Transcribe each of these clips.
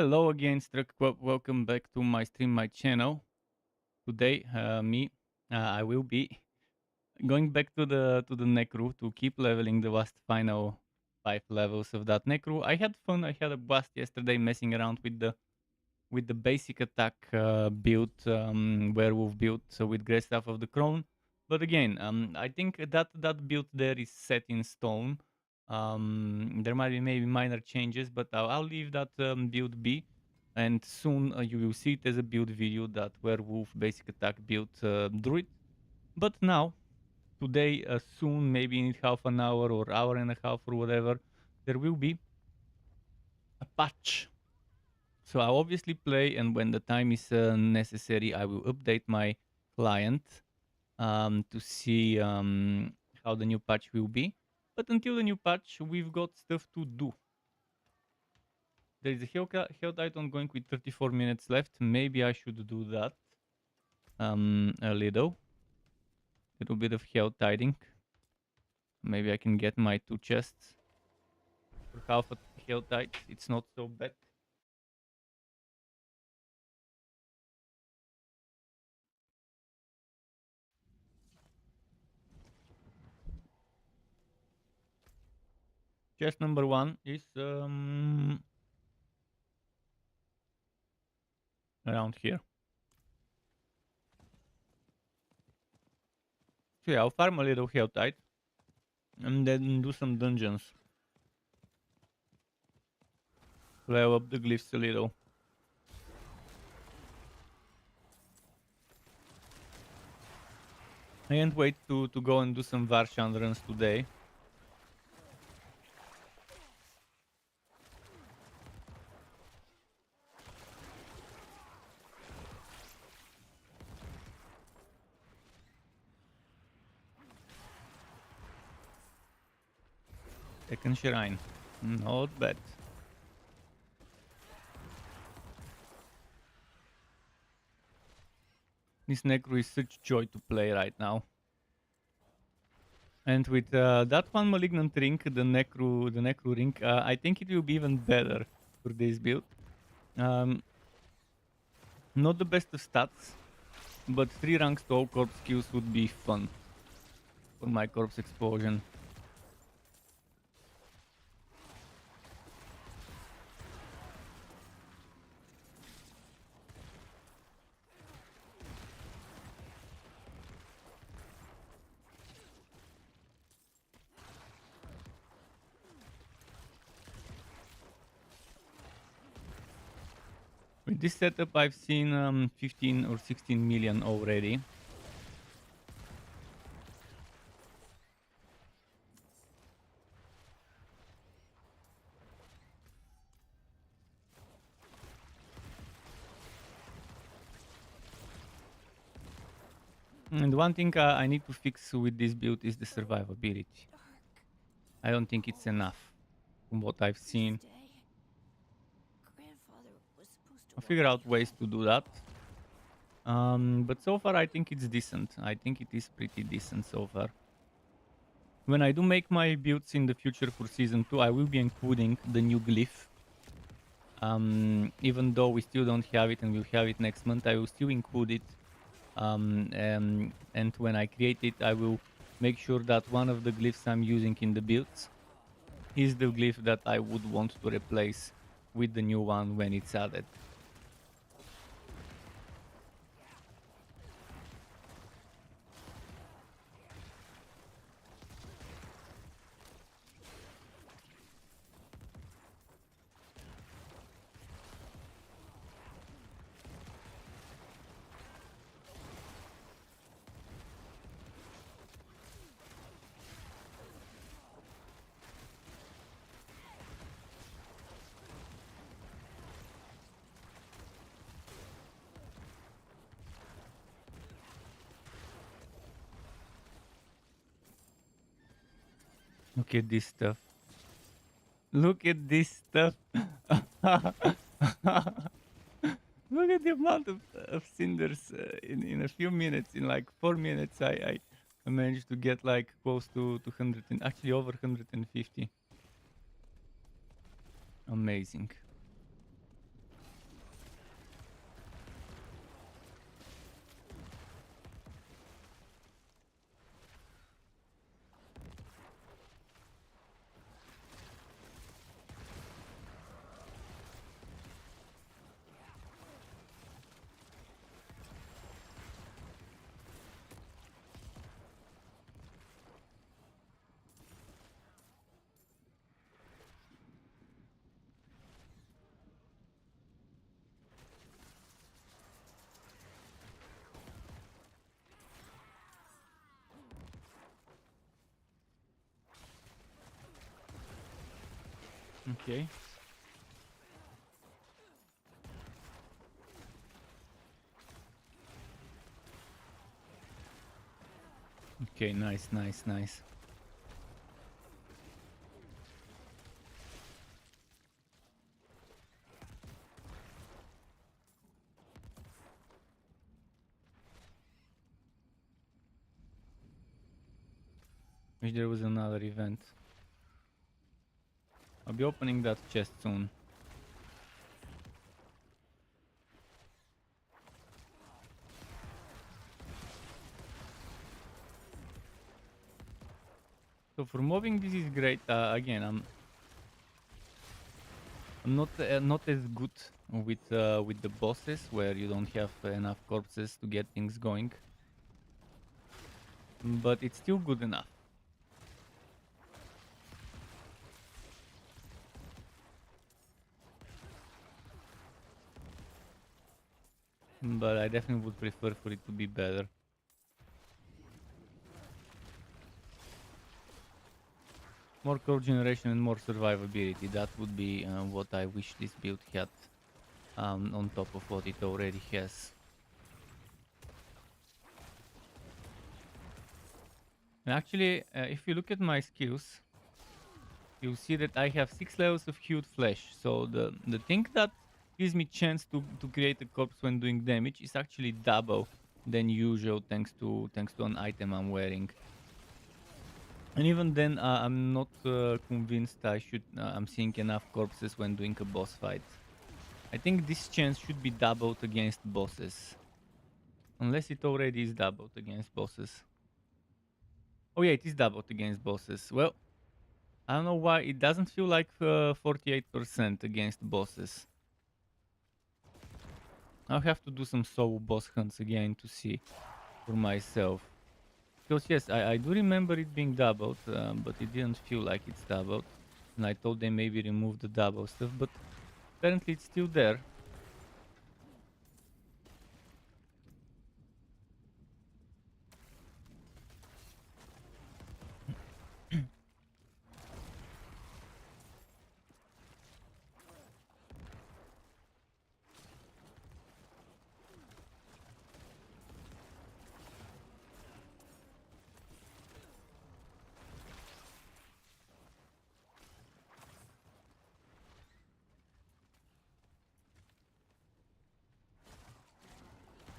Hello again, Welcome back to my stream, my channel. Today, I will be going back to the Necro to keep leveling the last final 5 levels of that Necro. I had fun. I had a blast yesterday messing around with the basic attack build, werewolf build, so with great stuff of the crown. But again, I think that build there is set in stone. There might be maybe minor changes, but I'll leave that build be. And soon you will see it as a build video, that werewolf basic attack build druid. But now, today, soon, maybe in half an hour or hour and a half or whatever, there will be a patch. So I'll obviously play, and when the time is necessary, I will update my client to see how the new patch will be. But until the new patch, we've got stuff to do. There is a Hell Titan going with 34 minutes left. Maybe I should do that a little bit of Hell Tiding. Maybe I can get my 2 chests for half a Hell Tide. It's not so bad. Chest number 1 is around here. So yeah, I'll farm a little Hell Tide and then do some dungeons. Level up the glyphs a little. I can't wait to go and do some Varshan runs today. Second Shrine. Not bad. This Necro is such joy to play right now. And with that one Malignant Ring, the Necro Ring, I think it will be even better for this build. Not the best of stats, but 3 ranks to all corpse kills would be fun for my corpse explosion. With this setup, I've seen 15 or 16 million already. And one thing I need to fix with this build is the survivability. I don't think it's enough from what I've seen. I'll figure out ways to do that. But so far I think it's decent. I think it is pretty decent so far. When I do make my builds in the future for Season 2, I will be including the new glyph. Even though we still don't have it and we'll have it next month, I will still include it. And when I create it, I will make sure that one of the glyphs I'm using in the builds is the glyph that I would want to replace with the new one when it's added. Look at this stuff. Look at this stuff. Look at the amount of cinders in a few minutes. In like 4 minutes, I managed to get like close to 200 and actually over 150. Amazing. Okay. Okay, nice, nice, nice. Wish there was another event. I'll be opening that chest soon. So for mobbing, this is great. Again, I'm not as good with the bosses where you don't have enough corpses to get things going, but it's still good enough. But I definitely would prefer for it to be better. More core generation and more survivability. That would be what I wish this build had on top of what it already has. And actually, if you look at my skills, you'll see that I have 6 levels of hued flesh. So the thing that gives me chance to create a corpse when doing damage is actually double than usual thanks to an item I'm wearing. And even then, I'm not convinced I'm seeing enough corpses when doing a boss fight. I think this chance should be doubled against bosses. Unless it already is doubled against bosses. Oh yeah, it is doubled against bosses. Well, I don't know why it doesn't feel like 48% against bosses. I'll have to do some solo boss hunts again to see for myself. Because yes, I do remember it being doubled, but it didn't feel like it's doubled. And I thought they maybe removed the double stuff, but apparently it's still there.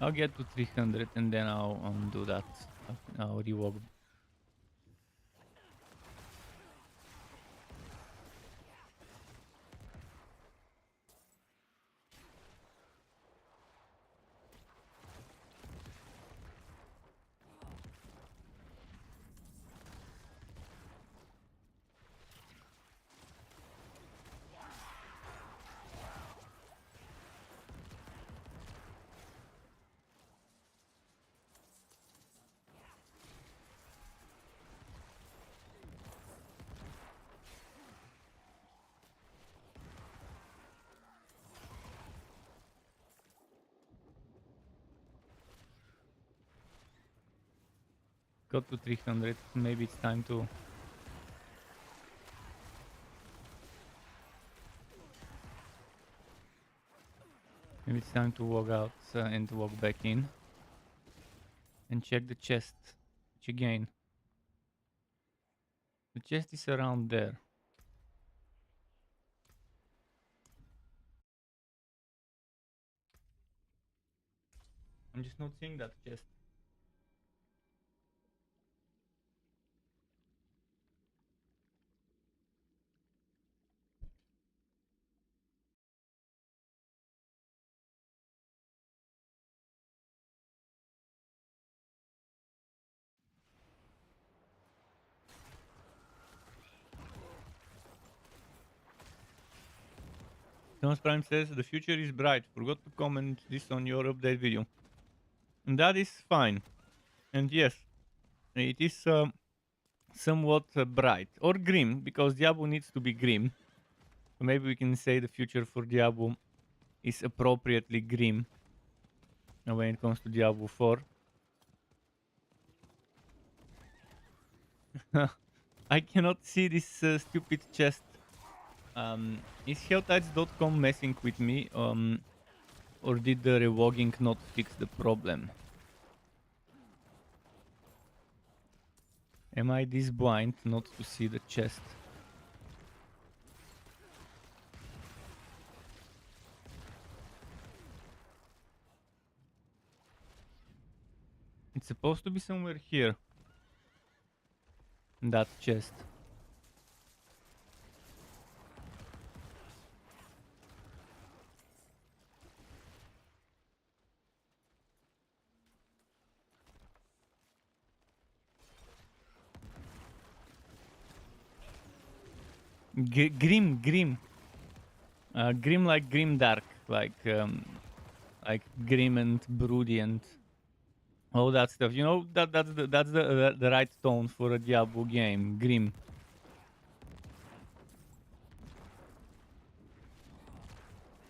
I'll get to 300 and then I'll do that. I'll rewalk. Got to 300. Maybe it's time to. Maybe it's time to walk out and to walk back in. And check the chest. Which again. The chest is around there. I'm just not seeing that chest. Thomas Prime says the future is bright. Forgot to comment this on your update video. And that is fine. And yes, it is somewhat bright or grim because Diablo needs to be grim. So maybe we can say the future for Diablo is appropriately grim when it comes to Diablo 4. I cannot see this stupid chest. Is helltides.com messing with me? Or did the rewogging not fix the problem? Am I this blind not to see the chest? It's supposed to be somewhere here. That chest. Grim. Grim like grim dark, like grim and broody and all that stuff. You know that's the right tone for a Diablo game. Grim.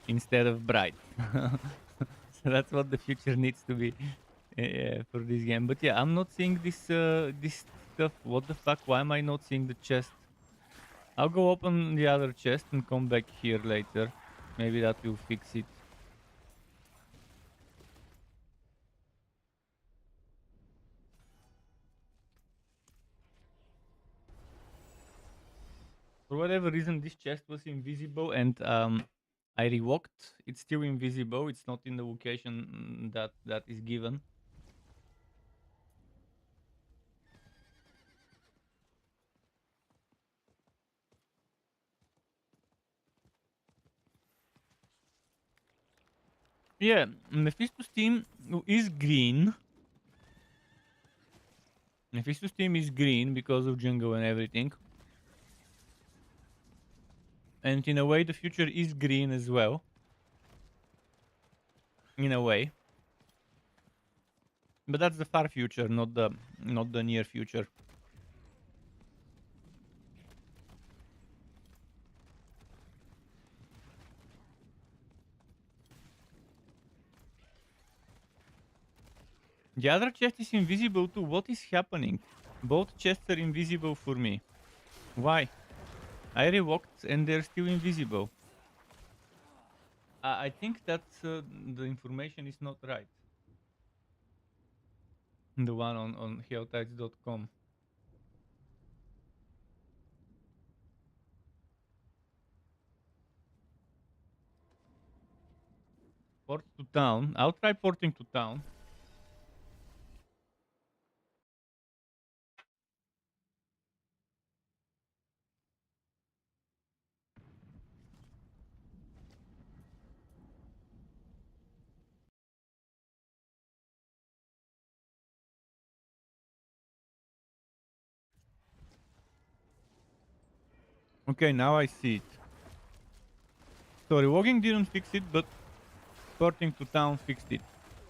Instead of bright. So that's what the future needs to be for this game. But yeah, I'm not seeing this stuff. What the fuck? Why am I not seeing the chest? I'll go open the other chest and come back here later. Maybe that will fix it. For whatever reason, this chest was invisible, and I rewalked. It's still invisible. It's not in the location that is given. Yeah, Mephisto's team is green. Mephisto's team is green because of jungle and everything. And in a way, the future is green as well. In a way. But that's the far future, not the near future. The other chest is invisible too. What is happening? Both chests are invisible for me. Why? I rewalked and they're still invisible. I think that the information is not right. The one on helltides.com. Port to town. I'll try porting to town. Okay, now I see it. So relogging didn't fix it, but porting to town fixed it.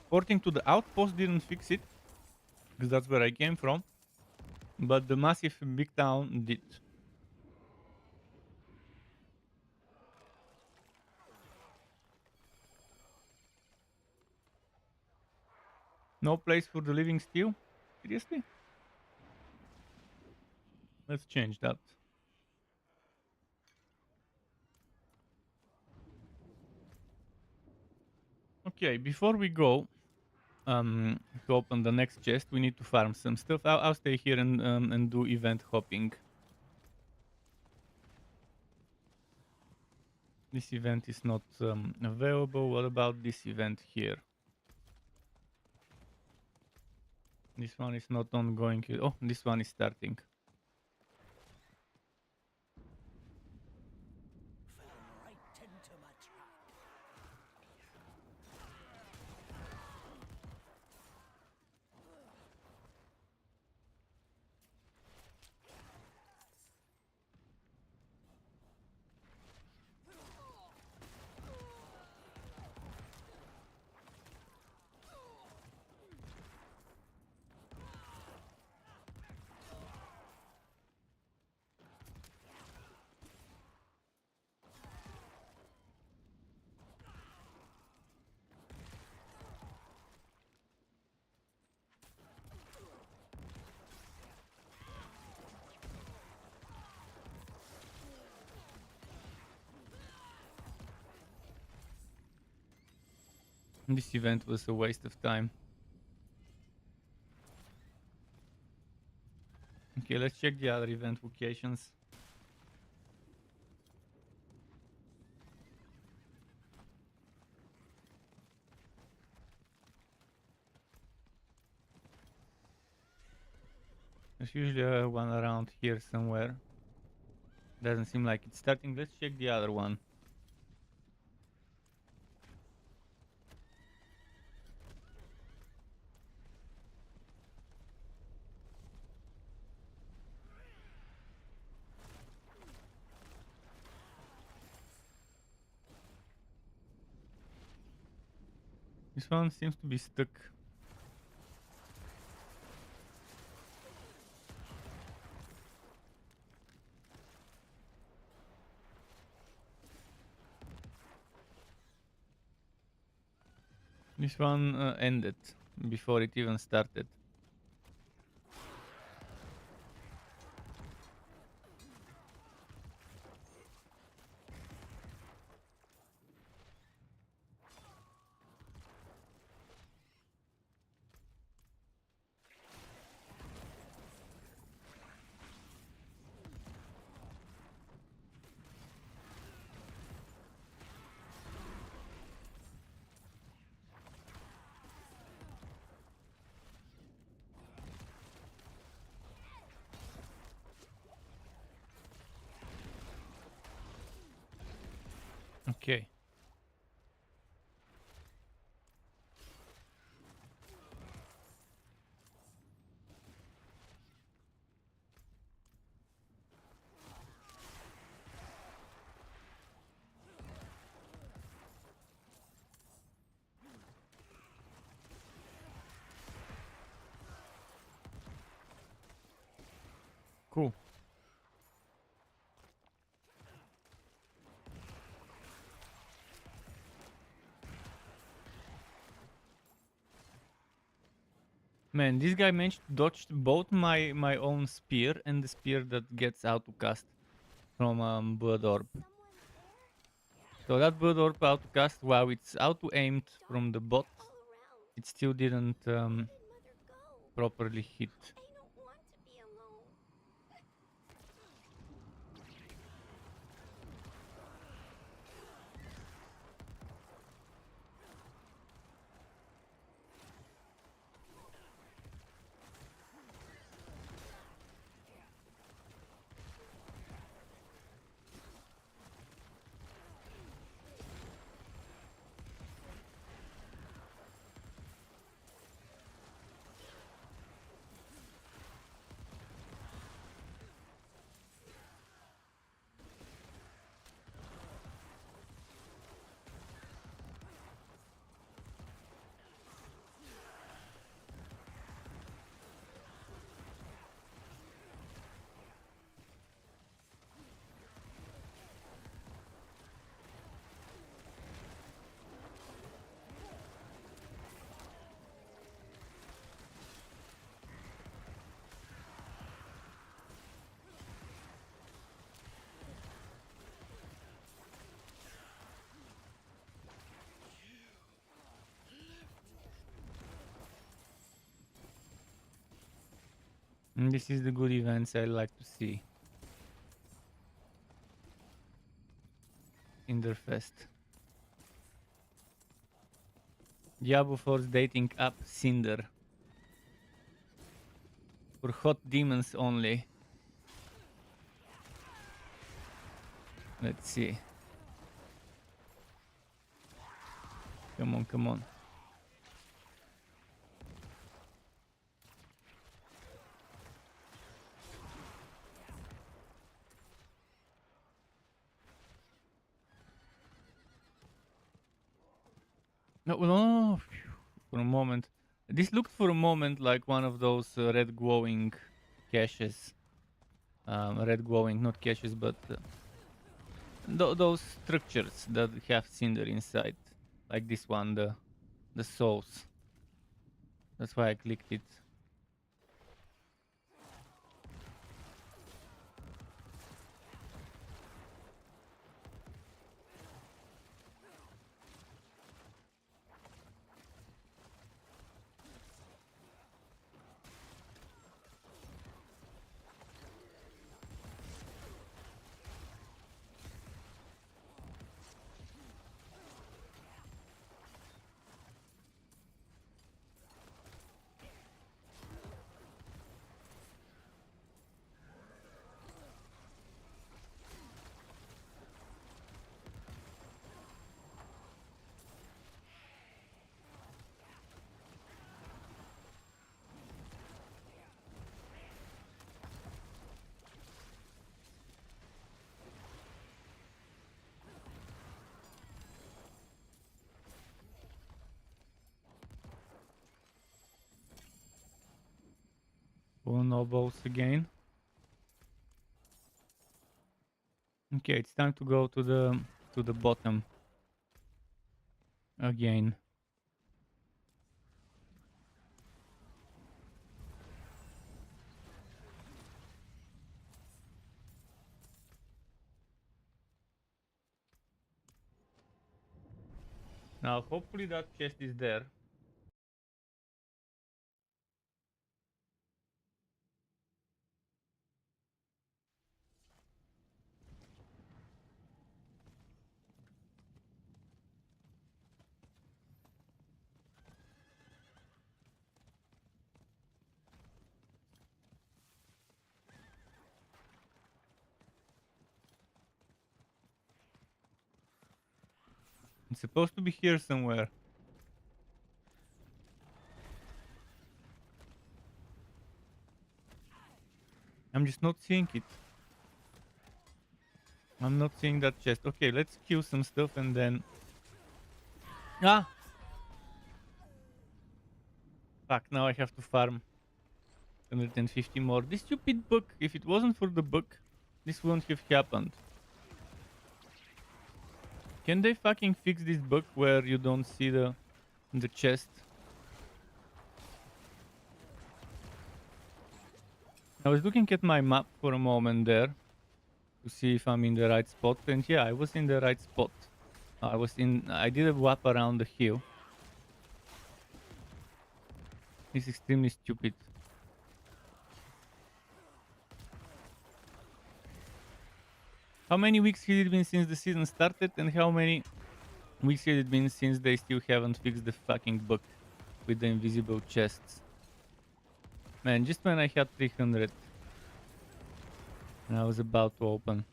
Porting to the outpost didn't fix it, because that's where I came from. But the massive big town did. No place for the living still? Seriously? Let's change that. Okay, before we go to open the next chest, we need to farm some stuff. I'll stay here and do event hopping. This event is not available. What about this event here? This one is not ongoing. Oh, this one is starting. This event was a waste of time. Okay, let's check the other event locations. There's usually one around here somewhere. Doesn't seem like it's starting. Let's check the other one. This one seems to be stuck. This one ended before it even started. Okay. Cool. Man, this guy managed to dodge both my own spear and the spear that gets auto cast from Blood Orb. So that Blood Orb auto cast, while it's auto aimed from the bot, it still didn't properly hit. And this is the good events I like to see in their fest. Diablo Force dating app Cinder. For hot demons only. Let's see. Come on, come on. No, no, no. For a moment. This looked for a moment like one of those red glowing caches. Red glowing, not caches, but those structures that have cinder inside. Like this one, the souls. That's why I clicked it. nobles again. Okay, it's time to go to the bottom again. Now, hopefully that chest is there. It's supposed to be here somewhere. I'm just not seeing it. I'm not seeing that chest. Okay, let's kill some stuff and then... Ah! Fuck, now I have to farm 150 more. This stupid bug, if it wasn't for the bug, this wouldn't have happened. Can they fucking fix this bug where you don't see the chest? I was looking at my map for a moment there to see if I'm in the right spot, and yeah, I was in the right spot. I did a wrap around the hill. It's extremely stupid. How many weeks has it been since the season started, and how many weeks has it been since they still haven't fixed the fucking bug with the invisible chests? Man, just when I had 300 and I was about to open.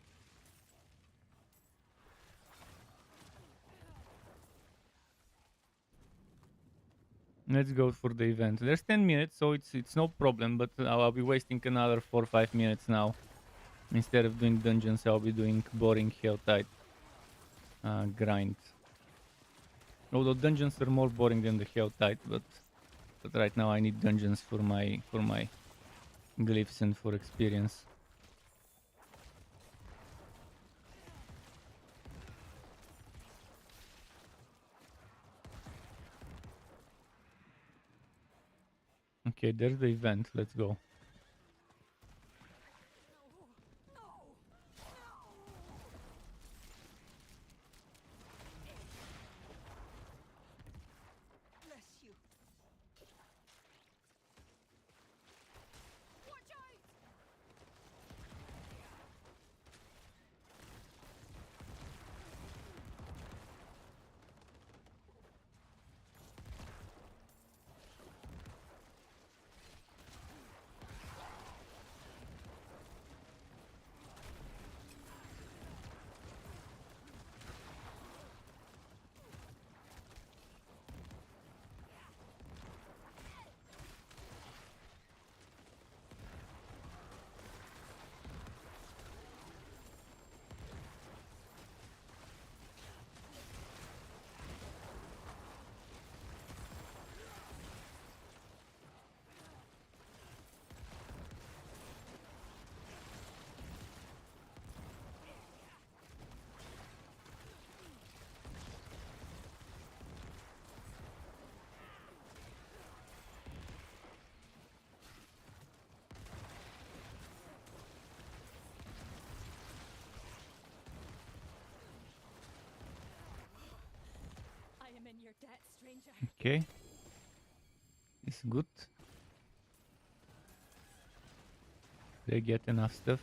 Let's go for the event. There's 10 minutes, so it's no problem, but I'll be wasting another 4 or 5 minutes now. Instead of doing dungeons, I'll be doing boring hell type grind. Although dungeons are more boring than the hell type, but right now I need dungeons for my glyphs and for experience. Okay, there's the event. Let's go. Okay. It's good. They get enough stuff.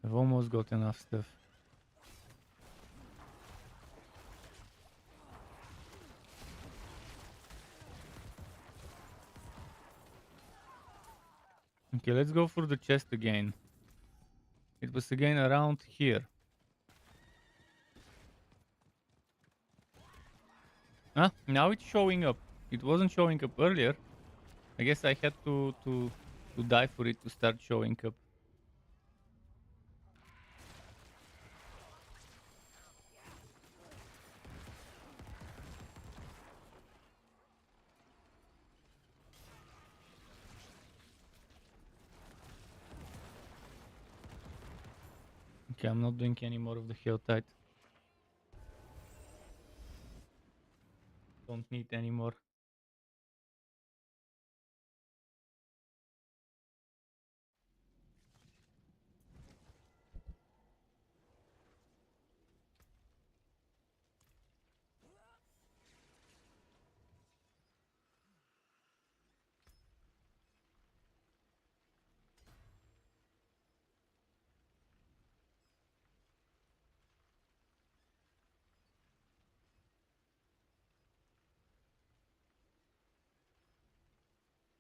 I've almost got enough stuff. Okay, let's go for the chest again. It was again around here. Ah, now it's showing up. It wasn't showing up earlier. I guess I had to die for it to start showing up. Okay, I'm not doing any more of the Helltide. Don't need any more.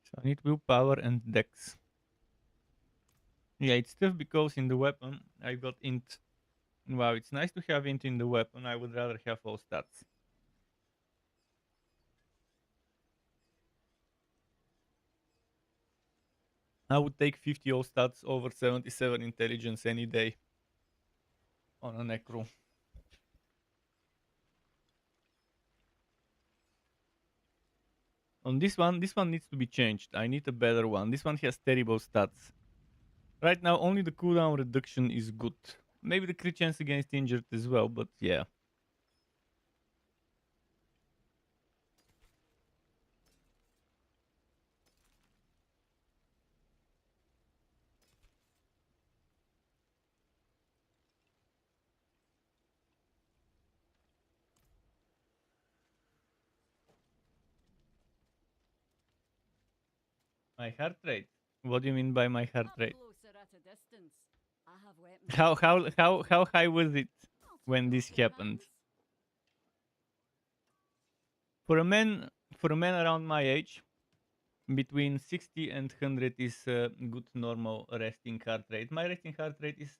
So I need willpower and dex. Yeah, it's tough because in the weapon I got int. Wow, it's nice to have int in the weapon. I would rather have all stats. I would take 50 all stats over 77 intelligence any day on a Necro. On this one needs to be changed. I need a better one. This one has terrible stats. Right now, only the cooldown reduction is good. Maybe the crit chance against injured as well, but yeah. My heart rate. What do you mean by my heart rate? How high was it when this happened? For a man around my age, between 60 and 100 is a good normal resting heart rate. My resting heart rate is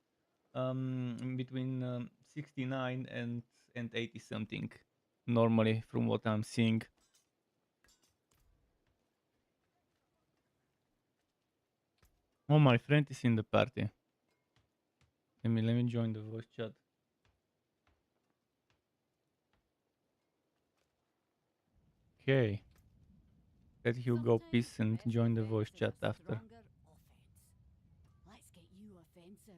between 69 and 80 something normally from what I'm seeing. Oh, my friend is in the party. Let me join the voice chat. Okay. Let he'll go piss and join the voice chat after. Let's get you offensive.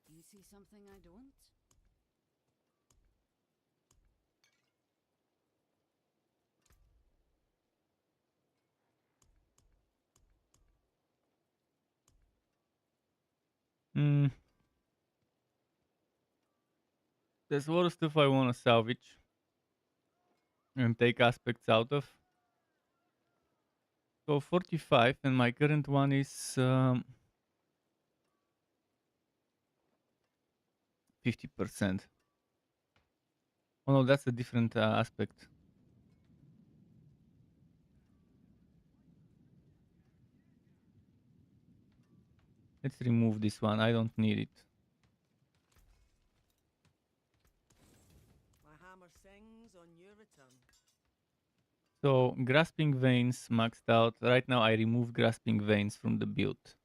You see something I don't? Hmm. There's a lot of stuff I want to salvage and take aspects out of. So 45 and my current one is 50%. Oh no, that's a different aspect. Let's remove this one. I don't need it. My hammer sings on your return. So grasping veins maxed out. Right now I remove grasping veins from the build.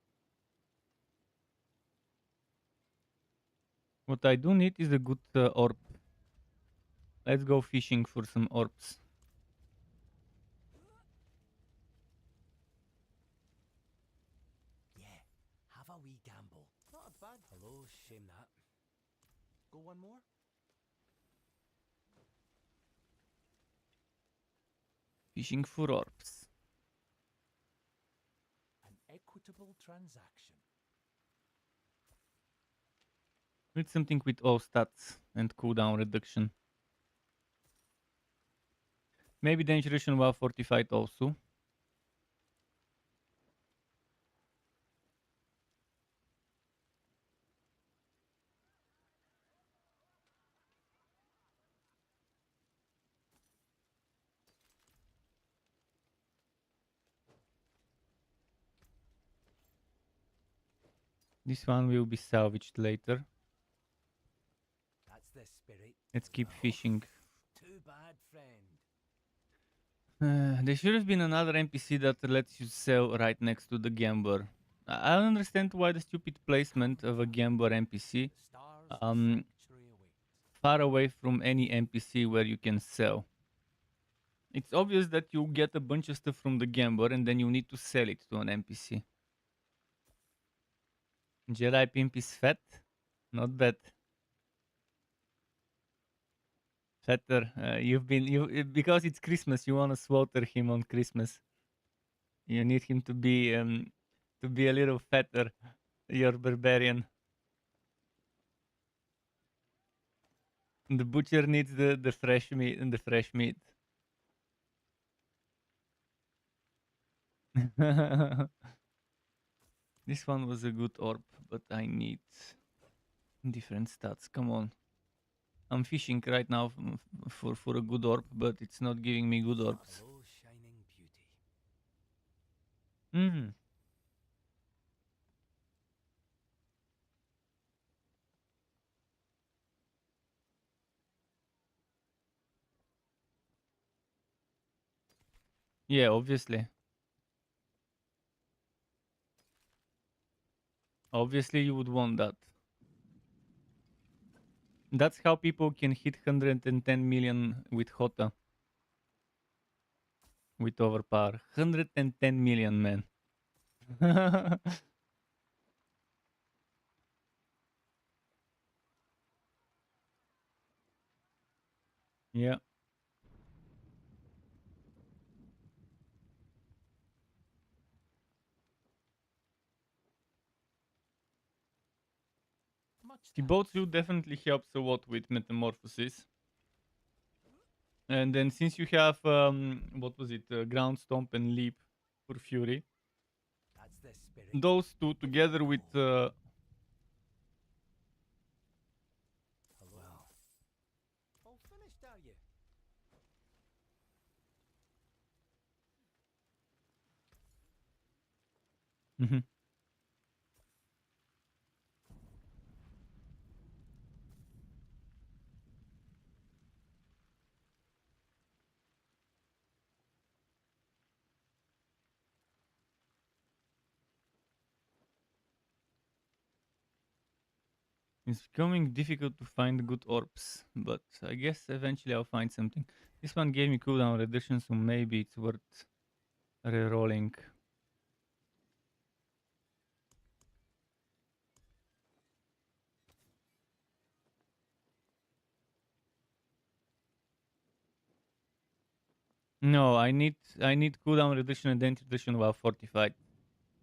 What I do need is a good orb. Let's go fishing for some orbs. Yeah, have a wee gamble. Not a bad. Hello, shame that. Go one more? Fishing for orbs. An equitable transaction. Need something with all stats and cooldown reduction. Maybe Dangerous while fortified also. This one will be salvaged later. That's the spirit. Let's keep Oh, fishing. too bad, friend. There should have been another NPC that lets you sell right next to the gambler. I don't understand why the stupid placement of a gambler NPC The stars of um, sanctuary await. far away from any NPC where you can sell. It's obvious that you get a bunch of stuff from the gambler and then you need to sell it to an NPC. Jedi Pimp is fat? Not bad. Fatter, because it's Christmas, you wanna slaughter him on Christmas. You need him to be a little fatter. You're barbarian. The butcher needs the fresh meat and the fresh meat. This one was a good orb, but I need different stats. Come on. I'm fishing right now for a good orb, but it's not giving me good orbs. Hello, shining beauty. Mm. Yeah, obviously. Obviously, you would want that. That's how people can hit 110 million with Hota. With overpower. 110 million, man. Yeah. Much The thanks. boat will definitely helps a lot with metamorphosis. And then since you have what was it, ground stomp and leap for fury, That's the spirit. those two together with Hello. Well. All finished, are you? mhm. It's becoming difficult to find good orbs, but I guess eventually I'll find something. This one gave me cooldown reduction, so maybe it's worth re-rolling. No, I need cooldown reduction and dent reduction while fortified.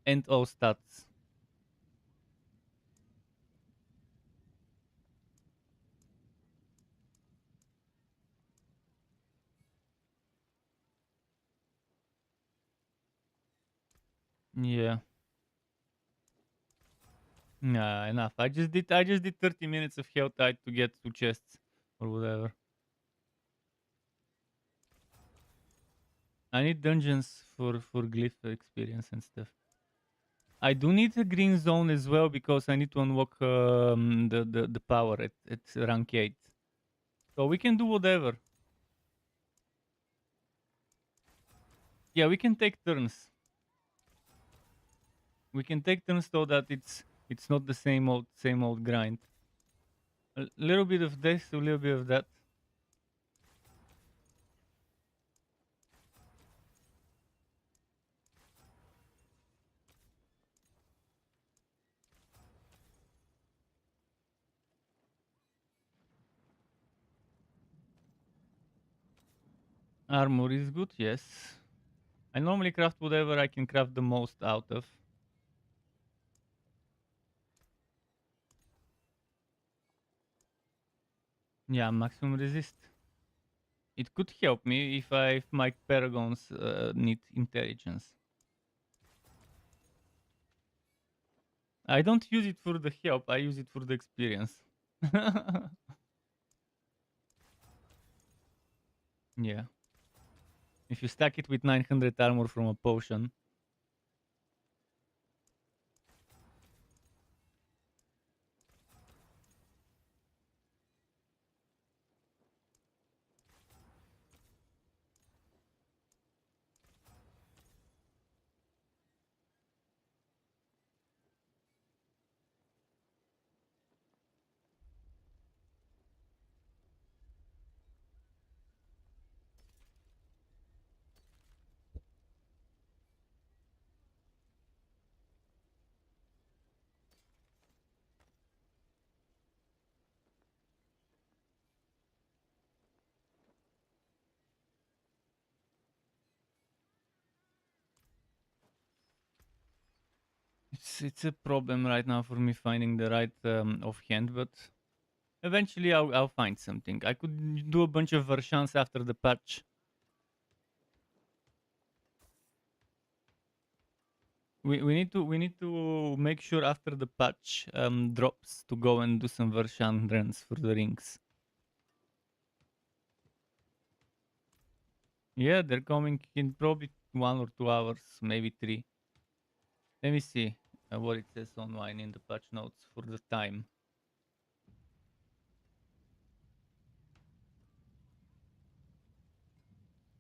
And all stats. Yeah. Nah, enough. I just did 30 minutes of hell tide to get 2 chests or whatever. I need dungeons for glyph experience and stuff. I do need a green zone as well because I need to unlock the power at rank 8. So we can do whatever. Yeah, we can take turns. We can take turns so that it's not the same old grind. A little bit of this, a little bit of that. Armor is good, yes. I normally craft whatever I can craft the most out of. Yeah, maximum resist. It could help me if my paragons need intelligence. I don't use it for the help, I use it for the experience. Yeah. If you stack it with 900 armor from a potion. It's a problem right now for me finding the right offhand, but eventually I'll find something. I could do a bunch of versions after the patch. We need to make sure after the patch drops to go and do some version runs for the rings. Yeah, they're coming in probably 1 or 2 hours, maybe 3. Let me see what it says online in the patch notes for the time.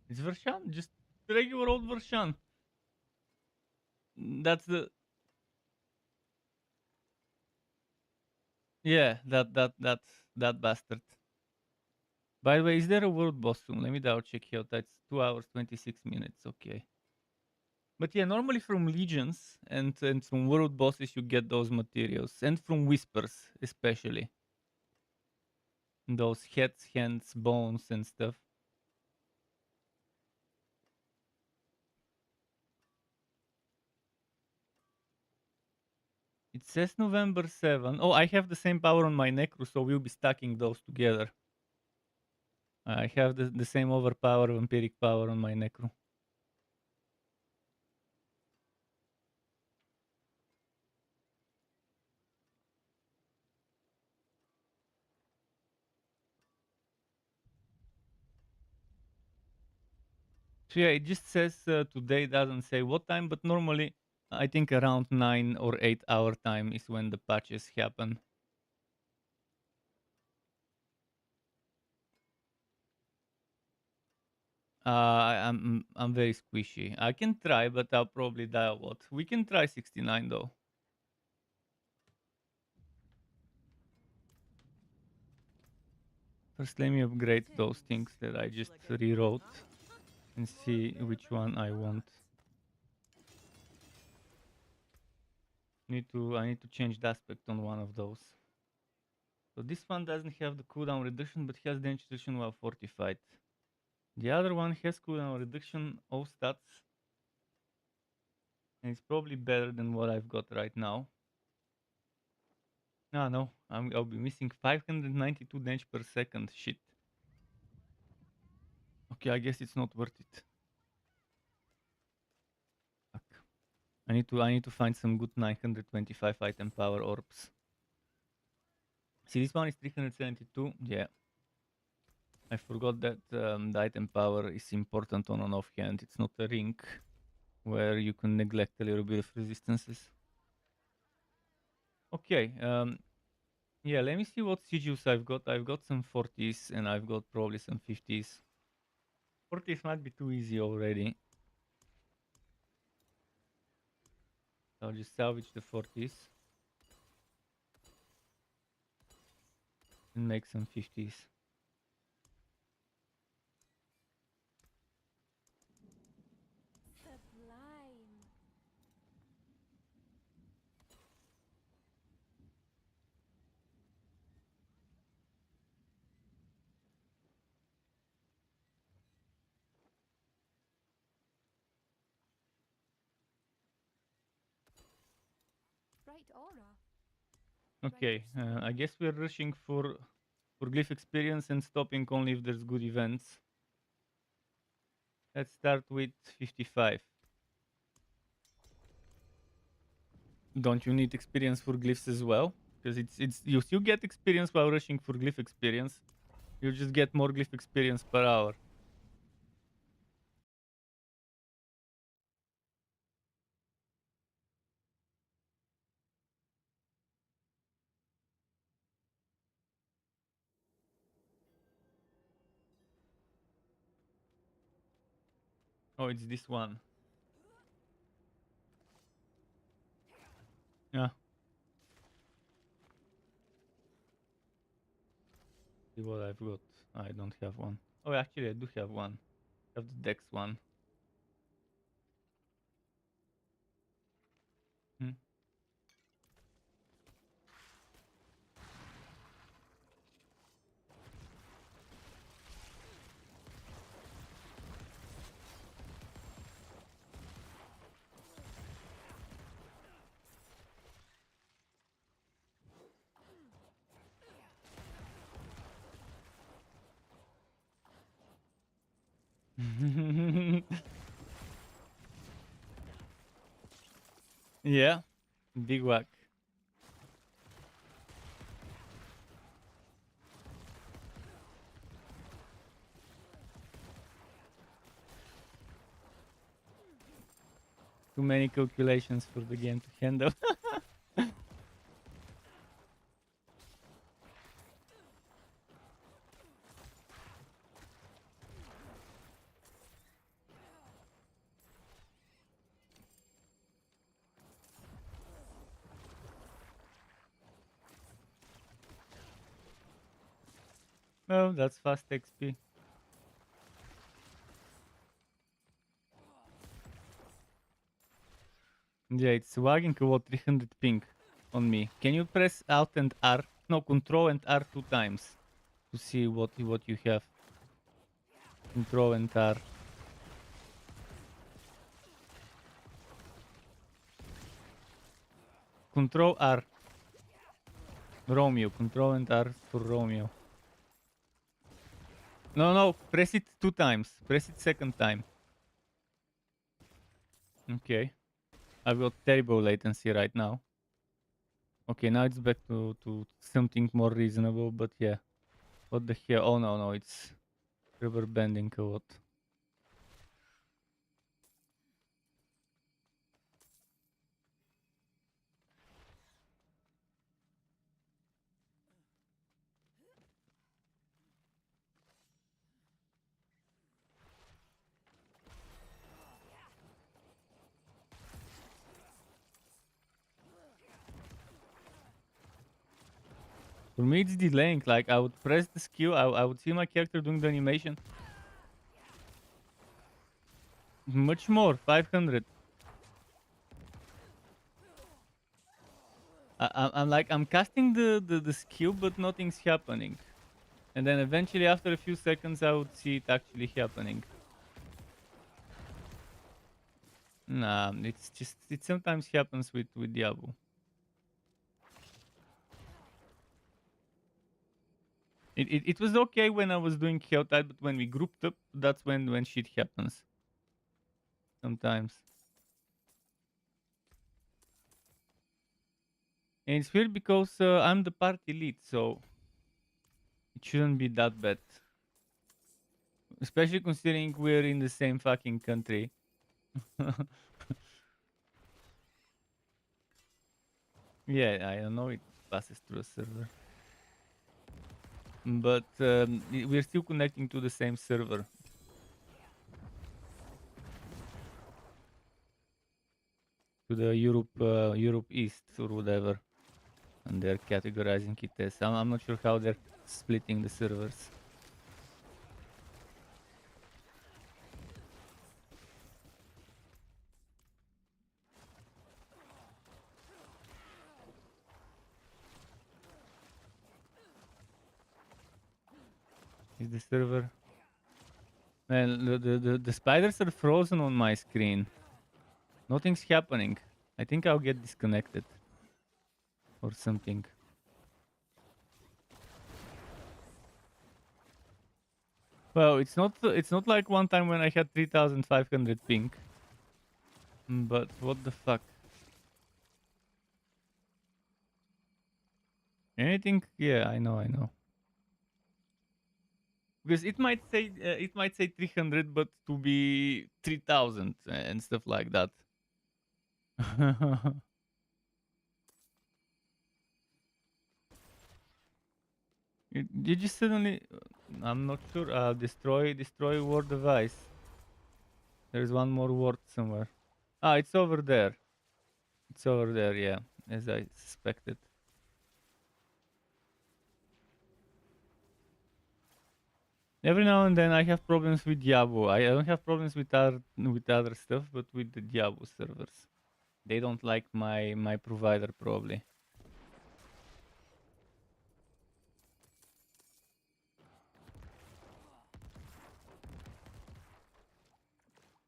It's version, just regular old version. That's the yeah, that bastard. By the way, is there a world boss soon? Let me double check here. That's 2 hours 26 minutes. Okay. But yeah, normally from legions and from world bosses you get those materials, and from whispers especially. Those heads, hands, bones, and stuff. It says November 7. Oh, I have the same power on my Necro, so we'll be stacking those together. I have the same overpower, vampiric power on my Necro. So yeah, it just says today, doesn't say what time, but normally I think around 9 or 8 hour time is when the patches happen. I'm very squishy. I can try, but I'll probably die a lot. We can try 69 though. First, let me upgrade those things that I just rewrote and see which one I want. I need to change the aspect on one of those. So this one doesn't have the cooldown reduction, but has damage reduction while fortified. The other one has cooldown reduction, all stats, and it's probably better than what I've got right now. No, I'll be missing 592 damage per second. Shit. Okay, I guess it's not worth it. Fuck. I need to find some good 925 item power orbs. See, this one is 372. Yeah. I forgot that the item power is important on an offhand. It's not a ring where you can neglect a little bit of resistances. Okay. Yeah, let me see what sigils I've got. I've got some 40s and I've got probably some 50s. 40s might be too easy already. I'll just salvage the 40s and make some 50s. Sublime. Bright aura. Okay, I guess we're rushing for glyph experience and stopping only if there's good events. Let's start with 55. Don't you need experience for glyphs as well? Because it's you still get experience while rushing for glyph experience. You just get more glyph experience per hour. Oh, it's this one. Yeah. See what I've got. I don't have one. Oh, actually, I do have one. I have the Dex one. Hmm. Yeah, big whack. Too many calculations for the game to handle. Oh, that's fast XP. Yeah, it's wagging about 300 ping on me. Can you press Alt and R? No, Control and R 2 times to see what you have. Control and R. Control R. Romeo. Control and R for Romeo. No, no, press it 2 times. Press it second time. Okay. I've got terrible latency right now. Okay, now it's back to something more reasonable, but yeah. What the hell? Oh no, no, it's rubber banding a lot. For me, it's delaying. Like, I would press the skill, I would see my character doing the animation. Much more, 500. I'm like, I'm casting the skill, but nothing's happening. And then eventually, after a few seconds, I would see it actually happening. Nah, it's just, it sometimes happens with Diablo. It was okay when I was doing Helltide, but when we grouped up, that's when shit happens. Sometimes. And it's weird because I'm the party lead, so it shouldn't be that bad. Especially considering we're in the same fucking country. Yeah, I know it passes through a server. But we're still connecting to the same server. To the Europe East or whatever. And they're categorizing it as... I'm not sure how they're splitting the servers. Is the server... Man, the spiders are frozen on my screen. Nothing's happening. I think I'll get disconnected. Or something. Well, it's not like one time when I had 3500 ping. But what the fuck? Anything? Yeah, I know, I know. Because it might say 300, but to be 3000 and stuff like that. You just suddenly, I'm not sure. Destroy ward device. There's one more ward somewhere. Ah, it's over there. It's over there. Yeah, as I suspected. Every now and then I have problems with Diablo. I don't have problems with other stuff, but with the Diablo servers. They don't like my provider probably.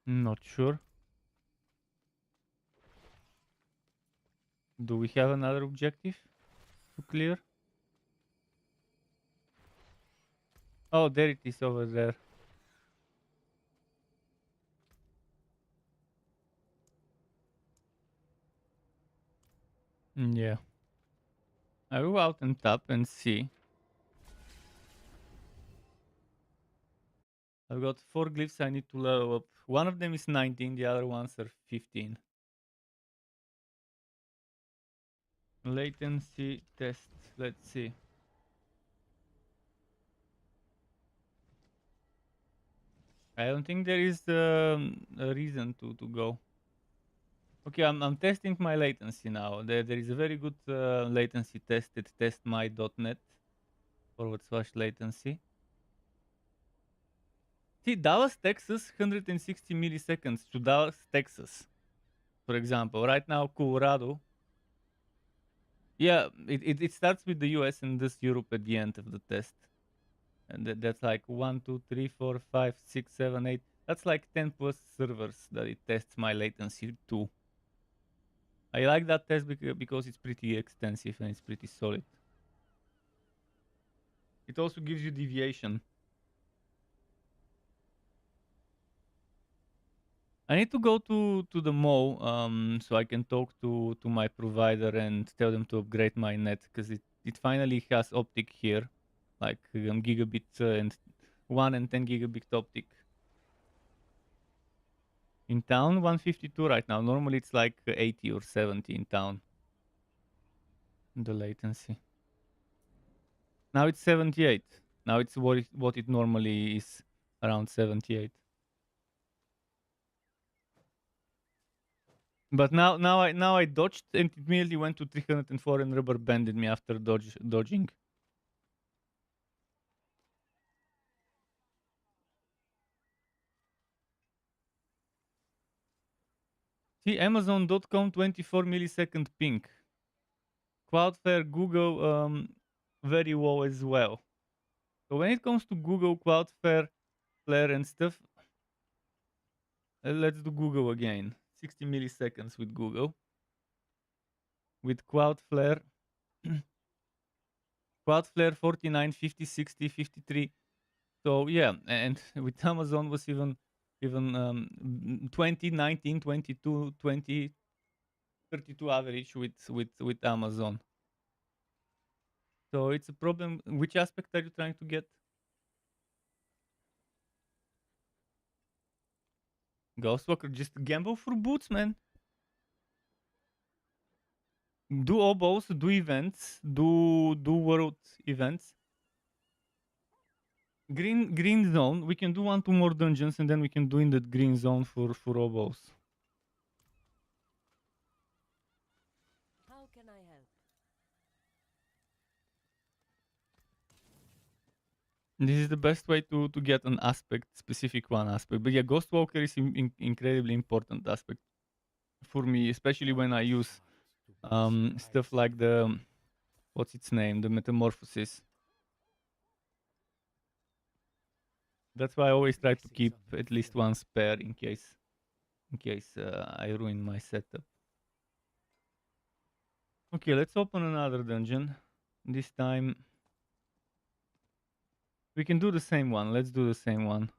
Not sure. Do we have another objective to clear? Oh, there it is over there. Yeah. I will go out and tap and see. I've got 4 glyphs I need to level up. One of them is 19, the other ones are 15. Latency test. Let's see. I don't think there is a reason to go. Okay, I'm testing my latency now. There is a very good latency test at testmy.net /latency. See, Dallas, Texas, 160 milliseconds to Dallas, Texas, for example. Right now, Colorado. Yeah, it starts with the US and this Europe at the end of the test. And that's like 1, 2, 3, 4, 5, 6, 7, 8. That's like 10 plus servers that it tests my latency to. I like that test because it's pretty extensive and it's pretty solid. It also gives you deviation. I need to go to the mall so I can talk to my provider and tell them to upgrade my net because it finally has optic here, like gigabit and 1 and 10 gigabit optic. In town, 152 right now. Normally it's like 80 or 70 in town. The latency. Now it's 78. Now it's what it normally is, around 78. But now I dodged and it immediately went to 304 and rubber banded me after dodging. See, Amazon.com 24 millisecond ping. Cloudflare, Google, very low as well. So when it comes to Google, Cloudflare, Flare and stuff, let's do Google again. 60 milliseconds with Google. With Cloudflare, Cloudflare 49, 50, 60, 53. So yeah, and with Amazon was even 20, 19, 22, 20, 32 average with Amazon. So it's a problem. Which aspect are you trying to get? Ghostwalker, just gamble for boots, man. Do obos, do events, do world events. Green zone. We can do 1-2 more dungeons, and then we can do in that green zone for obos. How can I help? This is the best way to get an aspect, specific one aspect. But yeah, Ghostwalker is incredibly important aspect for me, especially when I use stuff like the what's its name, the metamorphosis. That's why I always try to keep at least one spare in case I ruin my setup. Okay, let's open another dungeon. This time we can do the same one. Let's do the same one.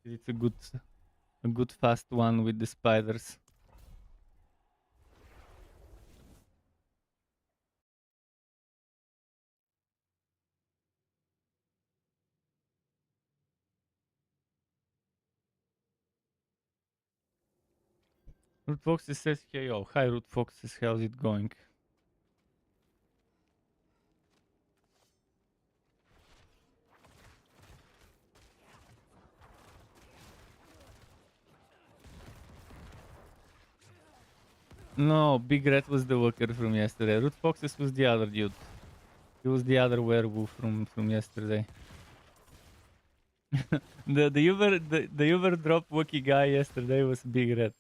It's a good fast one with the spiders. Root Foxes says KO. Hi Root Foxes, how's it going? No, Big Red was the worker from yesterday. Root Foxes was the other dude. He was the other werewolf from yesterday. the Uber drop Wookie guy yesterday was Big Red.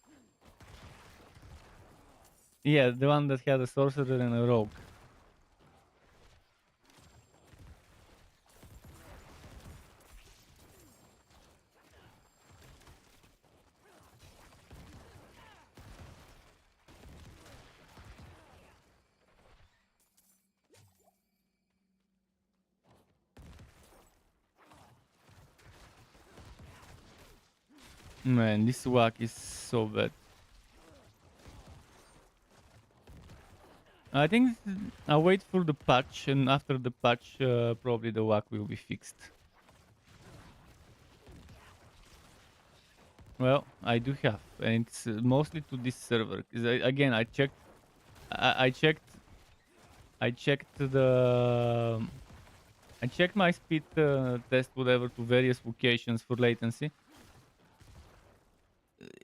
Yeah, the one that had a sorcerer and a rogue. Man, this whack is so bad. I think I'll wait for the patch, and after the patch, probably the whack will be fixed. Well, I do have, and it's mostly to this server. Because again, I checked, I checked, I checked the, I checked my speed test, whatever, to various locations for latency.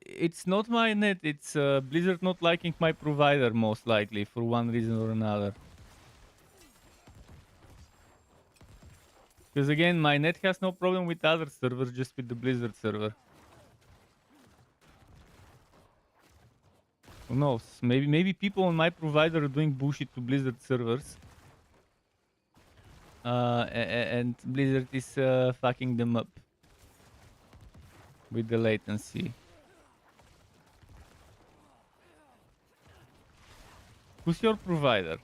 It's not my net. It's Blizzard not liking my provider, most likely, for one reason or another. Because again, my net has no problem with other servers, just with the Blizzard server. Who knows? Maybe people on my provider are doing bullshit to Blizzard servers. And Blizzard is fucking them up with the latency. Who's your provider?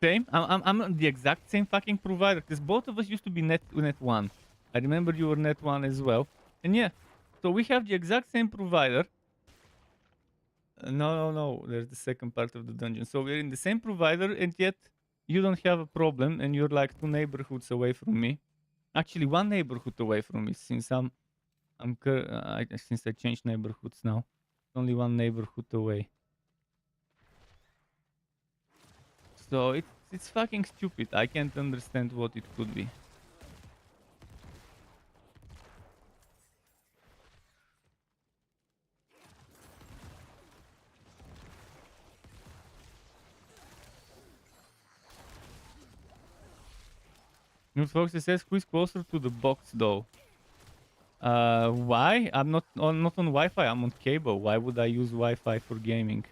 Same? I'm on the exact same fucking provider, because both of us used to be net 1. I remember you were net 1 as well. And yeah, so we have the exact same provider. No. There's the second part of the dungeon. So we're in the same provider, and yet you don't have a problem, and you're like 2 neighborhoods away from me. Actually, 1 neighborhood away from me, since since I changed neighborhoods now. Only 1 neighborhood away. So it's fucking stupid. I can't understand what it could be. New Fox says, who is closer to the box though? Why? I'm not on Wi-Fi. I'm on cable. Why would I use Wi-Fi for gaming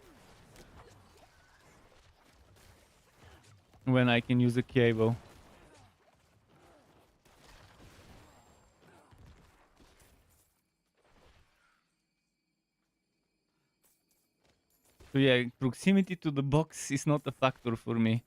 when I can use a cable? So yeah, proximity to the box is not a factor for me.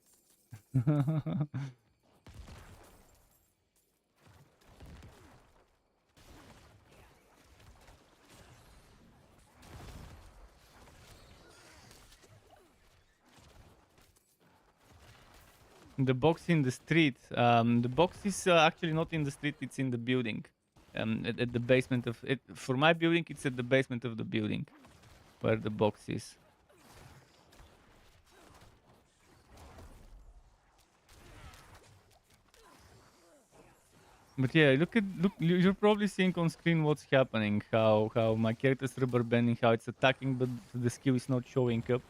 The box in the street. The box is actually not in the street. It's in the building. At the basement of it. For my building, it's at the basement of the building, where the box is. But yeah, look. You're probably seeing on screen what's happening. How my character's rubber banding. How it's attacking, but the skill is not showing up,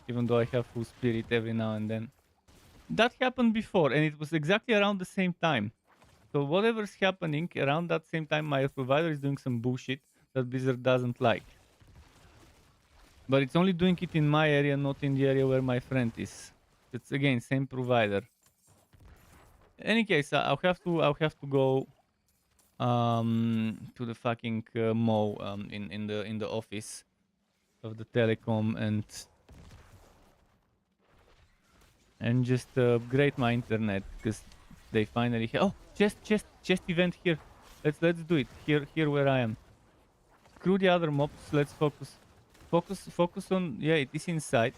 even though I have full spirit every now and then. That happened before, and it was exactly around the same time. So whatever's happening around that same time, my provider is doing some bullshit that Blizzard doesn't like. But it's only doing it in my area, not in the area where my friend is. It's again same provider. In any case, I'll have to go to the fucking mall in the office of the telecom and just upgrade my internet, because they finally oh, chest event here. Let's do it here where I am. Screw the other mobs. Let's focus on, yeah, it is inside.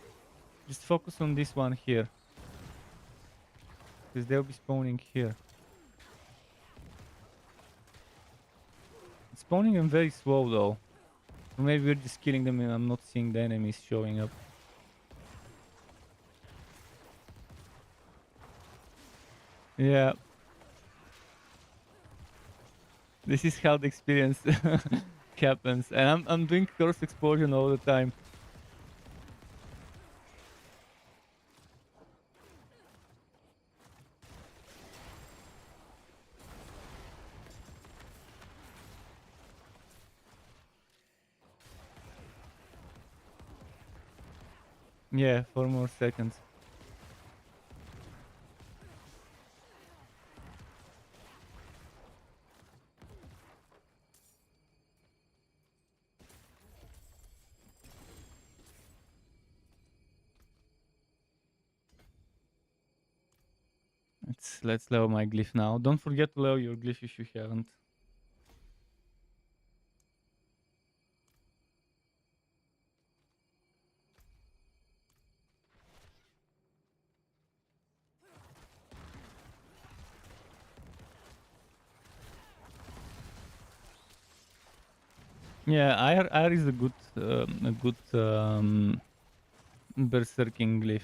Just focus on this one here, because they'll be spawning here. It's spawning them very slow though. Or maybe we're just killing them and I'm not seeing the enemies showing up. Yeah. This is how the experience happens. And I'm doing curse explosion all the time. Yeah, 4 more seconds. Let's lower my glyph now. Don't forget to lower your glyph if you haven't. Yeah, IR is a good berserking glyph.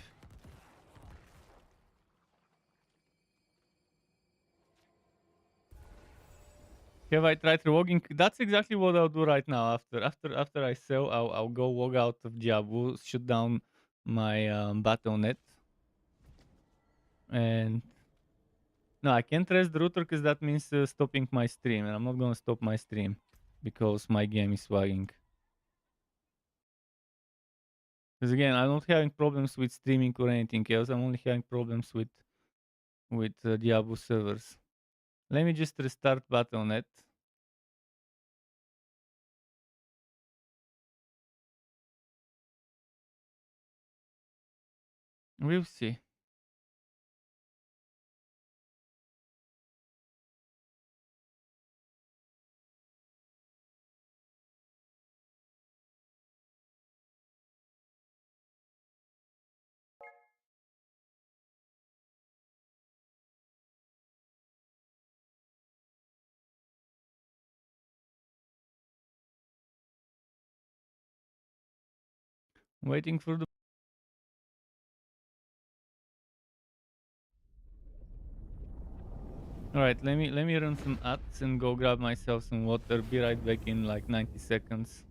Have I tried relogging? That's exactly what I'll do right now. After I sell, I'll go log out of Diablo, shut down my Battle.net, and no, I can't rest the router because that means stopping my stream, and I'm not gonna stop my stream because my game is lagging. Because again, I'm not having problems with streaming or anything else. I'm only having problems with Diablo servers. Let me just restart Battle.net. We'll see. Waiting for the. All right, let me run some ads and go grab myself some water. Be right back in like 90 seconds.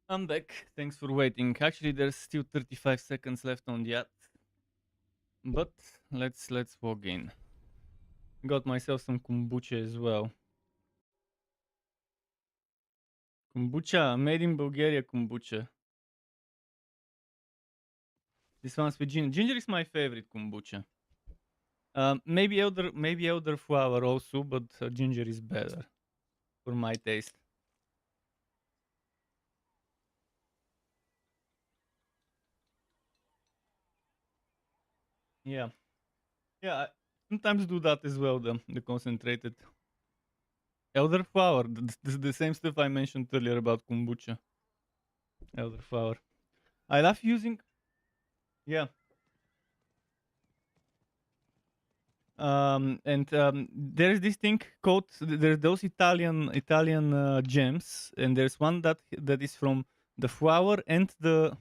I'm back. Thanks for waiting. Actually, there's still 35 seconds left on the ad, but let's log in. Got myself some kombucha as well. Kombucha, made in Bulgaria kombucha. This one's with ginger. Ginger is my favorite kombucha. Maybe elderflower also, but ginger is better for my taste. Yeah, yeah. I sometimes do that as well. The concentrated elderflower, the same stuff I mentioned earlier about kombucha. Elderflower. I love using. Yeah. And there's this thing called there's those Italian gems, and there's one that is from the flower and the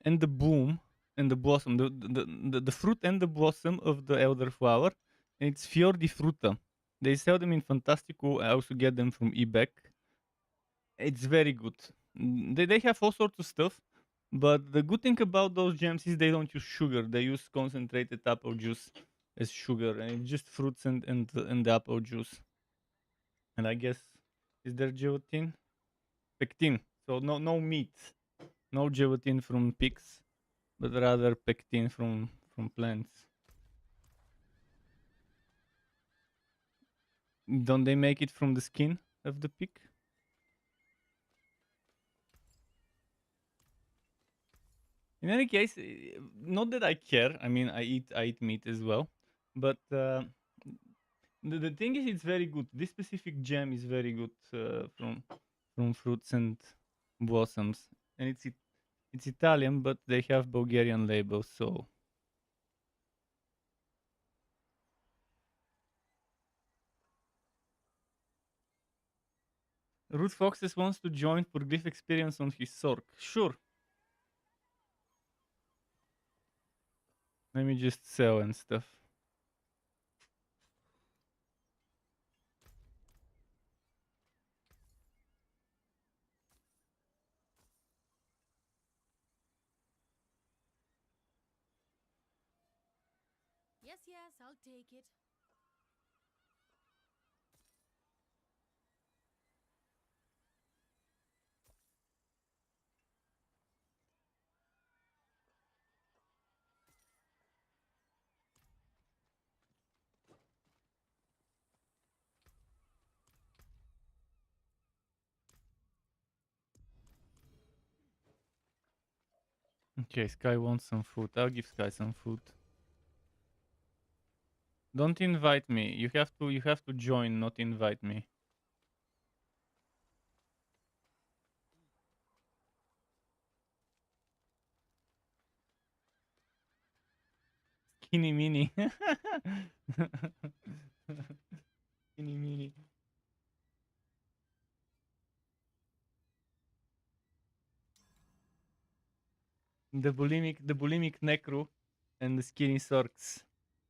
bloom and the blossom, the fruit and the blossom of the elderflower. And it's fior di frutta. They sell them in Fantastico. I also get them from eBay. It's very good. They have all sorts of stuff, but the good thing about those gems is they don't use sugar. They use concentrated apple juice as sugar, and it's just fruits and the apple juice. And I guess is there gelatin? Pectin. So no meat, no gelatin from pigs, but rather pectin from plants. Don't they make it from the skin of the pig? In any case, not that I care. I mean, I eat meat as well, but the thing is, it's very good. This specific jam is very good from fruits and blossoms, and it's Italian, but they have Bulgarian labels. So Root Foxes wants to join for glyph experience on his Sork. Sure. Let me just sell and stuff. Yes, yes, I'll take it. Okay, Sky wants some food. I'll give Sky some food. Don't invite me. You have to join, not invite me. Skinny mini. Skinny mini. The bulimic Necro and the skinny Sorks.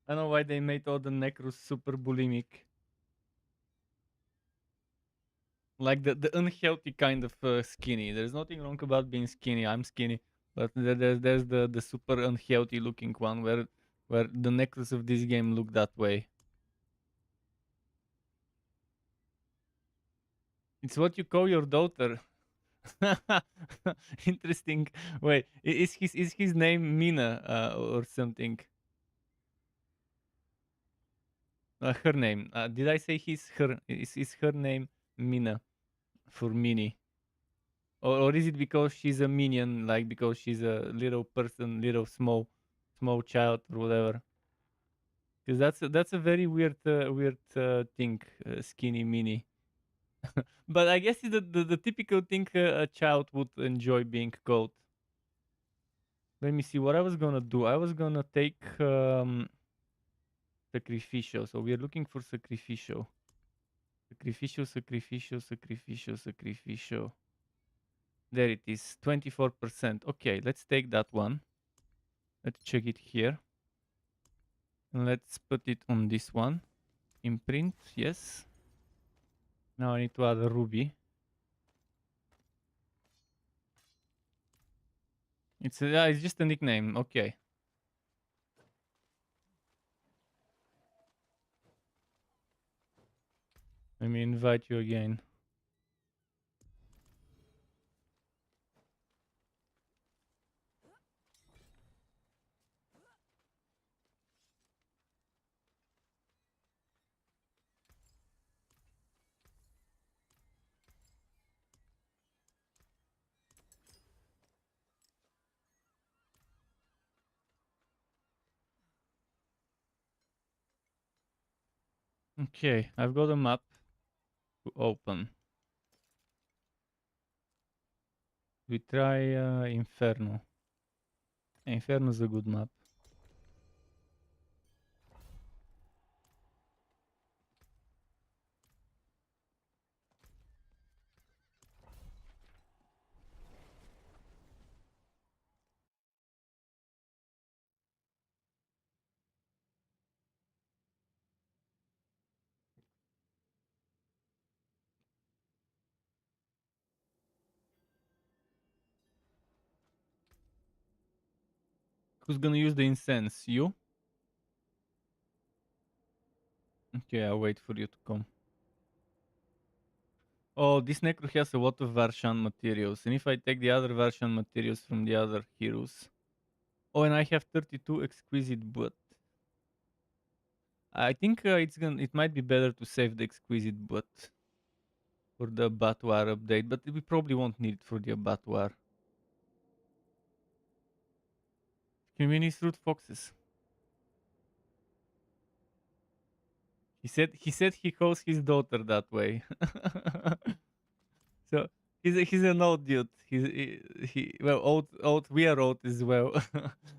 I don't know why they made all the Necros super bulimic. Like the unhealthy kind of skinny. There's nothing wrong about being skinny. I'm skinny, but there's the super unhealthy looking one where the Necros of this game look that way. It's what you call your daughter. Interesting. Wait, is his name Mina or something? Her name. Did I say his her? Is her name Mina for Mini? Or is it because she's a minion, like because she's a little person, little small child or whatever? Because that's a very weird thing, skinny mini. But I guess it's the typical thing a child would enjoy being called. Let me see what I was gonna do. I was gonna take sacrificial. So we are looking for sacrificial. Sacrificial. There it is, 24%. Okay, let's take that one. Let's check it here. And let's put it on this one. Imprint, yes. Now I need to add a ruby. It's just a nickname. Okay. Let me invite you again. Okay, I've got a map to open. We try Inferno. Inferno is a good map. Who's gonna use the incense? You? Okay, I'll wait for you to come. Oh, this Necro has a lot of Varshan materials. And if I take the other Varshan materials from the other heroes... Oh, and I have 32 exquisite blood. I think it might be better to save the exquisite blood for the abattoir update, but we probably won't need it for the abattoir. Convenience root foxes. He calls his daughter that way. So he's an old dude. He well old we are old as well.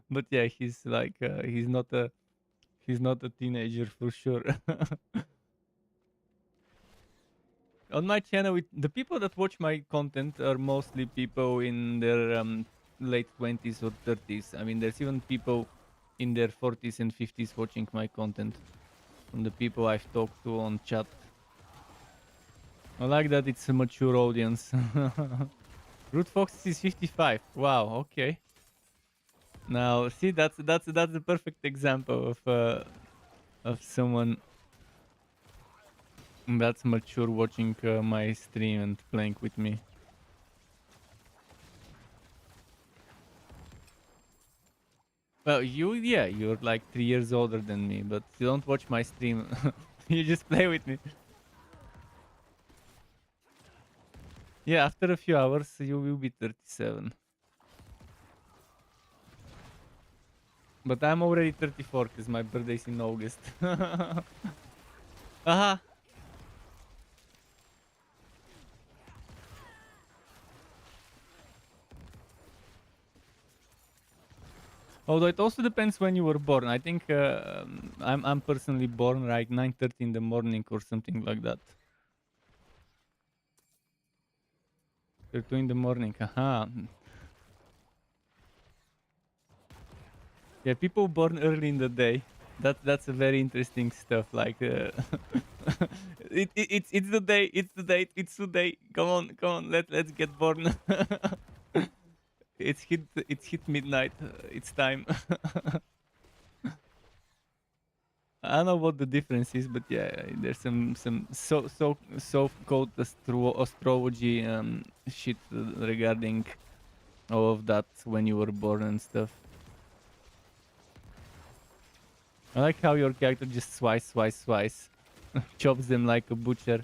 But yeah, he's like he's not a teenager for sure. On my channel, the people that watch my content are mostly people in their late 20s or 30s. I mean, there's even people in their 40s and 50s watching my content from the people I've talked to on chat. I like that it's a mature audience. Root Fox is 55. Wow, okay. Now, see, that's the perfect example of someone that's mature watching my stream and playing with me. Well, yeah, you're like 3 years older than me, but you don't watch my stream. You just play with me. Yeah, after a few hours, you will be 37. But I'm already 34 because my birthday's in August. Aha! Although it also depends when you were born. I think I'm personally born like 9:30 in the morning or something like that. 2 in the morning. Haha. Yeah, people born early in the day. That's a very interesting stuff. Like it's the day. It's the day. It's today. Come on. Let's get born. It's hit midnight. It's time. I don't know what the difference is, but yeah, there's some so called astrology shit regarding all of that when you were born and stuff. I like how your character just slice, chops them like a butcher.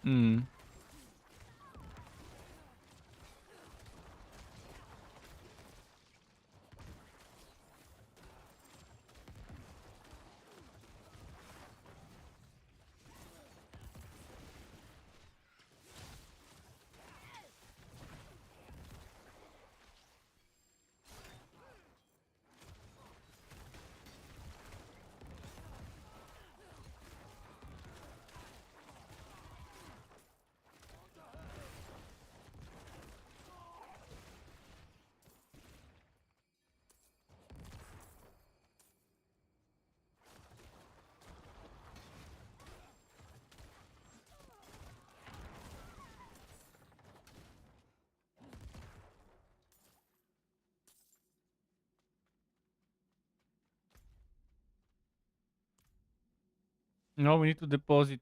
Hmm. No, we need to deposit.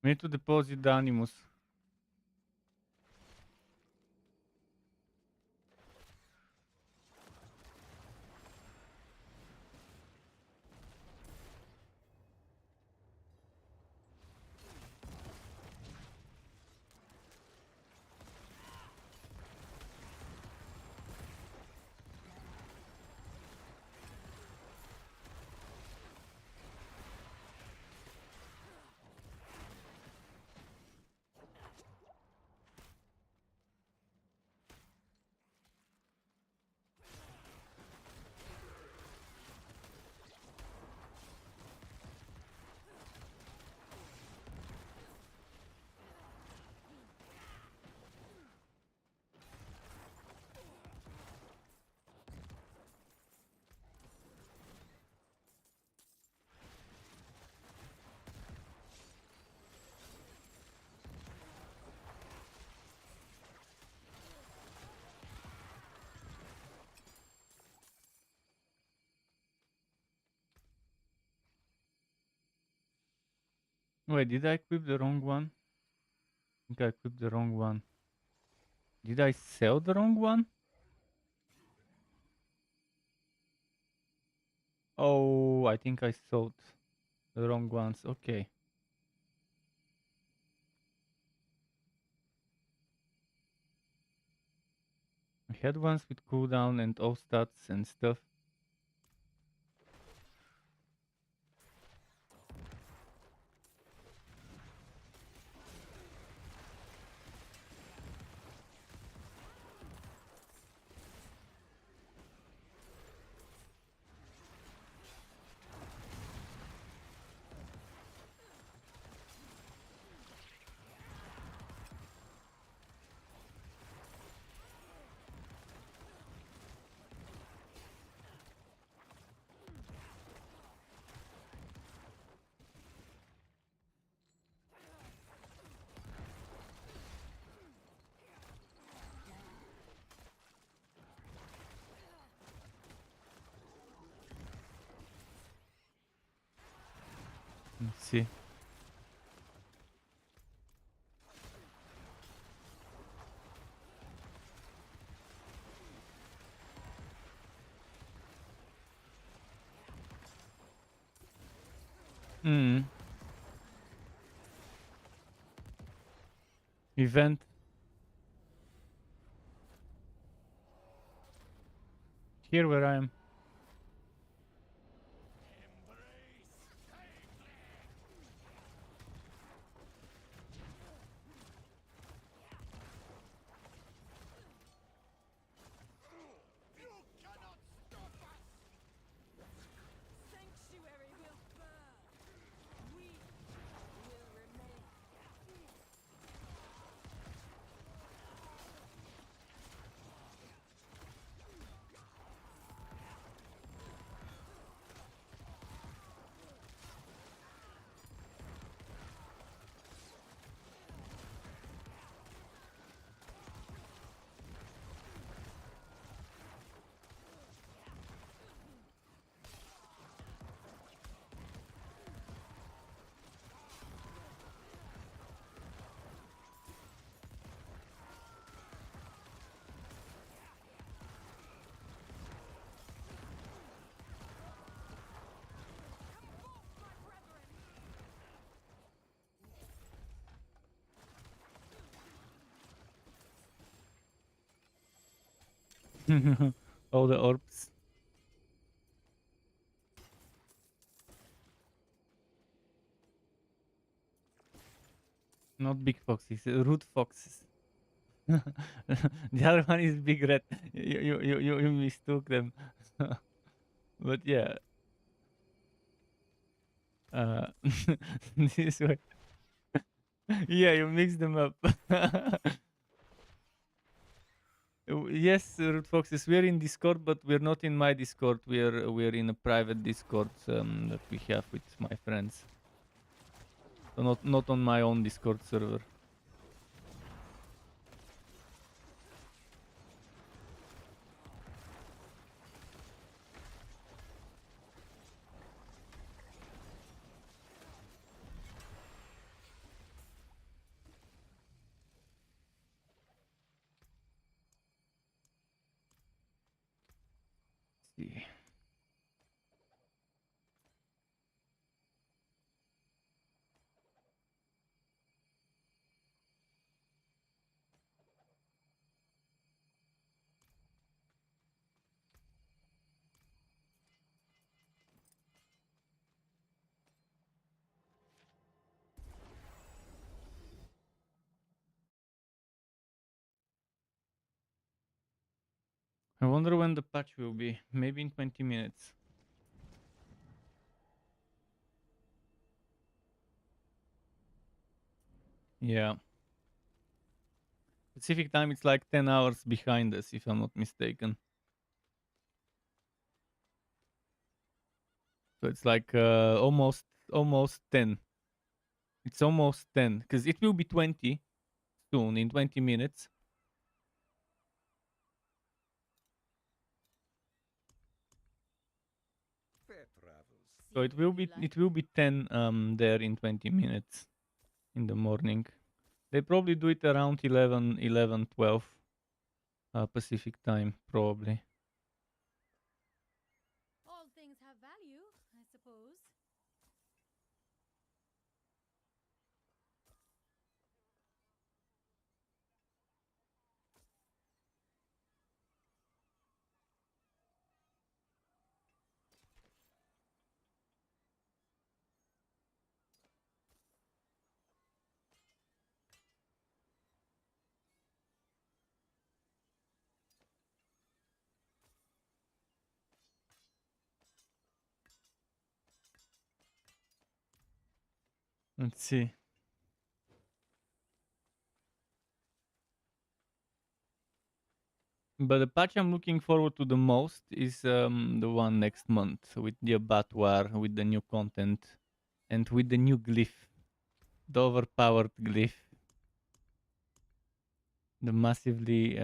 We need to deposit the animus. Wait, did I equip the wrong one? I think I equipped the wrong one. Did I sell the wrong one? Oh, I think I sold the wrong ones. Okay. I had ones with cooldown and all stats and stuff. see. Hmm. Event. Here where I am. Sanctuary will burn. We will remain. All the orbs. Not big foxes, root foxes. The other one is big red. You mistook them. But yeah. Uh, this way. Yeah, you mix them up. Yes, root foxes. We're in Discord, but we're not in my Discord. We're in a private Discord that we have with my friends. So not on my own Discord server. See. I wonder when the patch will be. Maybe in 20 minutes. Yeah. Pacific time, it's like 10 hours behind us, if I'm not mistaken. So it's like almost 10. It's almost 10 because it will be 20 soon in 20 minutes. Fair travels. So it will be 10 there in 20 minutes in the morning. They probably do it around 12 Pacific time probably. All things have value, I suppose. Let's see. But the patch I'm looking forward to the most is the one next month with the abattoir, with the new content, and with the new glyph, the overpowered glyph, the massively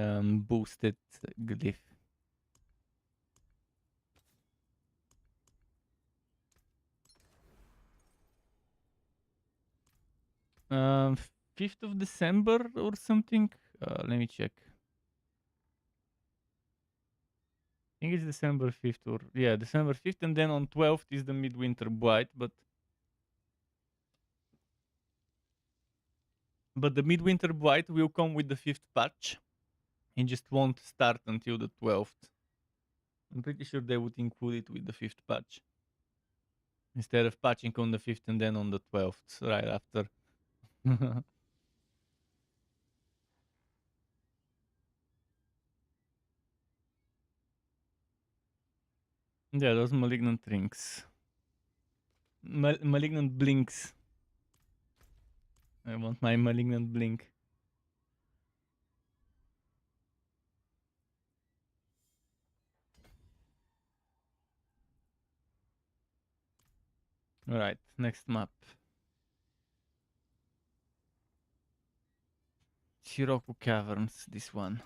boosted glyph. Um, 5th of December or something. Let me check. I think it's December 5th or yeah, December 5th, and then on 12th is the Midwinter Blight, but the Midwinter Blight will come with the 5th patch. It just won't start until the 12th. I'm pretty sure they would include it with the 5th patch instead of patching on the 5th and then on the 12th right after. Yeah, those malignant rings. Malignant blinks. I want my malignant blink. Alright, next map. Shiroku Caverns, this one.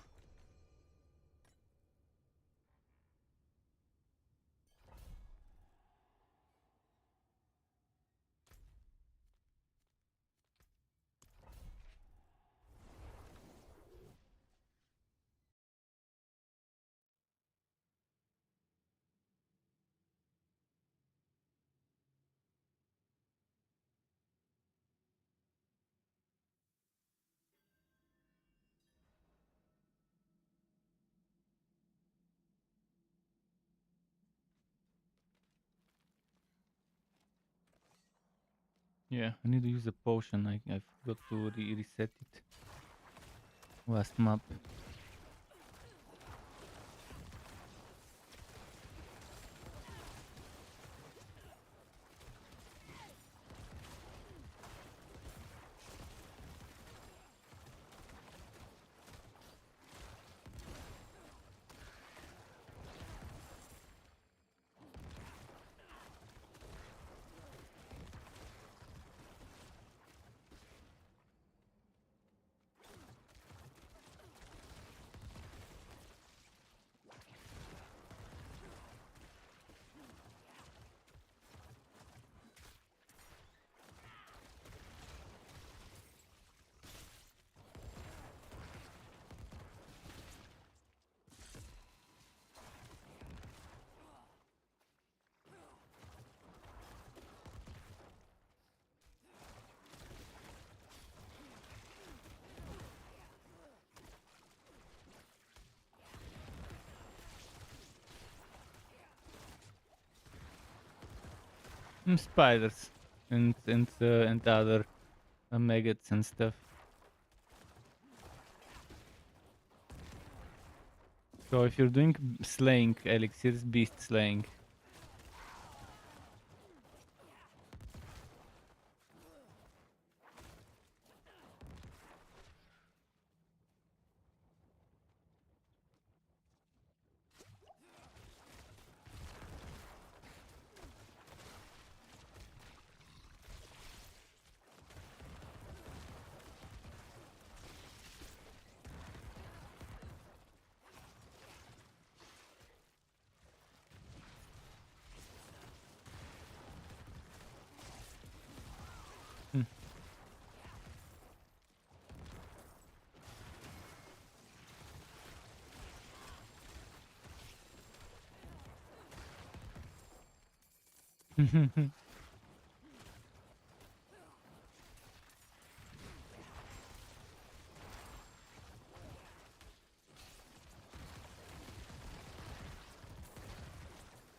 Yeah, I need to use a potion. I forgot to reset it. Last map. Spiders and other maggots and stuff. So if you're doing slaying elixirs, beast slaying.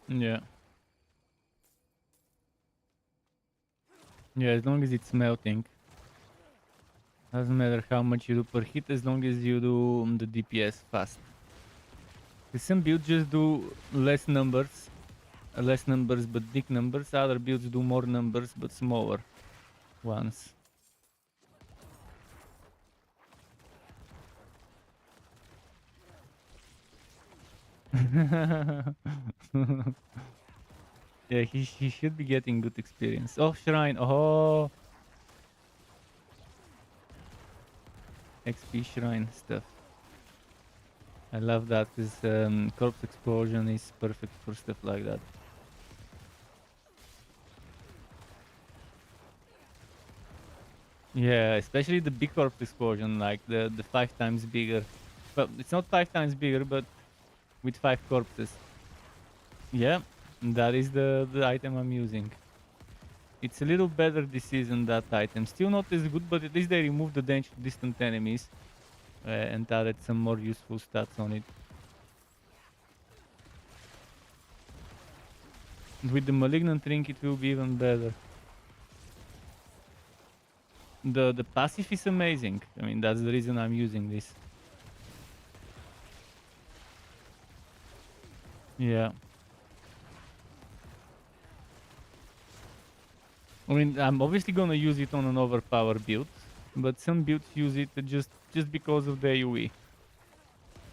Yeah. Yeah, as long as it's melting. Doesn't matter how much you do per hit, as long as you do the DPS fast. Some builds just do less numbers but big numbers. Other builds do more numbers but smaller ones. Yeah, he should be getting good experience. Oh, shrine. Oh, XP shrine stuff. I love that because corpse explosion is perfect for stuff like that. Yeah, especially the big corpse explosion, like the 5 times bigger. Well, it's not 5 times bigger, but with 5 corpses. Yeah, that is the item I'm using. It's a little better this season, that item. Still not as good, but at least they removed the danger to distant enemies and added some more useful stats on it. With the malignant ring, it will be even better. The passive is amazing. I mean, that's the reason I'm using this. Yeah. I mean, I'm obviously gonna use it on an overpowered build, but some builds use it just because of the AoE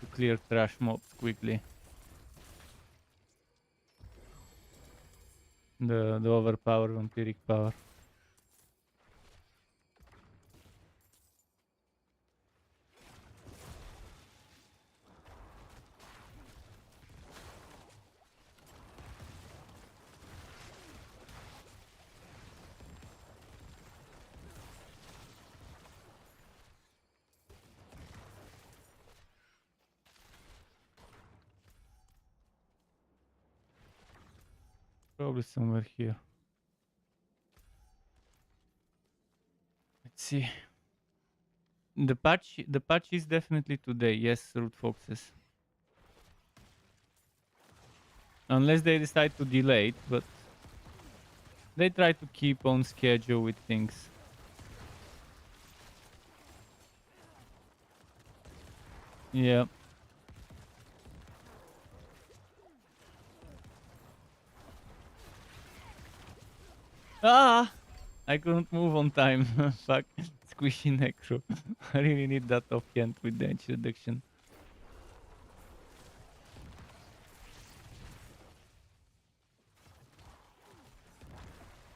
to clear trash mobs quickly. The overpowered vampiric power. Probably somewhere here. Let's see. The patch is definitely today. Yes, root foxes. Unless they decide to delay it, but they try to keep on schedule with things. Yeah. Ah! I couldn't move on time. Fuck. Squishy Necro. I really need that offhand with the introduction.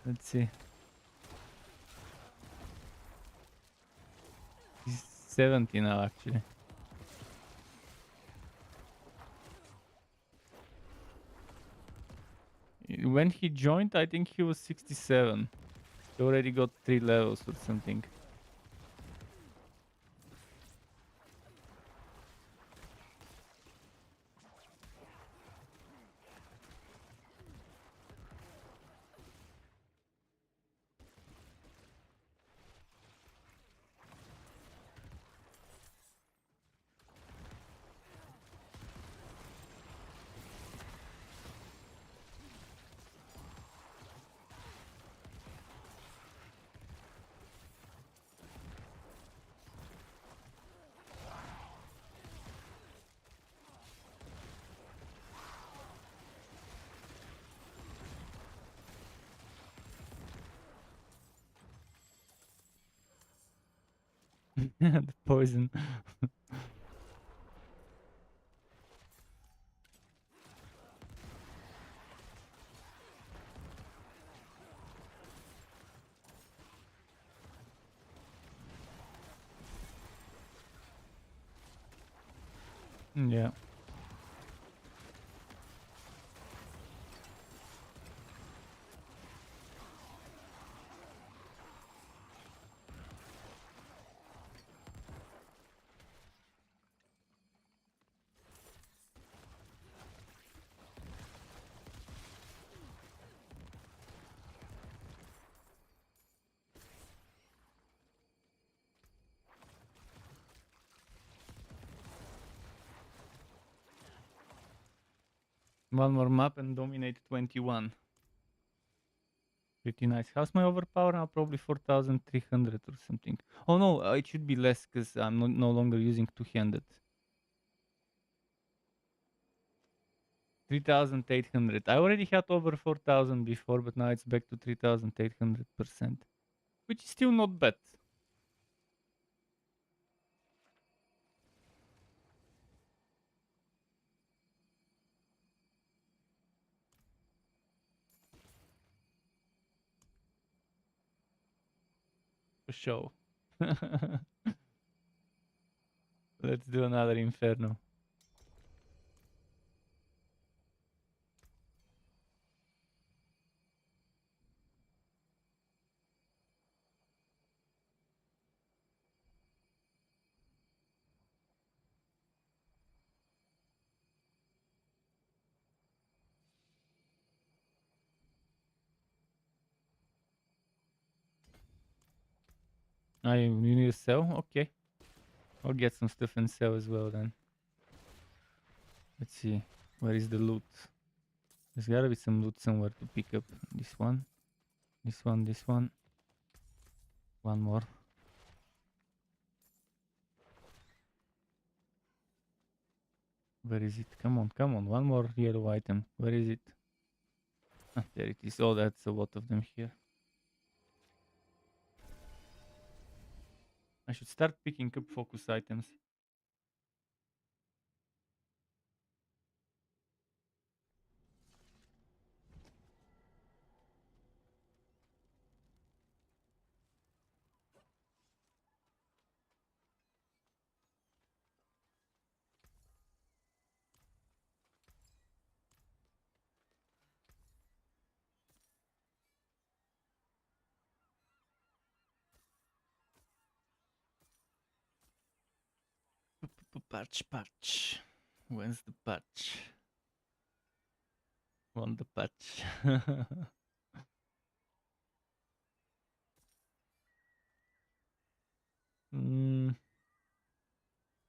Let's see. He's 70 now, actually. When he joined, I think he was 67. He already got 3 levels or something. The poison. Yeah. One more map and dominate 21. Pretty nice. How's my overpower now? Probably 4,300 or something. Oh no, it should be less because I'm no longer using two-handed. 3,800. I already had over 4,000 before, but now it's back to 3,800%. Which is still not bad. For sure. Let's do another Inferno. You need to sell? Okay. I'll get some stuff and sell as well then. Let's see. Where is the loot? There's gotta be some loot somewhere to pick up. This one. This one, this one. One more. Where is it? Come on, come on. One more yellow item. Where is it? Ah, there it is. Oh, that's a lot of them here. I should start picking up focus items. Patch, patch. When's the patch? Want the patch. mm,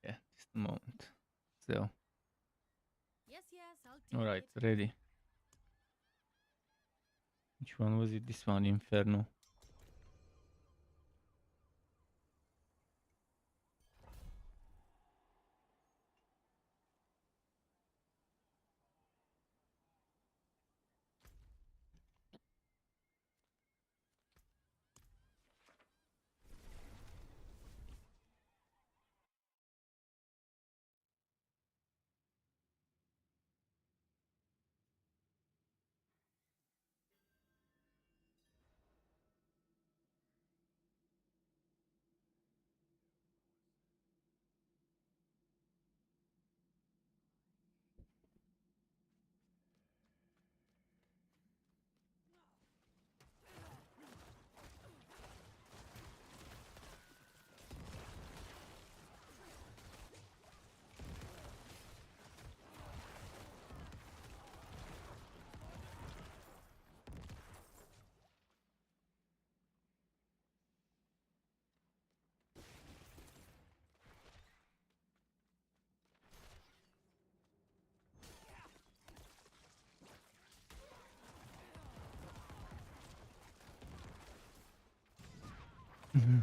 yeah, just a moment. So, Yes, yes, I'll take alright, it. ready. Which one was it? This one, Inferno.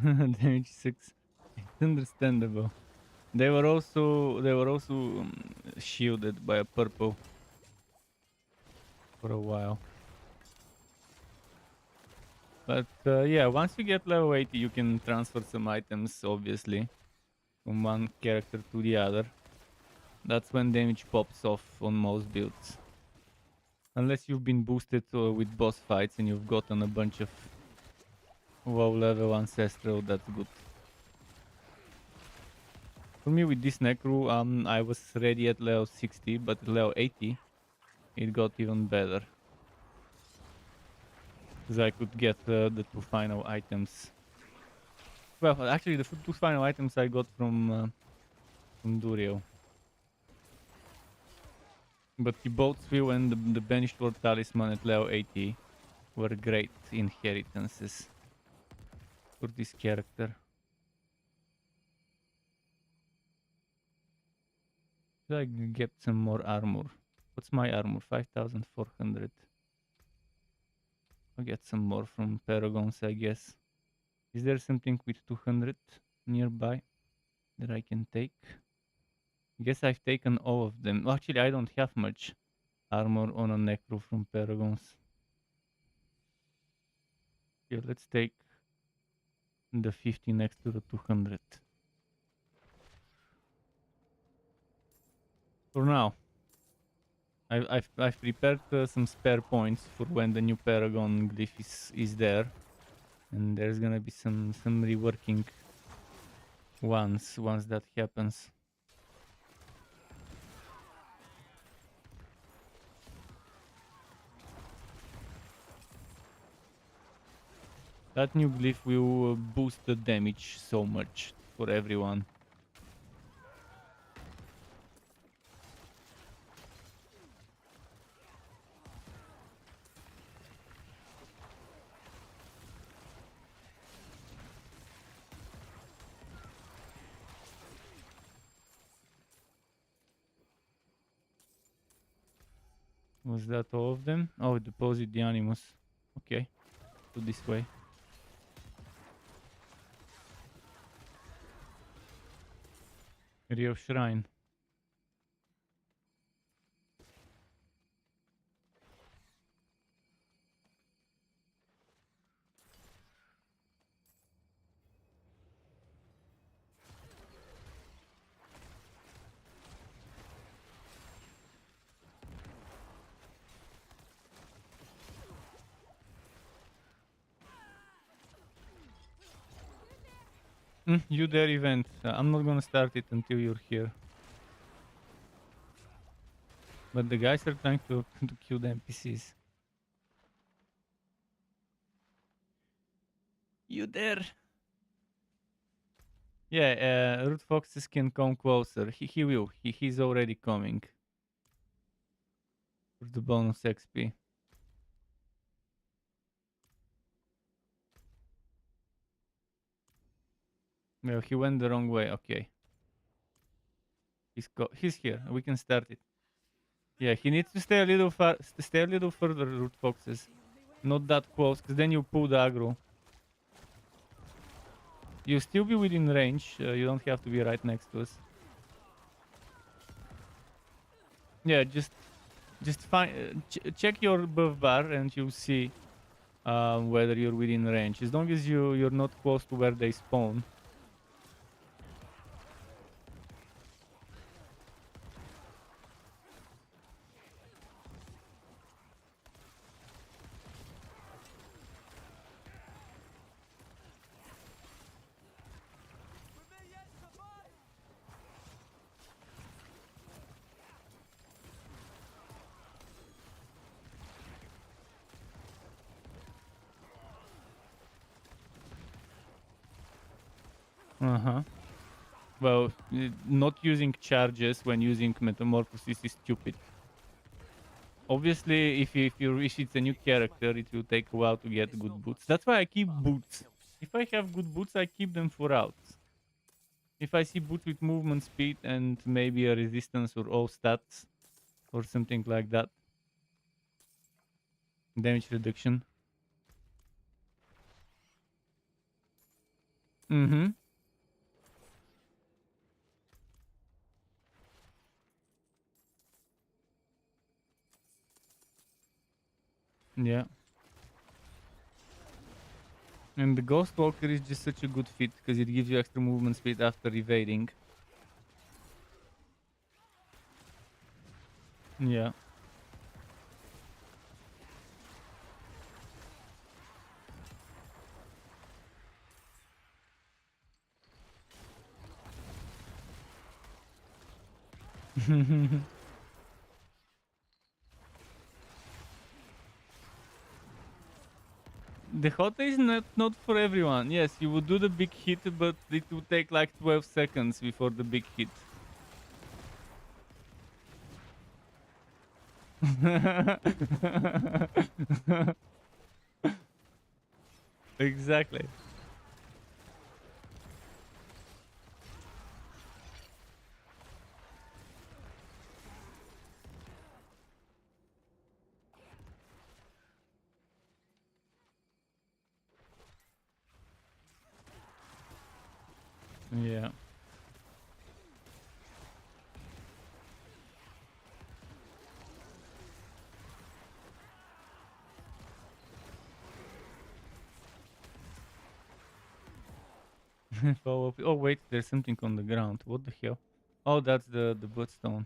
Damage 6. It's understandable. They were also shielded by a purple for a while. But yeah, once you get level 80, you can transfer some items, obviously, from one character to the other. That's when damage pops off on most builds. Unless you've been boosted with boss fights and you've gotten a bunch of WoW level ancestral, that's good. For me with this Necro, I was ready at level 60, but at level 80, it got even better. Because I could get the two final items. Well, actually the two final items I got from Durio. But the Boltsville and the Banished World Talisman at level 80 were great inheritances for this character. Should I get some more armor? What's my armor? 5,400. I'll get some more from Paragons, I guess. Is there something with 200 nearby that I can take? Guess I've taken all of them. Actually, I don't have much armor on a Necro from Paragons. Yeah, let's take the 50 next to the 200. For now, I've prepared some spare points for when the new Paragon glyph is there, and there's gonna be some reworking once that happens. That new glyph will boost the damage so much for everyone. Was that all of them? Oh, deposit the animus. Okay, go this way. Rio Shrine. You there event. I'm not gonna start it until you're here. But the guys are trying to, to kill the NPCs. You there? Yeah, root foxes can come closer. He will. He's already coming. For the bonus XP. Well, he went the wrong way. Okay. He's here. We can start it. Yeah, he needs to stay a little stay a little further, root foxes. Not that close, because then you pull the aggro. You still be within range. You don't have to be right next to us. Yeah, just find check your buff bar and you'll see whether you're within range. As long as you're not close to where they spawn. Uh-huh. Well, not using charges when using metamorphosis is stupid. Obviously, if it's a new character, it will take a while to get good boots. That's why I keep boots. If I have good boots, I keep them for routes. If I see boots with movement speed and maybe a resistance or all stats or something like that. Damage reduction. Mm-hmm. Yeah. And the Ghost Walker is just such a good fit because it gives you extra movement speed after evading. Yeah. The Hota is not for everyone. Yes, you would do the big hit, but it would take like 12 seconds before the big hit. Exactly. Yeah. Follow up. Oh wait, there's something on the ground. What the hell? Oh, that's the bloodstone.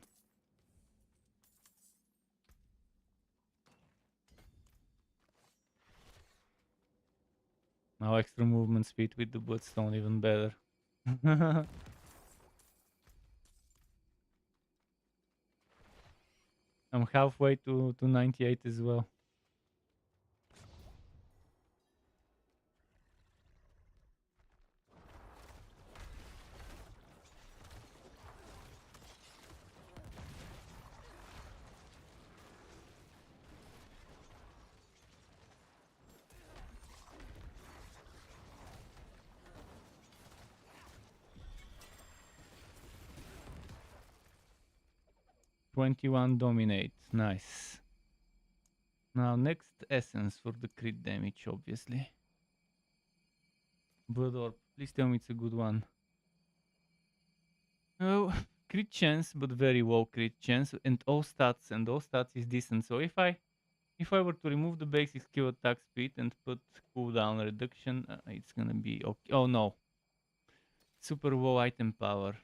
Now extra movement speed with the bloodstone, even better. I'm halfway to 98 as well. $21 dominate. Nice. Now next essence for the crit damage, obviously. Blood orb. Please tell me it's a good one. Oh, crit chance, but very low crit chance, and all stats is decent. So if I were to remove the basic skill attack speed and put cooldown reduction, it's gonna be okay. Oh no, super low item power.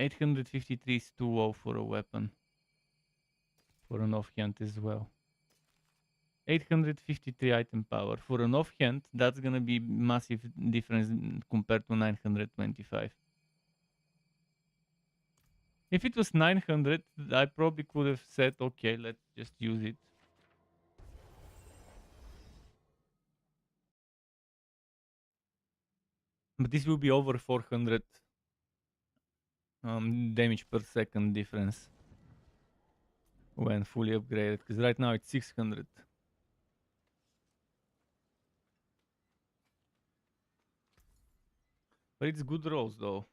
853 is too low for a weapon. For an offhand as well. 853 item power. For an offhand, that's gonna be massive difference compared to 925. If it was 900, I probably could have said, okay, let's just use it. But this will be over 400 damage per second difference when fully upgraded, because right now it's 600. But it's good rolls though.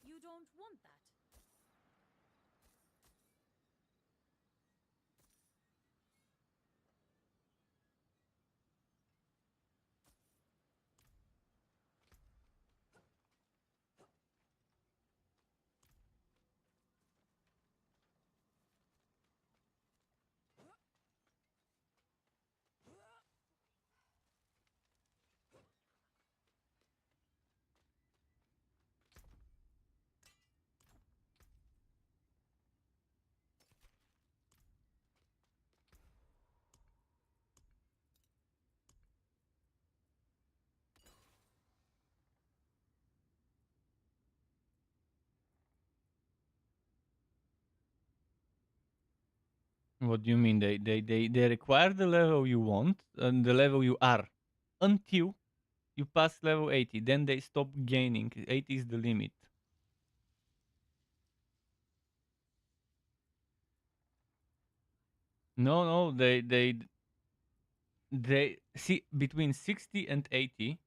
You don't want that. What do you mean? They require the level you want and the level you are until you pass level 80. Then they stop gaining. 80 is the limit. No, no, they see between 60 and 80.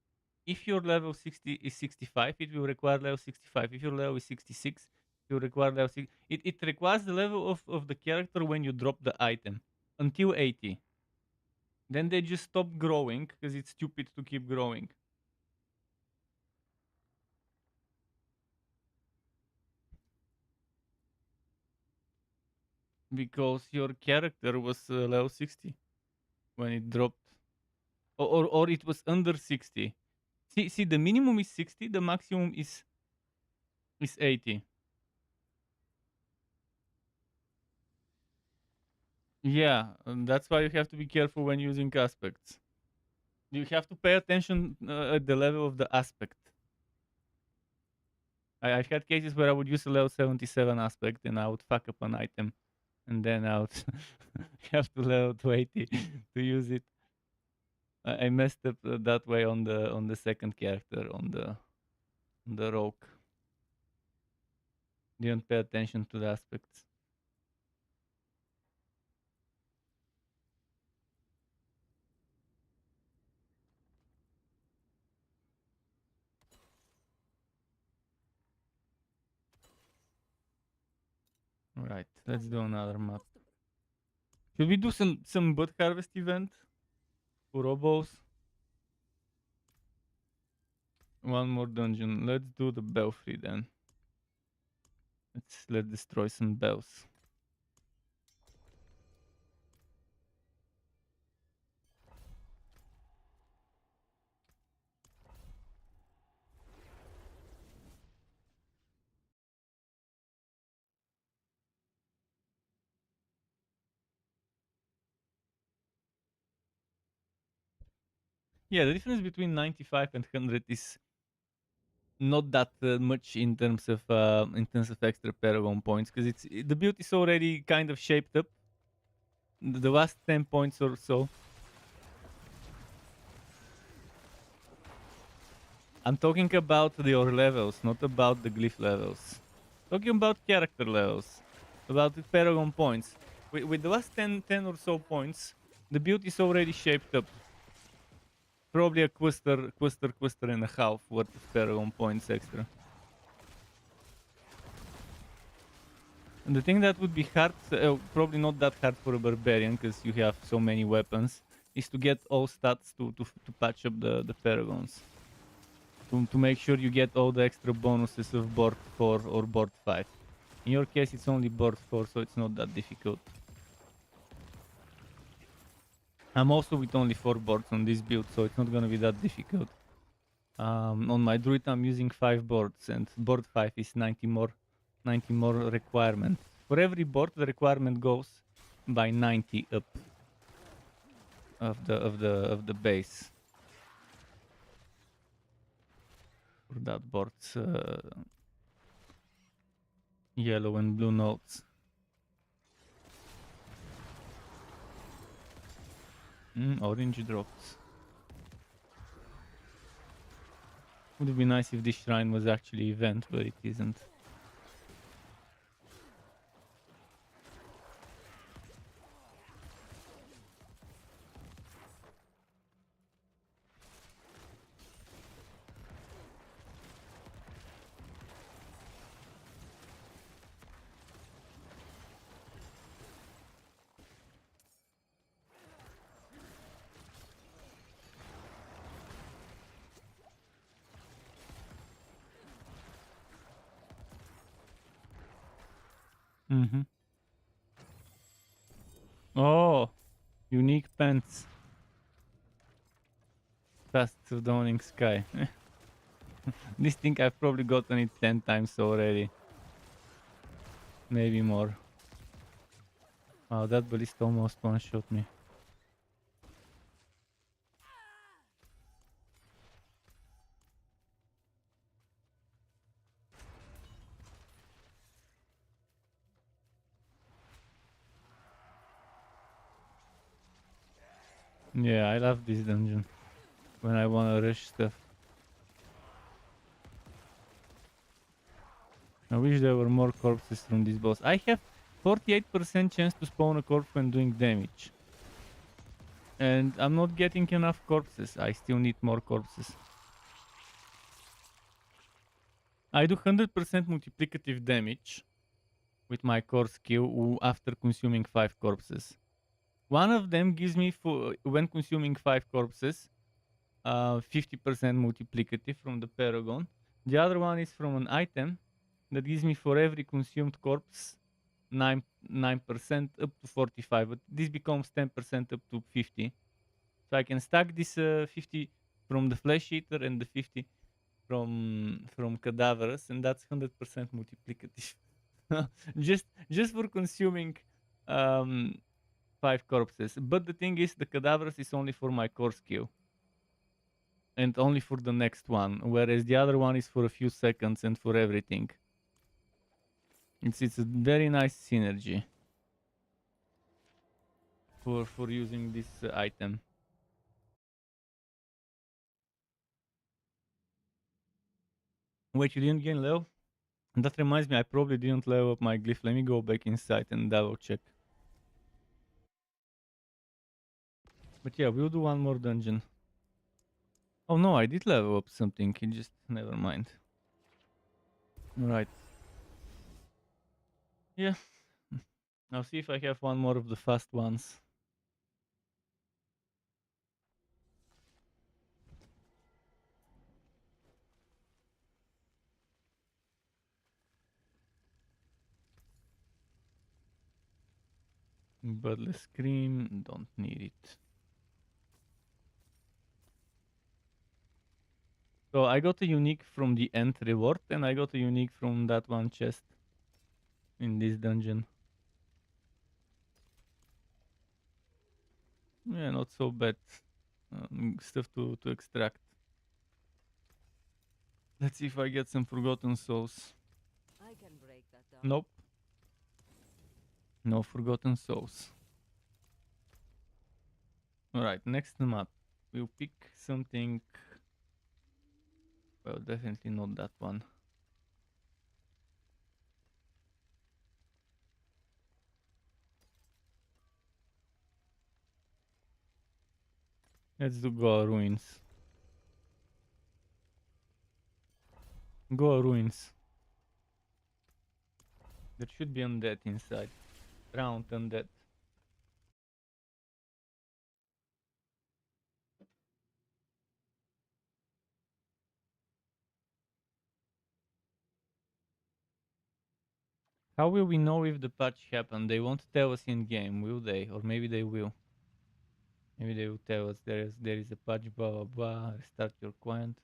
If your level 60 is 65, it will require level 65. If your level is 66, it will require level 6. It requires the level of the character when you drop the item until 80. Then they just stop growing because it's stupid to keep growing. Because your character was level 60 when it dropped. Or it was under 60. See, the minimum is 60, the maximum is 80. Yeah, and that's why you have to be careful when using aspects. You have to pay attention at the level of the aspect. I've had cases where I would use a level 77 aspect and I would fuck up an item, and then I would have to level to 80 to use it. I messed up that way on the second character on the rogue. Didn't pay attention to the aspects. Right, let's do another map. Should we do some bud harvest event for robos? One more dungeon. Let's do the belfry then. Let's destroy some bells. Yeah, the difference between 95 and 100 is not that much in terms of extra paragon points, because the build is already kind of shaped up. The last 10 points or so. I'm talking about your levels, not about the glyph levels. Talking about character levels, about the paragon points. With the last 10 or so points, the build is already shaped up. Probably a quester and a half worth of paragon points extra. The thing that would be hard, probably not that hard for a barbarian, because you have so many weapons, is to get all stats to patch up the paragons. To make sure you get all the extra bonuses of board 4 or board 5. In your case, it's only board 4, so it's not that difficult. I'm also with only 4 boards on this build, so it's not gonna be that difficult. On my druid, I'm using 5 boards, and board 5 is 90 more requirement. For every board, the requirement goes by 90 up of the base. For that board's yellow and blue notes. Orange drops. Would be nice if this shrine was actually event, but it isn't. Mm-hmm. Oh, unique pants. Fast to dawning sky. This thing I've probably gotten it 10 times already. Maybe more. Wow, that ballista almost one-shot me. Yeah, I love this dungeon. When I wanna rush stuff. I wish there were more corpses from this boss. I have 48% chance to spawn a corpse when doing damage. And I'm not getting enough corpses. I still need more corpses. I do 100% multiplicative damage with my core skill after consuming 5 corpses. One of them gives me, when consuming 5 corpses, 50% multiplicative from the paragon. The other one is from an item that gives me for every consumed corpse 9% up to 45, but this becomes 10% up to 50. So I can stack this 50 from the flesh eater and the 50 from cadavers, and that's 100% multiplicative. just for consuming um, 5 corpses. But the thing is, the cadavers is only for my core skill. And only for the next one, whereas the other one is for a few seconds and for everything. It's a very nice synergy for using this item. Wait, you didn't gain level? That reminds me, I probably didn't level up my glyph. Let me go back inside and double check. But yeah, we'll do one more dungeon. Oh no, I did level up something. It just never mind. Alright. Yeah. I'll see if I have one more of the fast ones. Bloodless Scream, don't need it. So I got a unique from the end reward, and I got a unique from that one chest in this dungeon. Yeah, not so bad. Stuff to extract. Let's see if I get some Forgotten Souls. I can break that down. Nope. No Forgotten Souls. Alright, next map. We'll pick something... Well, definitely not that one. Let's do Goa Ruins. Goa Ruins. There should be undead inside. Round undead. How will we know if the patch happened? They won't tell us in game, will they? Or maybe they will. Maybe they will tell us there is a patch, blah blah blah. Restart your client.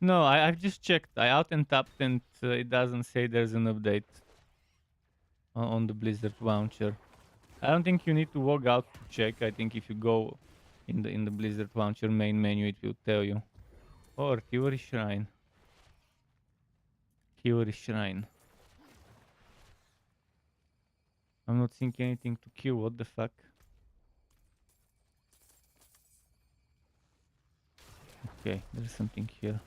No, I've just checked. I out and tapped, and it doesn't say there's an update on the Blizzard launcher. I don't think you need to log out to check. I think if you go in the Blizzard launcher main menu, it will tell you. Or Artillery Shrine. Artillery Shrine. I'm not seeing anything to kill. What the fuck? Okay, there's something here.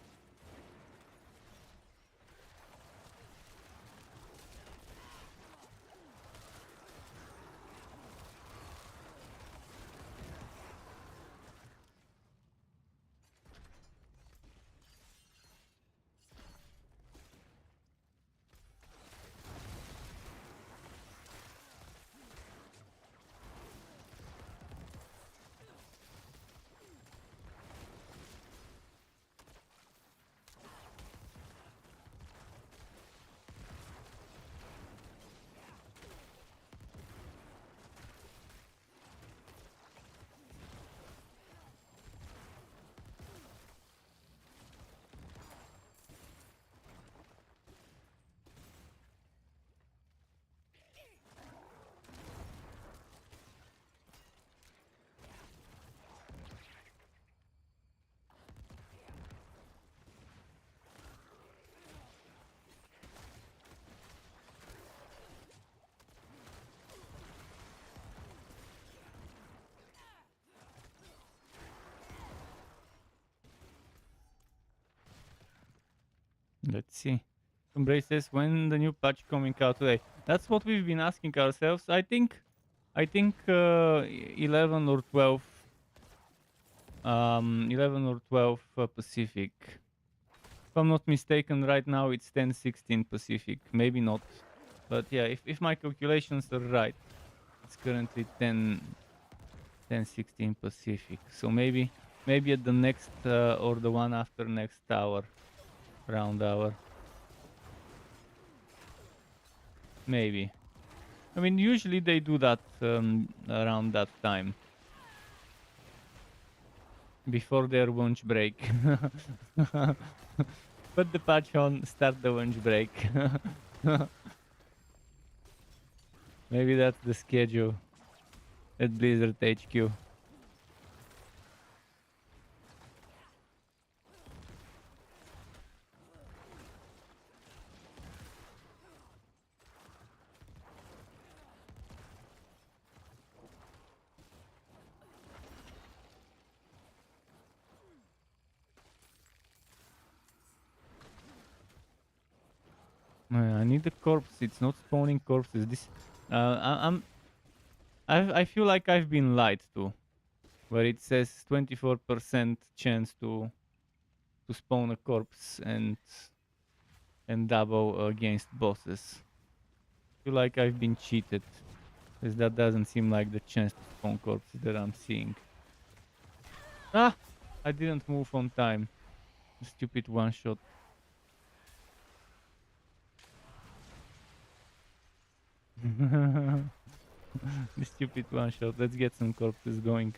Let's see. Embrace says when the new patch coming out today. That's what we've been asking ourselves. I think 11 or 12 11 or 12 Pacific. If I'm not mistaken, right now it's 10:16 Pacific. Maybe not. But yeah, if my calculations are right, it's currently 10:16 Pacific. So maybe at the next or the one after next hour, round hour. Maybe. I mean, usually they do that around that time. Before their lunch break. Put the patch on, start the lunch break. Maybe that's the schedule at Blizzard HQ. I need the corpse. It's not spawning corpses. This, I feel like I've been lied to, where it says 24% chance to spawn a corpse and double against bosses. I feel like I've been cheated, because that doesn't seem like the chance to spawn corpses that I'm seeing. Ah! I didn't move on time. Stupid one shot. The stupid one shot. Let's get some corpses going.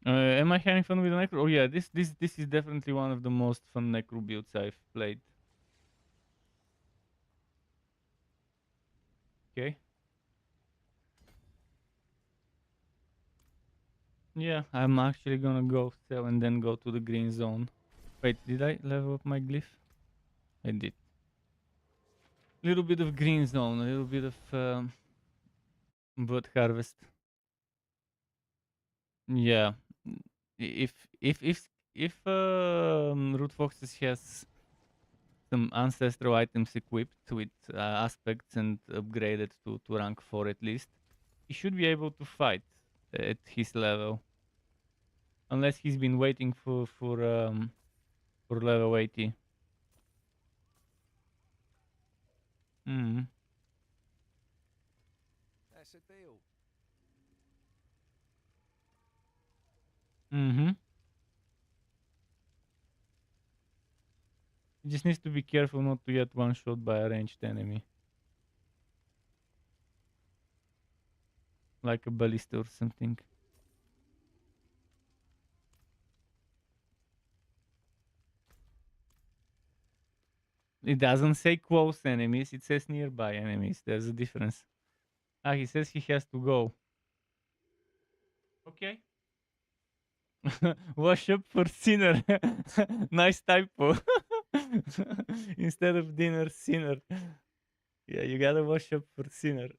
Am I having fun with Necro? Oh yeah, this is definitely one of the most fun Necro builds I've played. Okay. Yeah, I'm actually gonna go sell and then go to the green zone. Wait, did I level up my glyph? I did. Little bit of green zone, a little bit of wood harvest. Yeah. If Root Foxes has some ancestral items equipped with aspects and upgraded to rank 4 at least, he should be able to fight at his level. Unless he's been waiting for level 80. Mm. That's a deal. Mm-hmm. He just needs to be careful not to get one shot by a ranged enemy. Like a ballista or something. It doesn't say close enemies, it says nearby enemies. There's a difference. Ah, he says he has to go. Okay. Wash up for sinner. Nice typo. Instead of dinner, sinner. Yeah, you gotta wash up for sinner.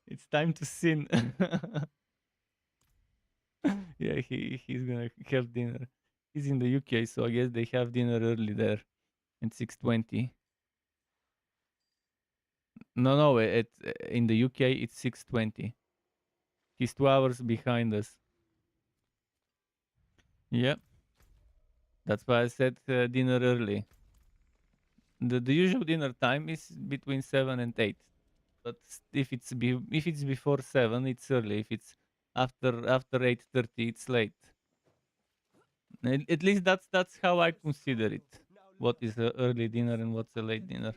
It's time to sin. Yeah, he's gonna have dinner. He's in the UK, so I guess they have dinner early there at 6:20. No, in the UK it's 6:20. He's 2 hours behind us. Yep, that's why I said dinner early. The usual dinner time is between 7 and 8. But if it's before 7, it's early. If it's after 8:30, it's late. At least that's how I consider it. What is a early dinner and what's a late dinner?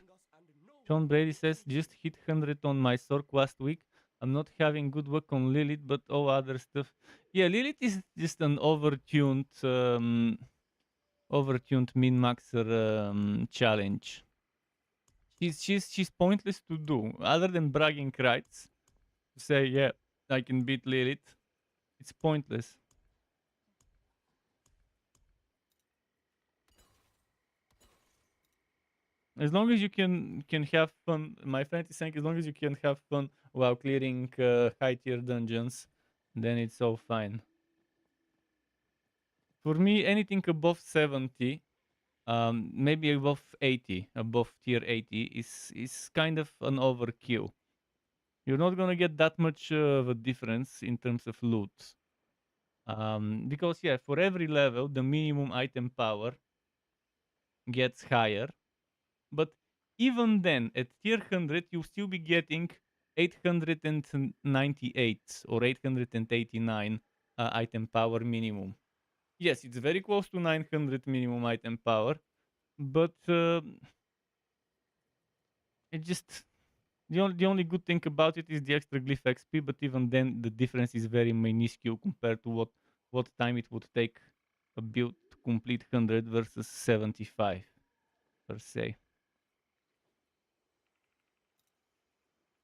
Sean Brady says, just hit 100 on my Sork last week. I'm not having good luck on Lilith, but all other stuff. Yeah, Lilith is just an overtuned min-maxer challenge. She's pointless to do. Other than bragging rights, to say, yeah, I can beat Lilith, it's pointless. As long as you can have fun, my friend is saying, as long as you can have fun while clearing high tier dungeons, then it's all fine. For me, anything above 70, maybe above 80, above tier 80, is kind of an overkill. You're not gonna get that much of a difference in terms of loot. Because yeah, for every level, the minimum item power gets higher. But even then, at tier 100, you'll still be getting 898 or 889 item power minimum. Yes, it's very close to 900 minimum item power, but it just the only good thing about it is the extra glyph XP. But even then, the difference is very minuscule compared to what time it would take a build to complete 100 versus 75 per se.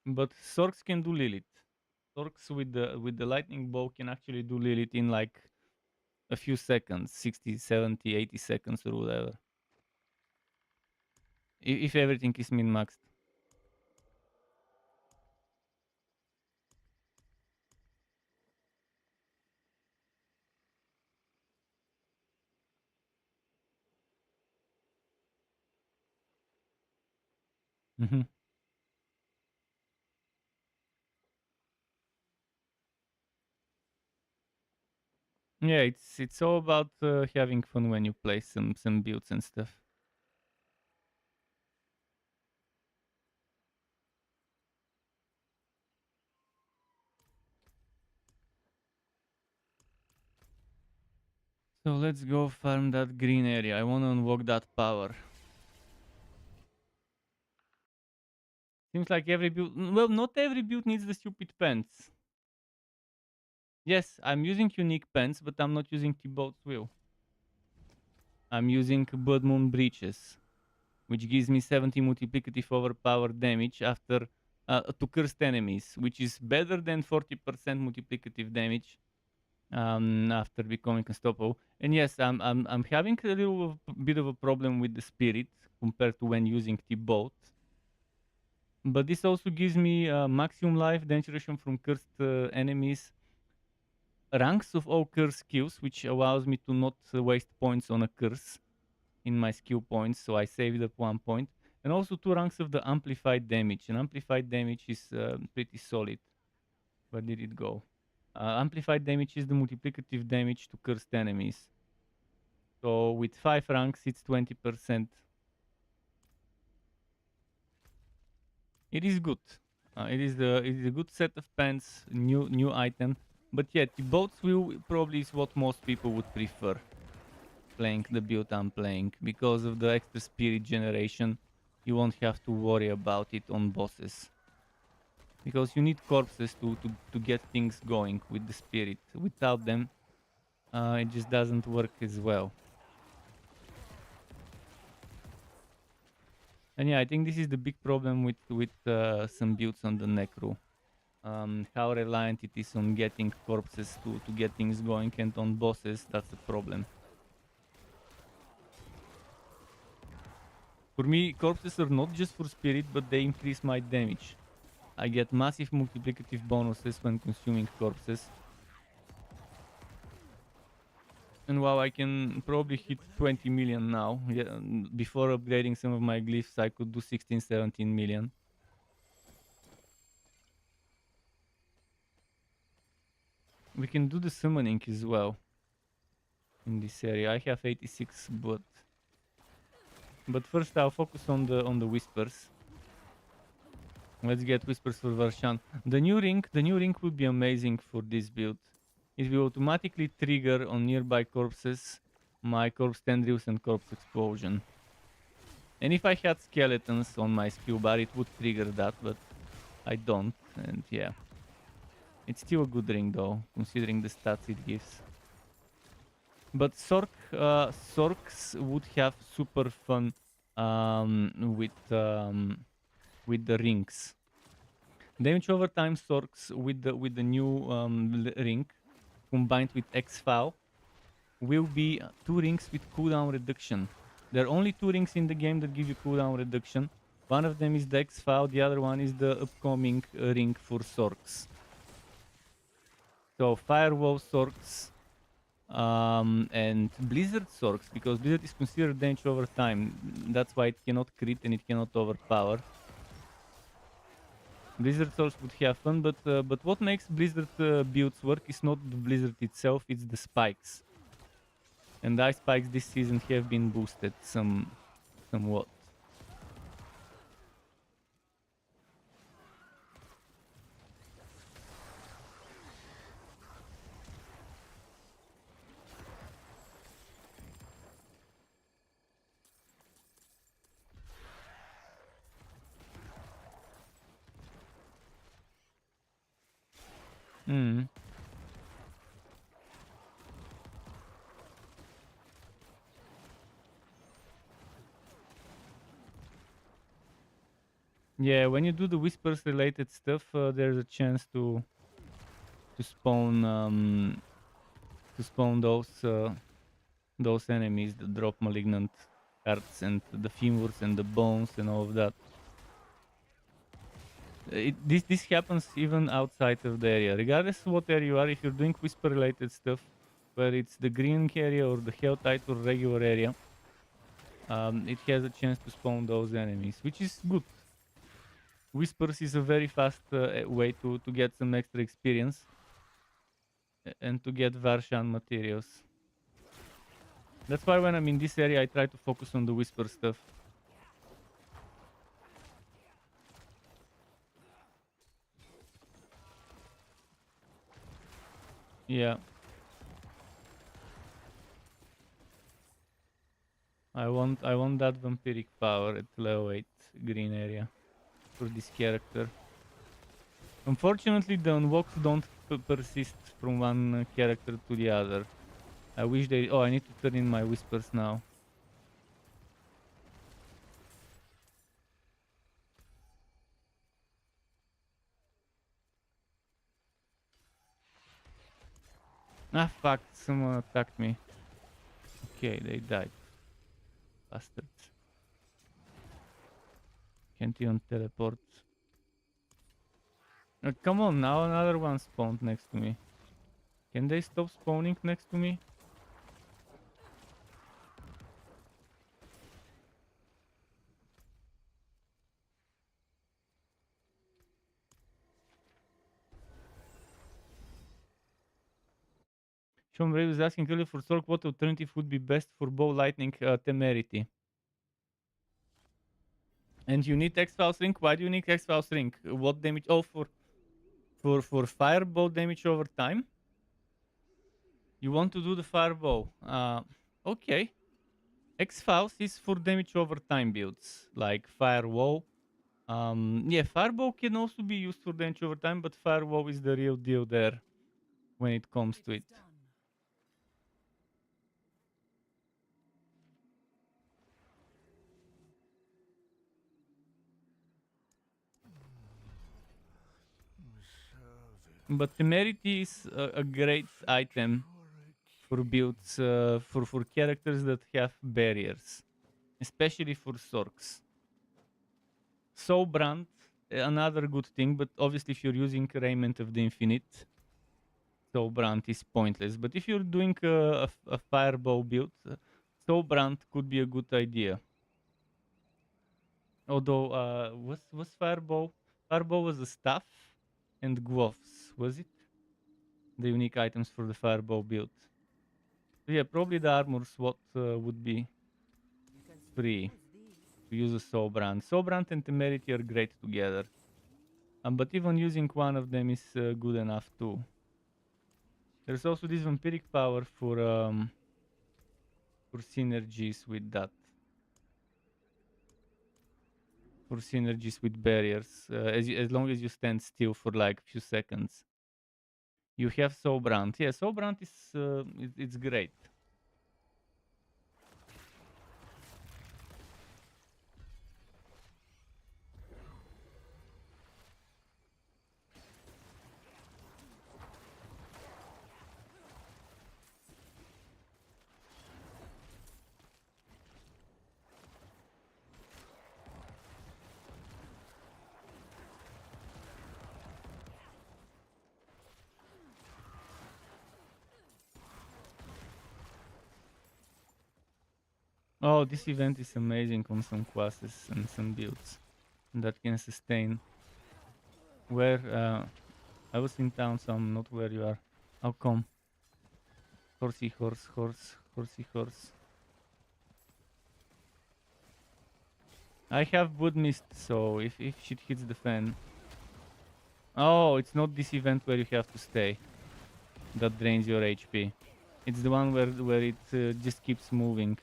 But Sorks can do Lilith. Sorks with the lightning bow can actually do Lilith in like a few seconds, 60, 70, 80 seconds or whatever. If everything is min-maxed. Mm-hmm. Yeah, it's all about having fun when you play some builds and stuff. So let's go farm that green area. I want to unlock that power. Seems like every build. Well, not every build needs the stupid pants. Yes, I'm using unique pants, but I'm not using T-Boat's Will. I'm using Blood Moon Breaches, which gives me 70 multiplicative overpower damage after to cursed enemies, which is better than 40% multiplicative damage after becoming unstoppable. And yes, I'm having a little bit of a problem with the spirit compared to when using T-Bolt. But this also gives me maximum life, damage reduction from cursed enemies, ranks of all curse skills, which allows me to not waste points on a curse in my skill points, so I saved up 1 point. And also 2 ranks of the amplified damage. And amplified damage is pretty solid. Where did it go? Amplified damage is the multiplicative damage to cursed enemies. So with 5 ranks, it's 20%. It is good. It is a good set of pants, new item. But yeah, the boats will probably is what most people would prefer. Playing the build I'm playing. Because of the extra spirit generation, you won't have to worry about it on bosses. Because you need corpses to get things going with the spirit. Without them, it just doesn't work as well. And yeah, I think this is the big problem with some builds on the Necro. How reliant it is on getting corpses to get things going, and on bosses, that's a problem. For me, corpses are not just for spirit, but they increase my damage. I get massive multiplicative bonuses when consuming corpses. And while I can probably hit 20 million now, yeah, before upgrading some of my glyphs, I could do 16, 17 million. We can do the summoning as well in this area. I have 86, but first I'll focus on the whispers. Let's get whispers for Varshan. The new ring would be amazing for this build. It will automatically trigger on nearby corpses my corpse tendrils and corpse explosion. And if I had skeletons on my skill bar, it would trigger that, but I don't, and yeah. It's still a good ring though, considering the stats it gives. But Sorks would have super fun with the rings. Damage over time Sorks with the new ring combined with X-Foul will be 2 rings with cooldown reduction. There are only 2 rings in the game that give you cooldown reduction. One of them is the X-Foul, the other one is the upcoming ring for Sorks. So Firewall Sorks and Blizzard Sorks, because Blizzard is considered damage over time. That's why it cannot crit and it cannot overpower. Blizzard Sorks would have fun, but what makes Blizzard builds work is not the Blizzard itself, it's the spikes. And ice spikes this season have been boosted somewhat. Mm. Yeah, when you do the whispers related stuff, there's a chance to spawn those enemies that drop malignant hearts and the femurs and the bones and all of that. This happens even outside of the area, regardless of what area you are. If you're doing whisper related stuff, whether it's the green area or the helltide or regular area, it has a chance to spawn those enemies, which is good. Whispers is a very fast way to get some extra experience and to get Varshan materials. That's why when I'm in this area, I try to focus on the whisper stuff. Yeah. I want that vampiric power at level 8 green area for this character. Unfortunately, the unlocks don't persist from one character to the other. I wish they... Oh, I need to turn in my whispers now. Ah, fuck, someone attacked me. Okay, they died. Bastards. Can't even teleport. Come on, now another one spawned next to me. Can they stop spawning next to me? Sean Brave is asking earlier for Sork what alternative would be best for bow lightning temerity. And you need X-Files ring. Why do you need X-Files ring? What damage? Oh, for fireball damage over time. You want to do the fireball? Okay. X-Files is for damage over time builds like firewall. Yeah, fireball can also be used for damage over time, but firewall is the real deal there when it comes to it. It's done. But temerity is a great item for builds for characters that have barriers, especially for Sorks. Soulbrand, another good thing, but obviously if you're using Raiment of the Infinite, Soulbrand is pointless. But if you're doing a Fireball build, Soulbrand could be a good idea. Although, was Fireball? Fireball was a staff and gloves, was it? The unique items for the Fireball build. So yeah, probably the armor SWAT would be You can free use these. to use a Soulbrand. Soulbrand and Temerity are great together. But even using one of them is good enough too. There's also this vampiric power for synergies with that. For synergies with barriers, as long as you stand still for like a few seconds. You have Soulbrand. Yeah, Soulbrand is it's great. Oh, this event is amazing on some classes and some builds that can sustain. Where I was in town, so I'm not where you are. How come? Horsey horse, horsey horse. I have Wood Mist, so if shit hits the fan. Oh, it's not this event where you have to stay. That drains your HP. It's the one where it just keeps moving.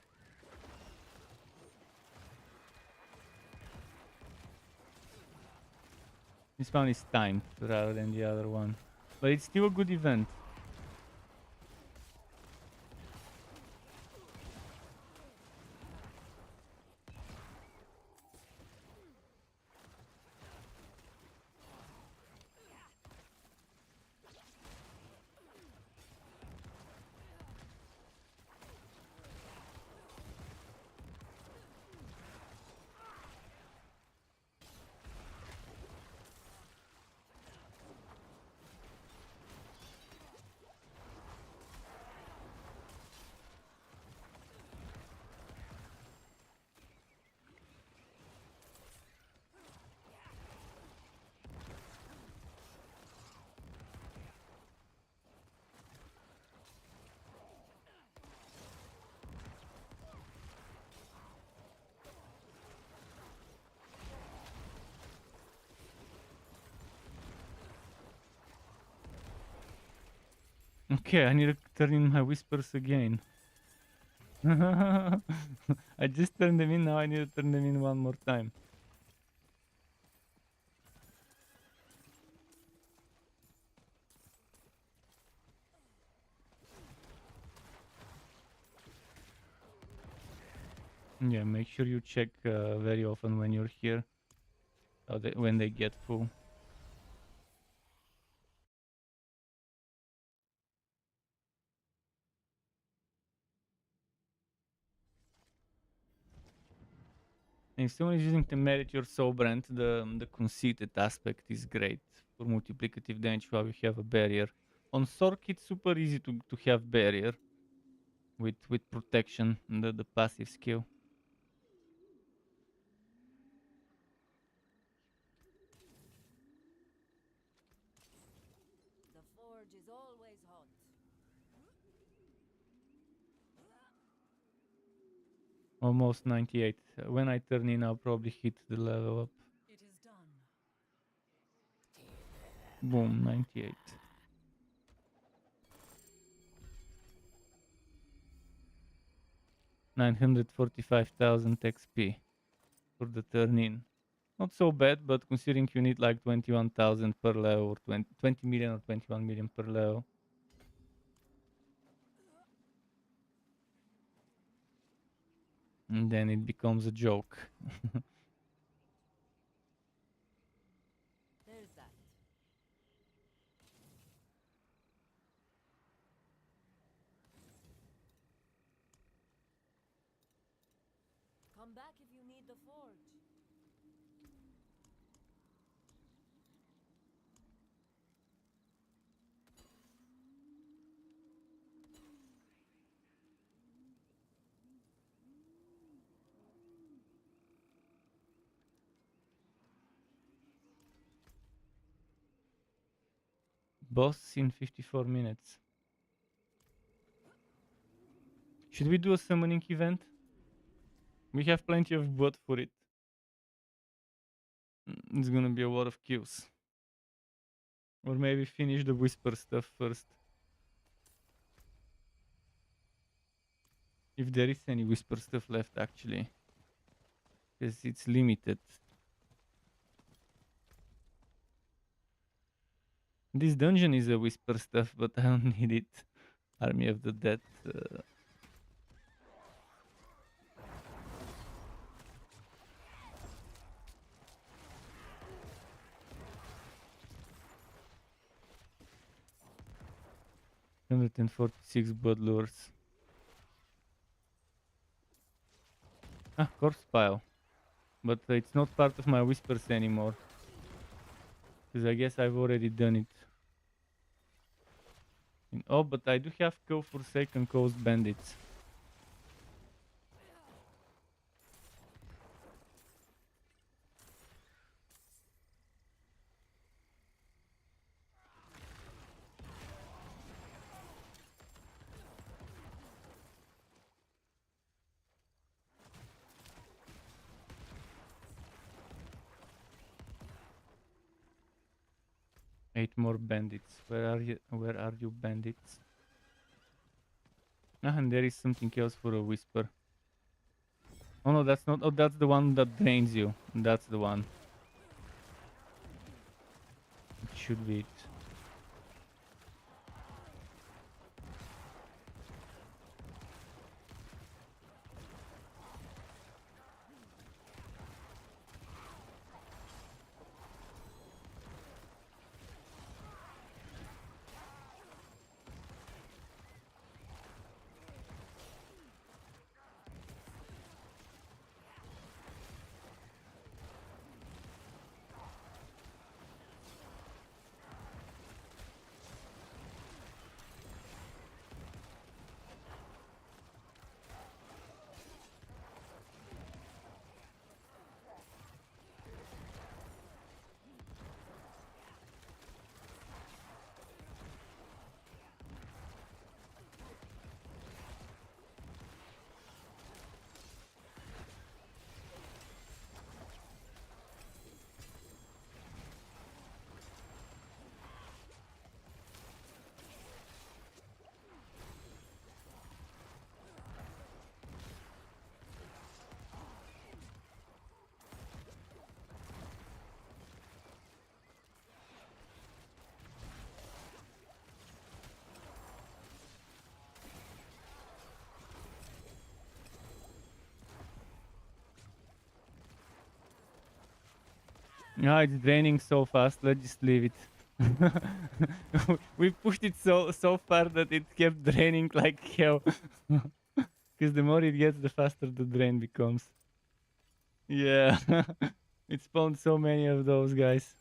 This one is timed rather than the other one. But it's still a good event. Okay, I need to turn in my whispers again. I just turned them in, now I need to turn them in one more time. Yeah, make sure you check very often when you're here. When they get full. If someone is using Temerity or Sobrand, the conceited aspect is great for multiplicative damage while you have a barrier. On Sork, it's super easy to have barrier with protection, the passive skill. The forge is always hot. Almost 98. When I turn in, I'll probably hit the level up. It is done. Boom, 98. $945,000 XP for the turn in. Not so bad, but considering you need like 21,000 per level or 20 million or 21 million per level. And then it becomes a joke. There's that. Come back if you need the forge. Boss in 54 minutes. Should we do a summoning event? We have plenty of wood for it. It's gonna be a lot of kills. Or maybe finish the whisper stuff first. If there is any whisper stuff left, actually. Because it's limited. This dungeon is a whisper stuff, but I don't need it. Army of the Dead. $146 blood lures. Ah, corpse pile. But it's not part of my whispers anymore. Because I guess I've already done it. Oh, but I do have Kill Forsaken Coast Bandits. Eight more bandits. Where are you? Where are you, bandits? Ah, and there is something else for a whisper. Oh no, that's not. Oh, that's the one that drains you. That's the one. It should be it. No, it's draining so fast. Let's just leave it. We pushed it so far that it kept draining like hell. Because the more it gets, the faster the drain becomes. Yeah. It spawned so many of those guys.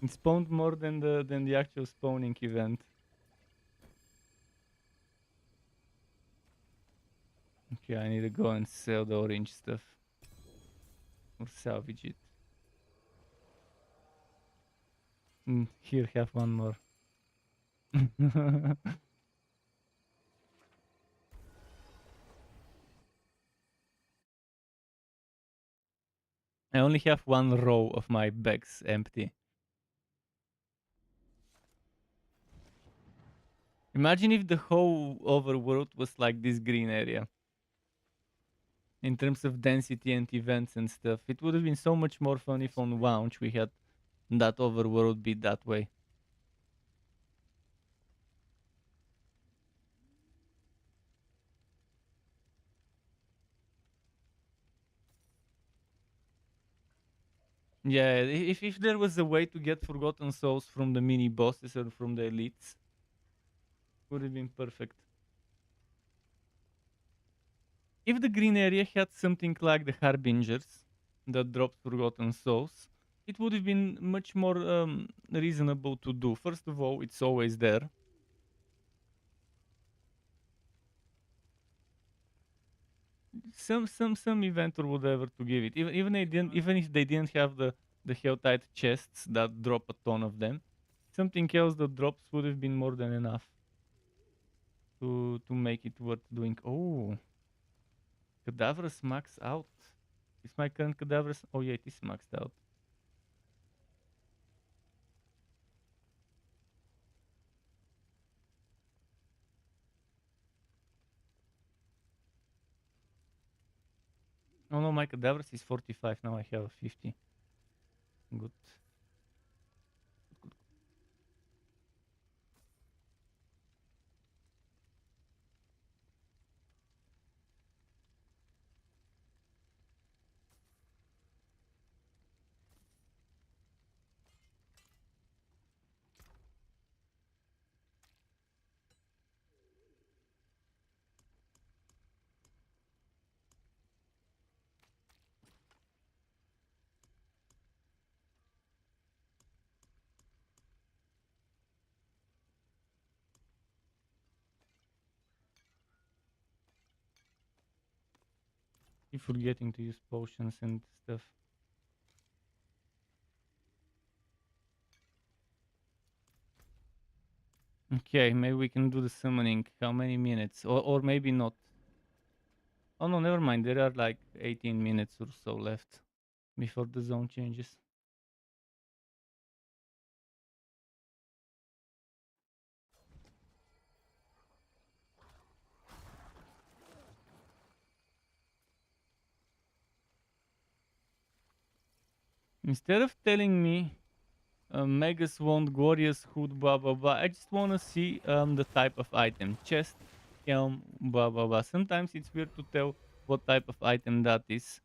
It spawned more than the actual spawning event. Okay, I need to go and sell the orange stuff. Or salvage it. Here, have one more. I only have one row of my bags empty. Imagine if the whole overworld was like this green area. In terms of density and events and stuff. It would have been so much more fun if on launch we had that overworld be that way. Yeah, if there was a way to get Forgotten Souls from the mini bosses or from the elites, would have been perfect. If the green area had something like the Harbingers that dropped Forgotten Souls, it would have been much more reasonable to do. First of all, it's always there. Some event or whatever to give it. Even if they didn't have the Helltide chests that drop a ton of them, something else that drops would have been more than enough to make it worth doing. Oh, Cadaverous max out. Is my current Cadaverous? Oh yeah, it is maxed out. Oh no, my Cadaverous is 45 now. I have 50. Good. Keep forgetting to use potions and stuff. Okay, maybe we can do the summoning. How many minutes? Or maybe not. Oh no, never mind. There are like 18 minutes or so left before the zone changes. Instead of telling me Megas want glorious hood, blah blah blah, I just want to see the type of item. Chest, helm, blah blah blah. Sometimes it's weird to tell what type of item that is.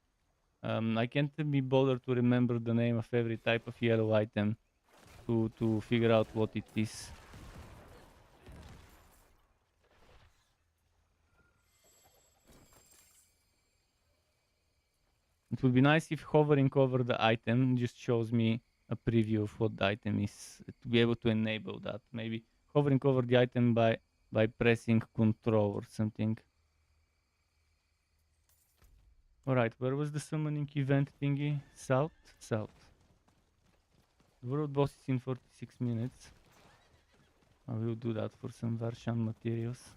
I can't be bothered to remember the name of every type of yellow item to figure out what it is. It would be nice if hovering over the item just shows me a preview of what the item is, to be able to enable that. Maybe hovering over the item by pressing Control or something. Alright, where was the summoning event thingy? South? South. The world boss is in 46 minutes. I will do that for some Varshan materials.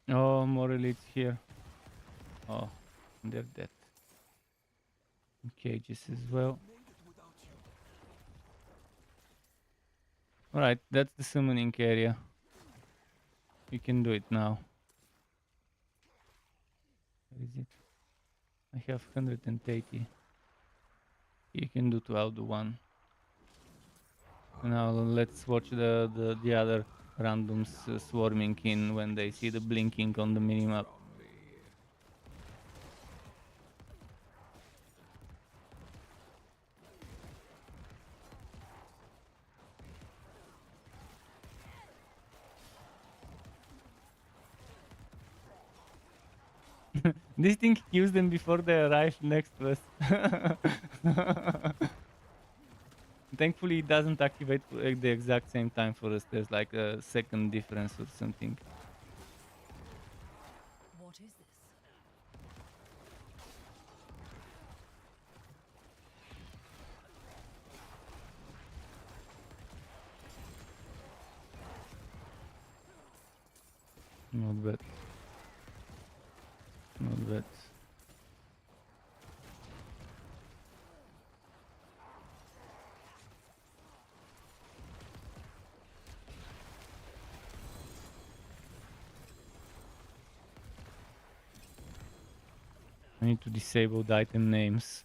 Oh, more elites here. Oh, they're dead. Cages as well. Alright, that's the summoning area. You can do it now. Where is it? I have 180. You can do 2, I'll do 1. Now let's watch the other randoms swarming in when they see the blinking on the minimap. This thing kills them before they arrive next to us. Thankfully, it doesn't activate at the exact same time for us. There's like a second difference or something. What is this? Not bad. Not bad. I need to disable the item names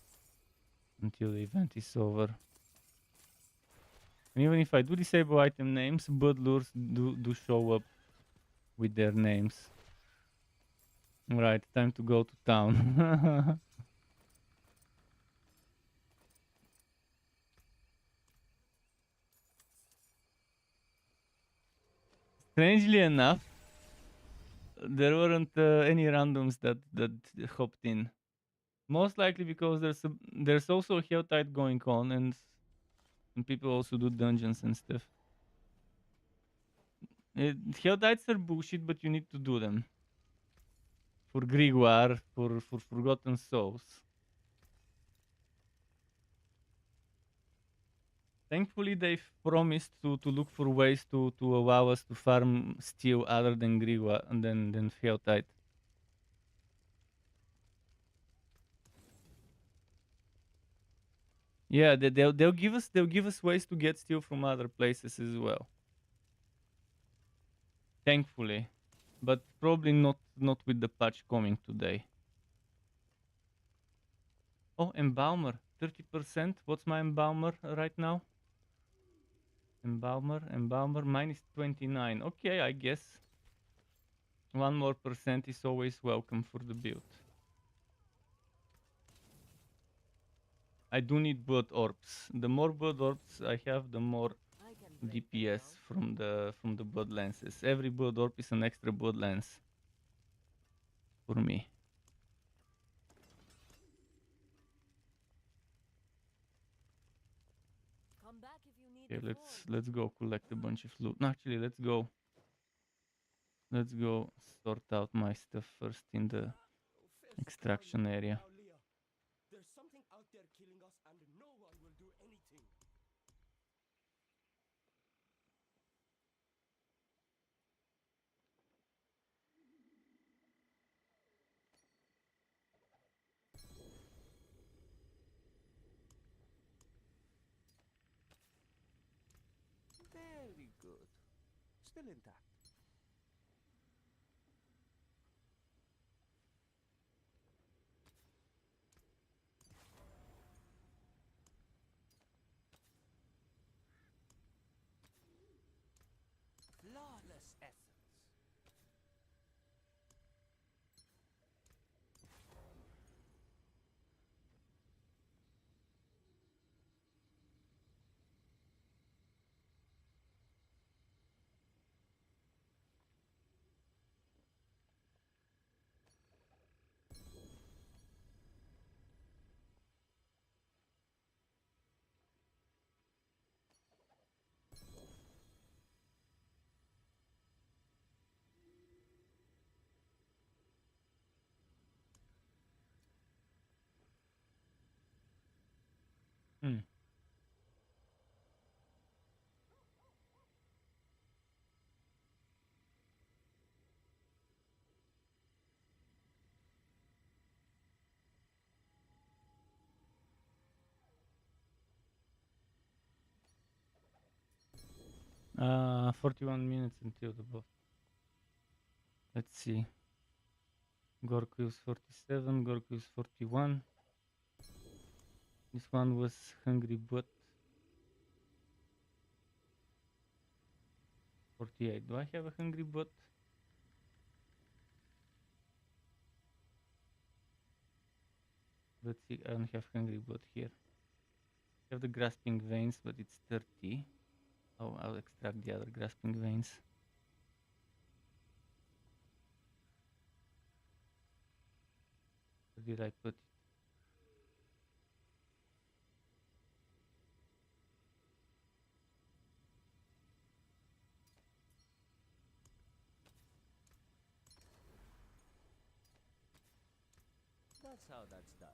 until the event is over. And even if I do disable item names, bird lures do show up with their names. Right, time to go to town. Strangely enough, there weren't any randoms that hopped in. Most likely because there's also a Helltide going on, and people also do dungeons and stuff. Helltides are bullshit, but you need to do them. For Grimoire, for Forgotten Souls. Thankfully, they've promised to look for ways to allow us to farm steel other than Grimoire and than Helltide. Yeah, they'll give us ways to get steel from other places as well. Thankfully, but probably not with the patch coming today. Oh, Embaumer, 30%. What's my Embaumer right now? Embaumer, mine is 29. Okay, I guess 1 more percent is always welcome for the build. I do need blood orbs. The more blood orbs I have, the more I can break them DPS down. from the blood lances. Every blood orb is an extra blood lance for me. Come back if you need Okay, the let's forge. go collect a bunch of loot. No, actually, let's go sort out my stuff first in the extraction area. Now, Leah, there's something out there killing us, and no one will do anything. Very good. Still intact. Flawless essence. Hmm. Uh, 41 minutes until the boss. Let's see. Gorku is 47, Gorku is 41. This one was Hungry Butt. 48. Do I have a Hungry Butt? Let's see, I don't have Hungry Butt here. I have the Grasping Veins, but it's 30. Oh, I'll extract the other Grasping Veins. Where did I put it? That's how that's done.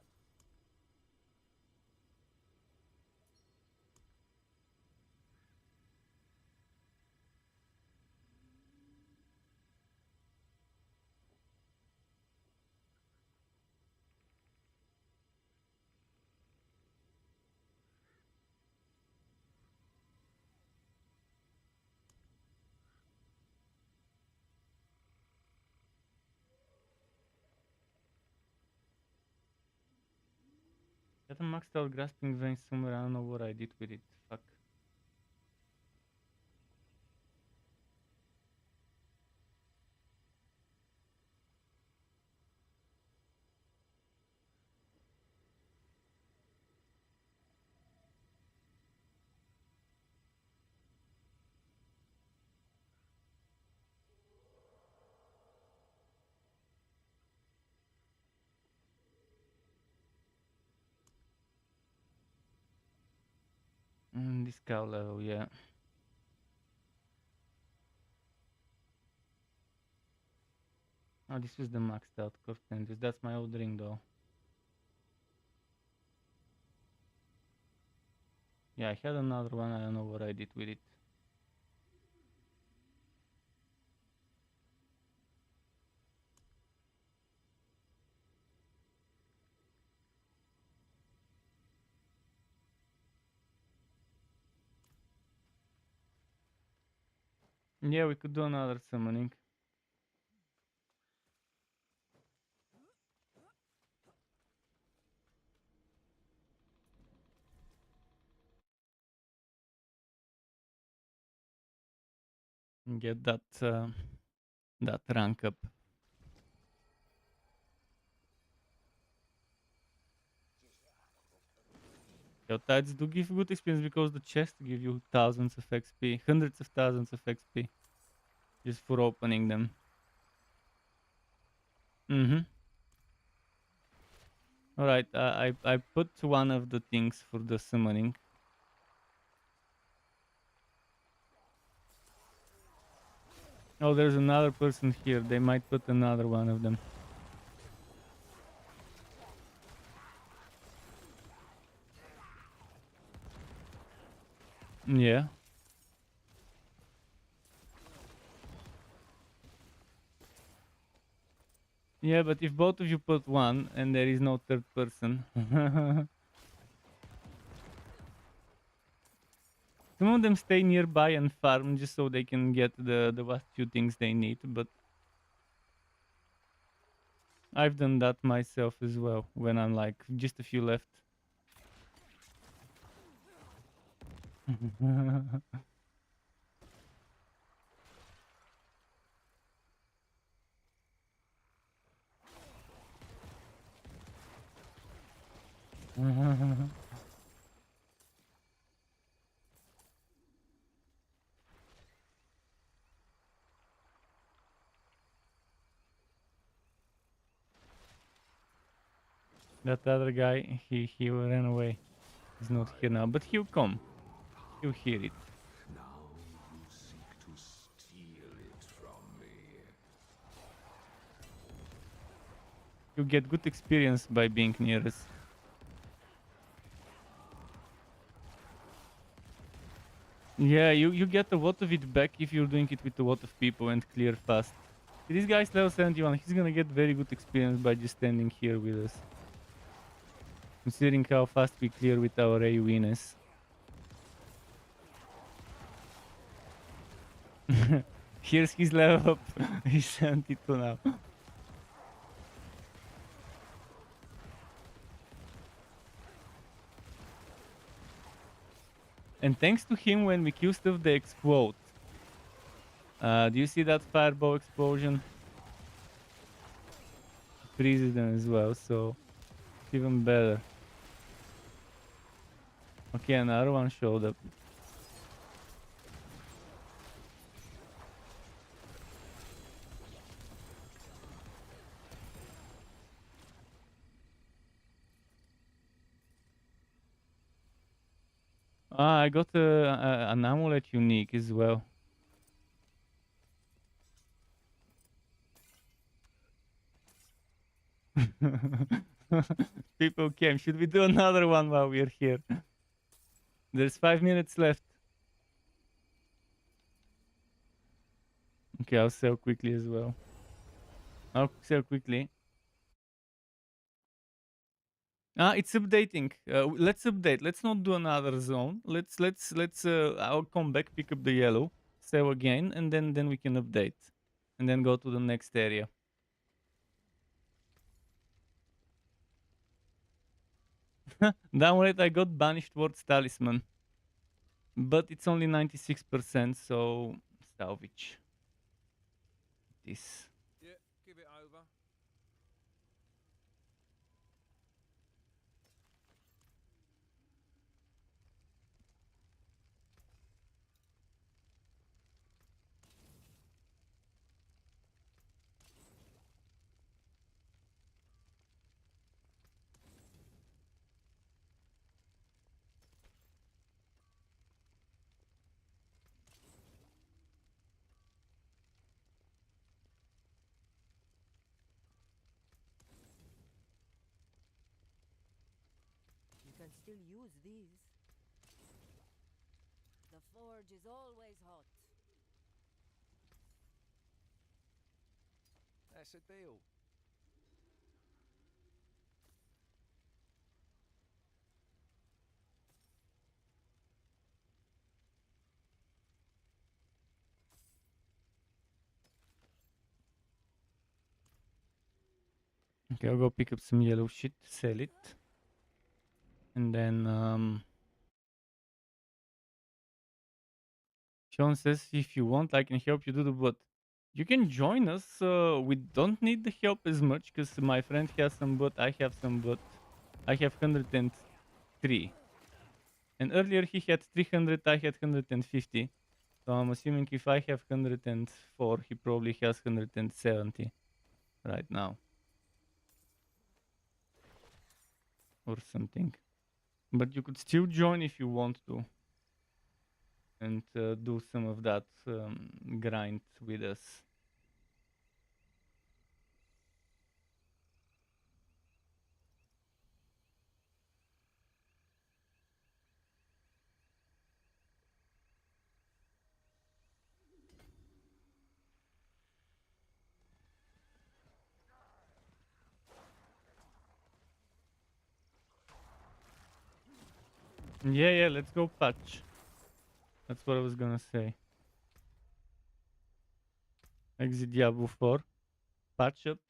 Got a maxed out Grasping Veins somewhere. I don't know what I did with it. Fuck. This cow level, yeah. Oh, this was the maxed out Cortendus. That's my old ring though. Yeah, I had another one. I don't know what I did with it. Yeah, we could do another summoning. And get that rank up. Your tides do give good experience because the chests give you thousands of XP, hundreds of thousands of XP, just for opening them. Alright, I put one of the things for the summoning. Oh, there's another person here. They might put another one of them. Yeah. Yeah, but if both of you put one and there is no third person. Some of them stay nearby and farm just so they can get the last few things they need, but I've done that myself as well when I'm like just a few left. That other guy, he ran away. He's not here now, but he'll come. He'll hear it. Now you seek to steal it from me. You get good experience by being near us. Yeah, you get a lot of it back if you're doing it with a lot of people and clear fast. This guy's level 71. He's gonna get very good experience by just standing here with us. Considering how fast we clear with our AoEness. Here's his level up. He's 72 now. And thanks to him, when we kill stuff, they explode. Do you see that fireball explosion? Freezes them as well, so it's even better. Okay, another one showed up. Ah, I got an amulet unique as well. People came. Should we do another one while we're here? There's 5 minutes left. Okay, I'll sell quickly as well. I'll sell quickly. Ah, it's updating. Let's update. Let's not do another zone. Let's. I'll come back, pick up the yellow, sell again, and then we can update, and then go to the next area. Down it, I got banished words talisman, but it's only 96%, so salvage this. Yeah, give it over. You can still use these. The forge is always hot. That's a deal. Okay, I'll go pick up some yellow shit, sell it, and then Sean says, if you want, I can help you do the bot. You can join us. We don't need the help as much because my friend has some bot. I have some bot. I have 103. And earlier he had 300, I had 150. So I'm assuming if I have 104, he probably has 170 right now. Or something. But you could still join if you want to. And do some of that grind with us. Yeah, let's go patch. That's what I was gonna say. Exit Diablo 4. Patch up.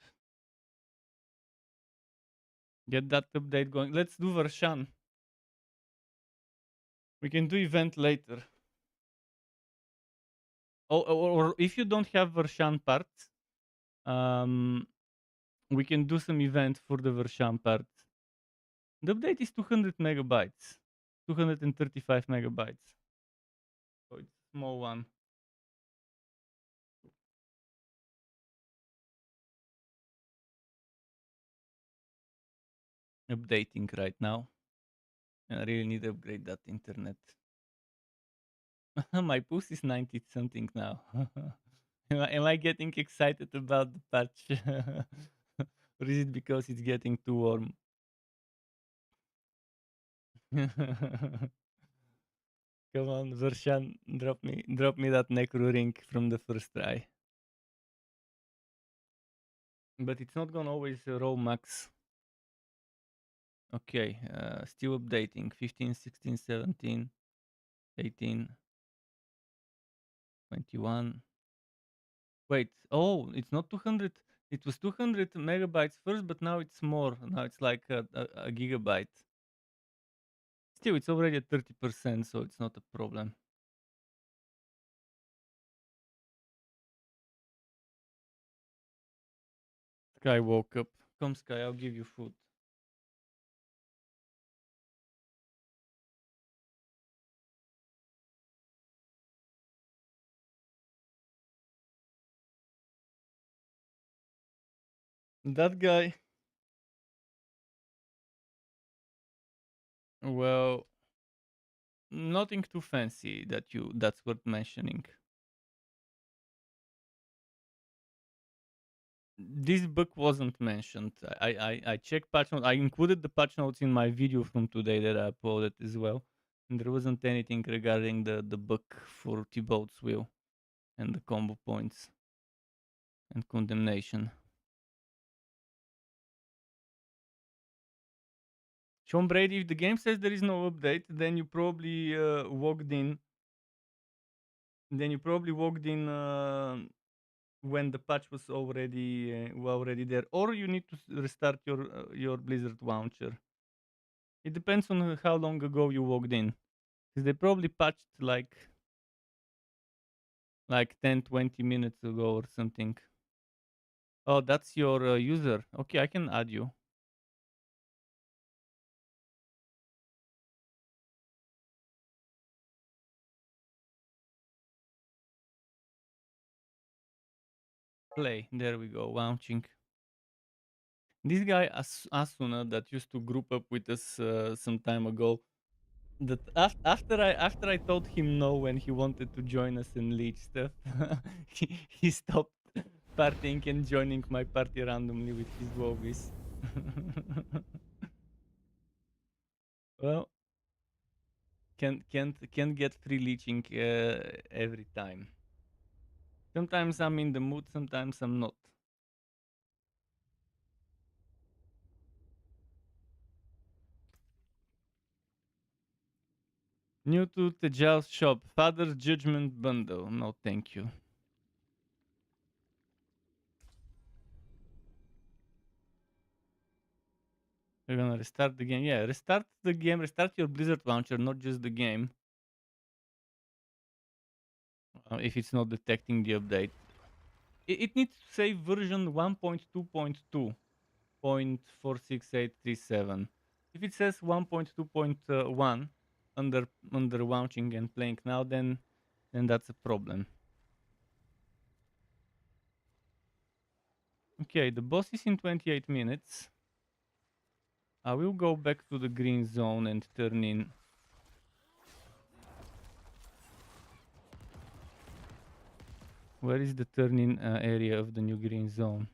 Get that update going. Let's do Vershan. We can do event later. Or if you don't have Vershan part, we can do some event for the Vershan part. The update is 200 megabytes. 235 megabytes. So it's a small one. Updating right now. I really need to upgrade that internet. My puss is 90 something now. Am I getting excited about the patch? Or is it because it's getting too warm? Come on, Vershan, drop me that Necro ring from the first try. But it's not gonna always roll max. Okay, still updating. 15, 16, 17, 18, 21. Wait, oh, it's not 200. It was 200 megabytes first, but now it's more. Now it's like a gigabyte. Still, it's already at 30%, so it's not a problem. Sky woke up. Come, Sky, I'll give you food. That guy, well, nothing too fancy that's worth mentioning. This bug wasn't mentioned. I checked patch notes. I included the patch notes in my video from today that I uploaded as well. And there wasn't anything regarding the bug for Thibaut's will and the combo points and condemnation. Sean Brady, if the game says there is no update, then you probably walked in. Then you probably walked in when the patch was already there, or you need to restart your Blizzard launcher. It depends on how long ago you walked in, because they probably patched like 10-20 minutes ago or something. Oh, that's your user. Okay, I can add you. Play. There we go. Launching. This guy Asuna that used to group up with us some time ago. That after I told him no when he wanted to join us in Leech stuff, he stopped partying and joining my party randomly with his wobies. Well, can't get free leeching every time. Sometimes I'm in the mood, sometimes I'm not. New to Tejal's shop, Father's Judgment Bundle. No, thank you. We're gonna restart the game. Yeah, restart the game. Restart your Blizzard launcher, not just the game. If it's not detecting the update. It needs to say version 1.2.2.46837. If it says 1.2.1 under launching and playing now, then that's a problem. Okay, the boss is in 28 minutes. I will go back to the green zone and turn in. Where is the turn-in area of the new green zone?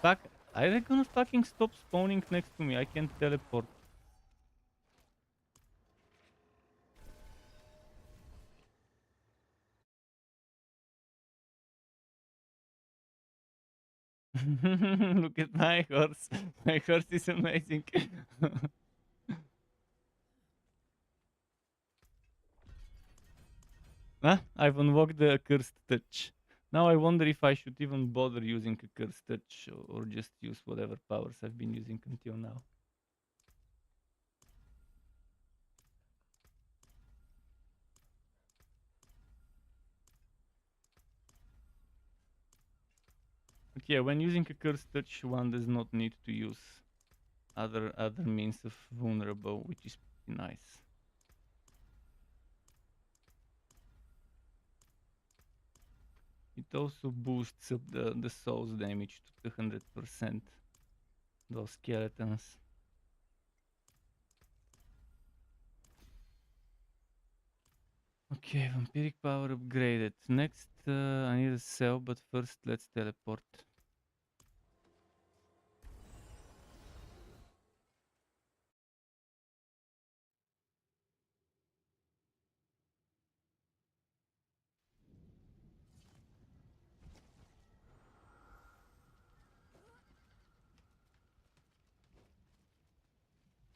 Fuck, are they gonna fucking stop spawning next to me? I can't teleport. Look at my horse. My horse is amazing. Ah, I've unlocked the cursed touch. Now I wonder if I should even bother using a cursed touch or just use whatever powers I've been using until now. Okay, when using a cursed touch, one does not need to use other means of vulnerable, which is pretty nice. It also boosts up the soul's damage to 200%. Those skeletons. Okay, vampiric power upgraded. Next, I need a cell, but first let's teleport.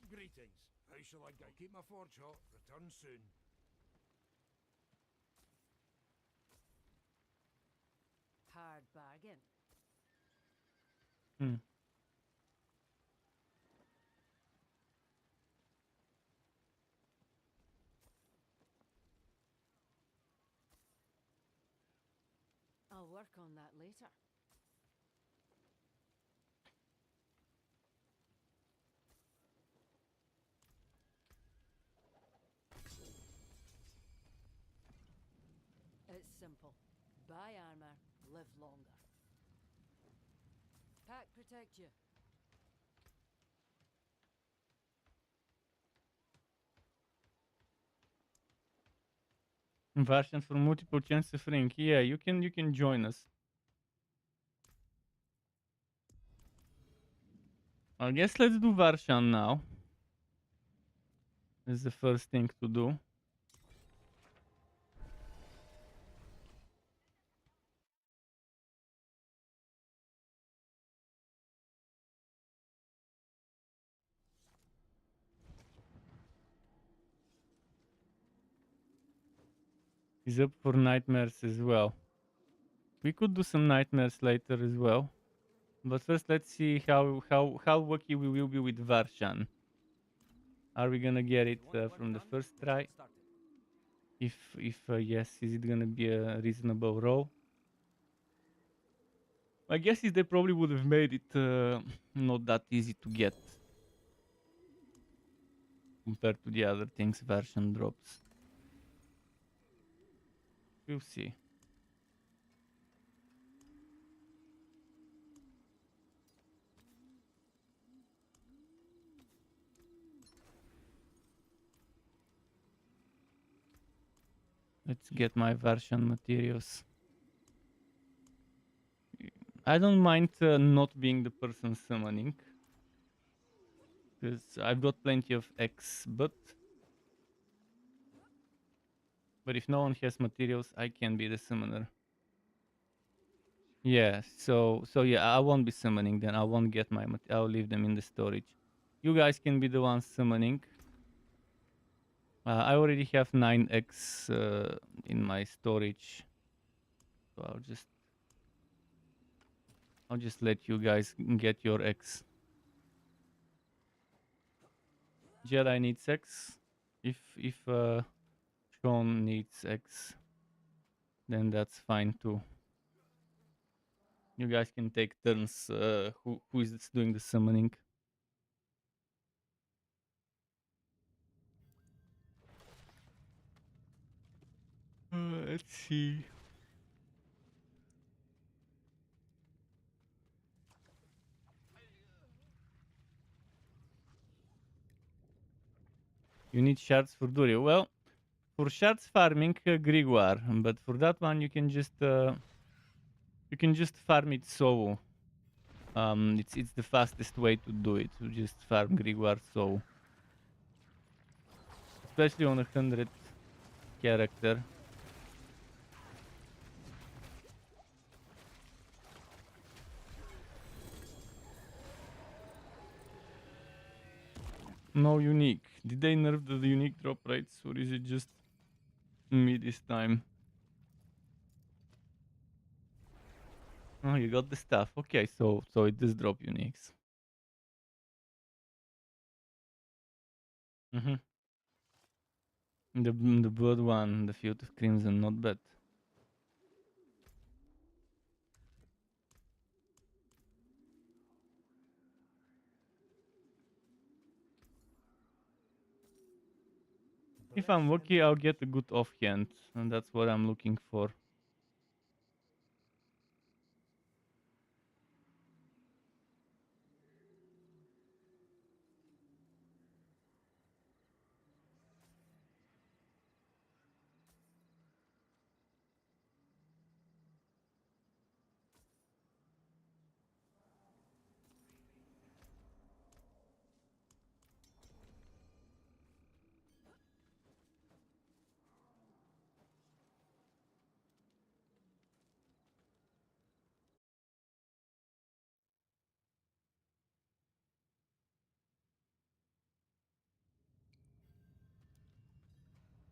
Greetings. How shall I go? Keep my forge hot. Return soon. Hard bargain. Hmm. I'll work on that later. It's simple. Buy armor, live longer. Pack protect you. Version for multiple chance of ring. Yeah, you can join us. I guess let's do Varshan now. Is the first thing to do. He's up for nightmares as well. We could do some nightmares later as well. But first let's see how lucky we will be with Varshan. Are we gonna get it from the first try? If yes, is it gonna be a reasonable roll? My guess is they probably would have made it not that easy to get compared to the other things Version drops. We'll see. Let's get my Version materials. I don't mind not being the person summoning, because I've got plenty of X, but if no one has materials, I can be the summoner. Yeah, so yeah, I won't be summoning then. I won't get my I'll leave them in the storage. You guys can be the ones summoning. I already have 9x in my storage, so I'll just let you guys get your X. Jedi needs X. If Sean needs X, then that's fine too. You guys can take turns. Who is doing the summoning? Let's see. You need shards for Durio. Well, for shards farming, Grimoire, but for that one you can just farm it solo. It's the fastest way to do it. To just farm Grimoire solo, especially on 100 character. No unique. Did they nerf the unique drop rates, or is it just me this time? Oh, you got the stuff. Okay, so it does drop uniques. Mm-hmm. The blood one, the field of crimson, not bad. If I'm lucky, I'll get a good offhand, and that's what I'm looking for.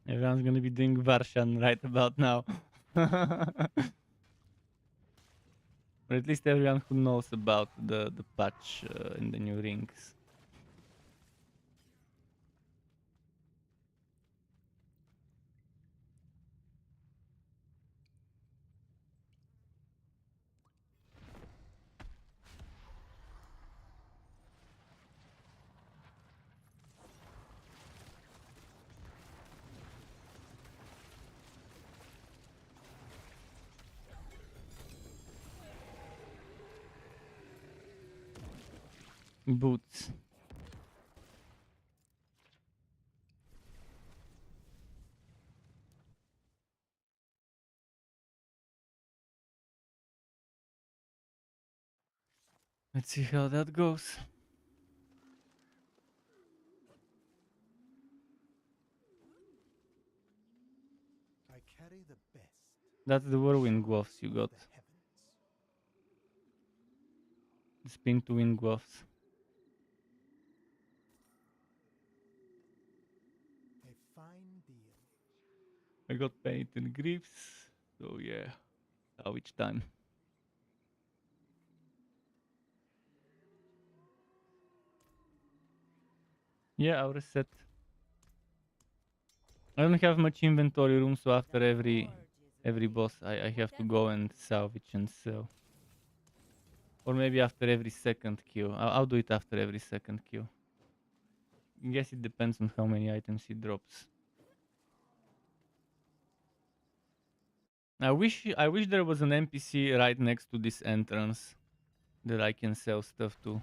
Everyone's gonna be doing Varshan right about now. Or at least everyone who knows about the patch in the new rings. Boots. Let's see how that goes. I carry the best That's the whirlwind gloves you got. of the heavens. The spin to win gloves. A fine deal. I got painted griefs. So yeah. Which time? Yeah, I'll reset. I don't have much inventory room, so after The every forge is ready. boss I have to go and salvage and sell. Or maybe after every second kill. I'll do it after every second kill. I guess it depends on how many items it drops. I wish there was an NPC right next to this entrance that I can sell stuff to.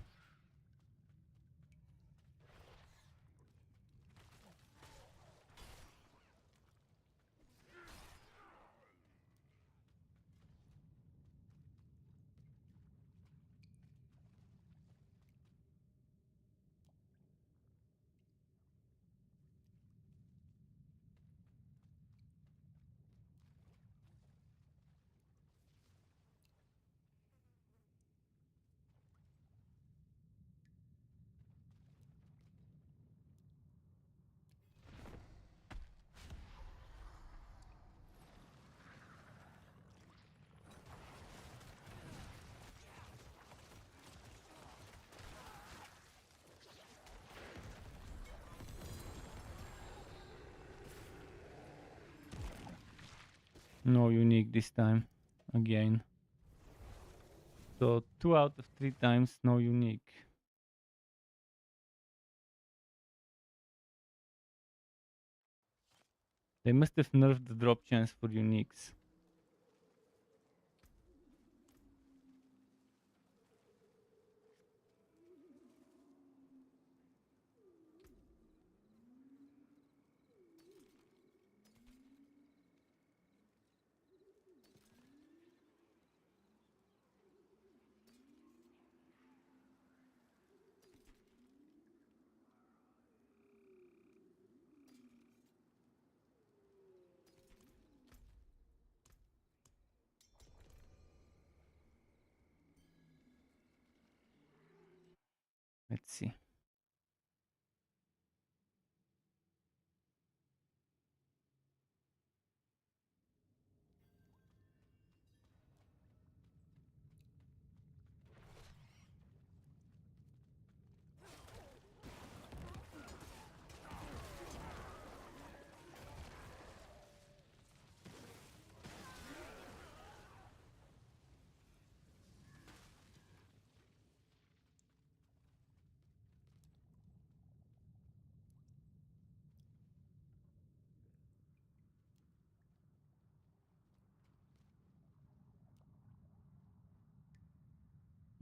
No unique this time. Again. So 2 out of 3 times no unique. They must have nerfed the drop chance for uniques. Let's see.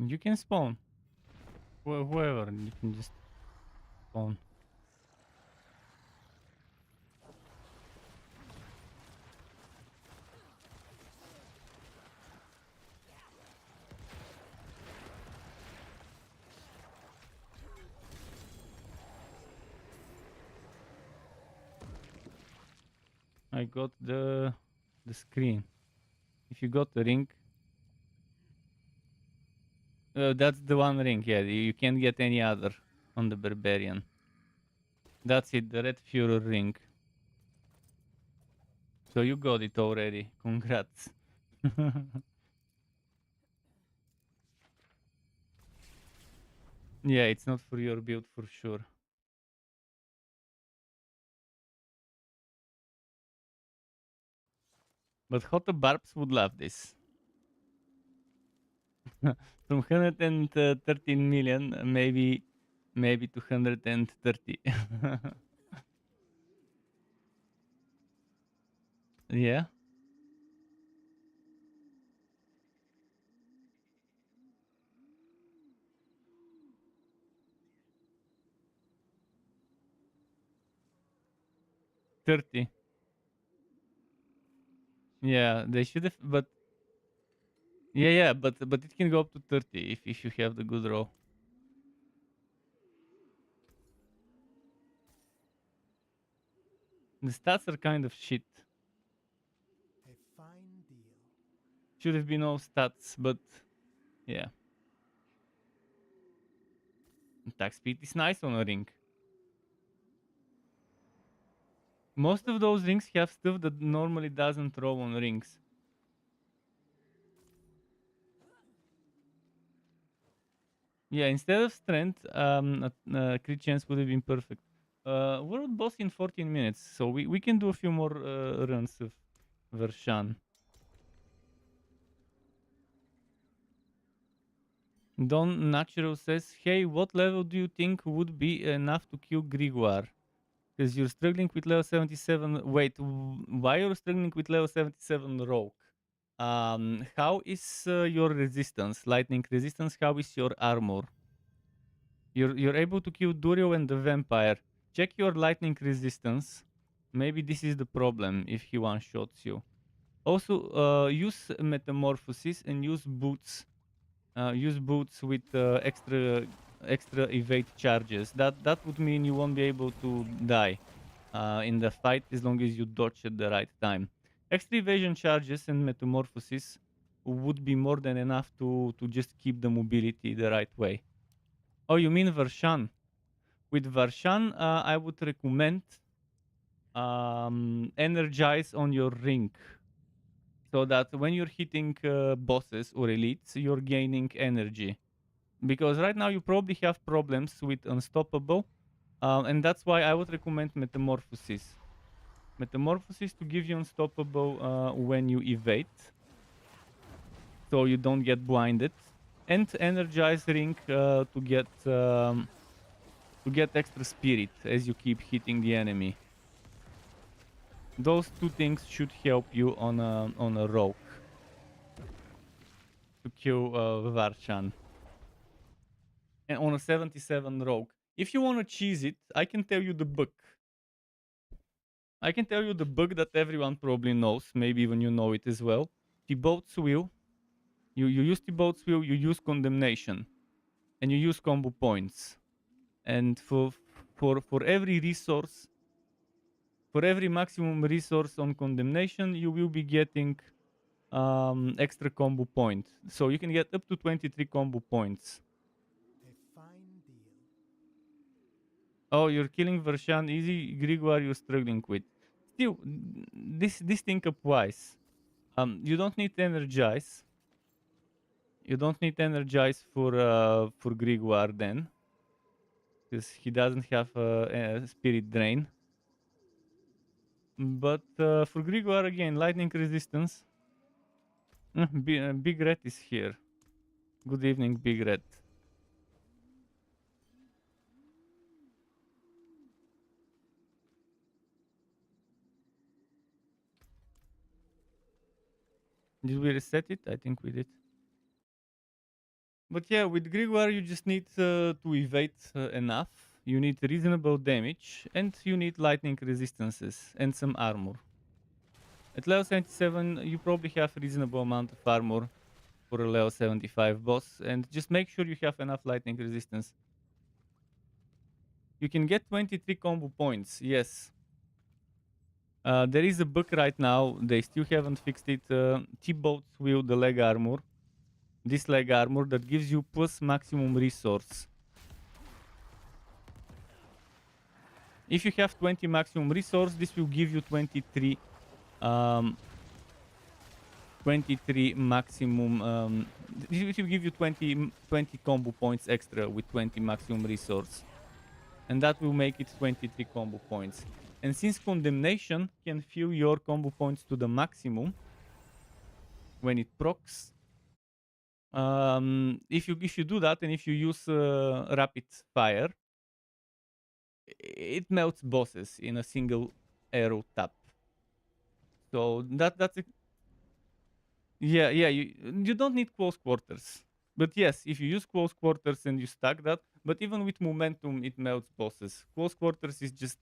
You can spawn. Whoever, you can just spawn. I got the screen. If you got the ring, that's the one ring. Yeah, you can't get any other on the barbarian. That's it, the red Führer ring. So you got it already. Congrats. Yeah, it's not for your build for sure. But Hotte Barbs would love this. From 113 million, maybe to 130. Yeah. 30. Yeah, they should have, but yeah, but it can go up to 30 if you have the good roll. The stats are kind of shit. A fine deal. Should have been all stats, but yeah. Attack speed is nice on a ring. Most of those rings have stuff that normally doesn't roll on rings. Yeah, instead of strength, crit chance would have been perfect. World boss in 14 minutes, so we can do a few more runs of Vershan. Don Natural says, hey, what level do you think would be enough to kill Grigor? Because you're struggling with level 77. Wait, why are you struggling with level 77 Rogue? How is your resistance? Lightning resistance? How is your armor? You're able to kill Durio and the vampire. Check your lightning resistance. Maybe this is the problem if he one-shots you. Also, use metamorphosis and use boots. Use boots with extra evade charges. That would mean you won't be able to die in the fight as long as you dodge at the right time. Extra evasion charges and metamorphosis would be more than enough to just keep the mobility the right way. Oh, you mean Varshan? With Varshan, I would recommend energize on your ring, so that when you're hitting bosses or elites, you're gaining energy. Because right now you probably have problems with unstoppable, and that's why I would recommend metamorphosis. Metamorphosis to give you unstoppable when you evade, so you don't get blinded, and energize ring to get extra spirit as you keep hitting the enemy. Those two things should help you on a rogue to kill Varshan. And on a 77 rogue. If you want to cheese it, I can tell you the book. I can tell you the book that everyone probably knows, maybe even you know it as well. Thibaut's Will. You use Thibaut's Will, you use Condemnation. And you use combo points. And for every resource, for every maximum resource on Condemnation, you will be getting extra combo point. So you can get up to 23 combo points. A fine deal. Oh, you're killing Vershan easy. Grigor you're struggling with. Still, this thing applies. You don't need energize. You don't need energize for Grigor then, because he doesn't have a spirit drain. But for Grigor again, lightning resistance. Big Red is here. Good evening, Big Red. Did we reset it? I think we did. But yeah, with Grigor you just need to evade enough. You need reasonable damage, and you need lightning resistances and some armor. At level 77, you probably have a reasonable amount of armor for a level 75 boss, and just make sure you have enough lightning resistance. You can get 23 combo points, yes. There is a bug right now, they still haven't fixed it. T-Boats will the leg armor. This leg armor that gives you plus maximum resource. If you have 20 maximum resource, this will give you 23 maximum. This will give you 20 combo points extra with 20 maximum resource, and that will make it 23 combo points. And since Condemnation can fill your combo points to the maximum when it procs, if you do that and if you use Rapid Fire, it melts bosses in a single arrow tap. So that's a, yeah, you don't need close quarters. But yes, if you use close quarters and you stack that, but even with momentum, it melts bosses. Close quarters is just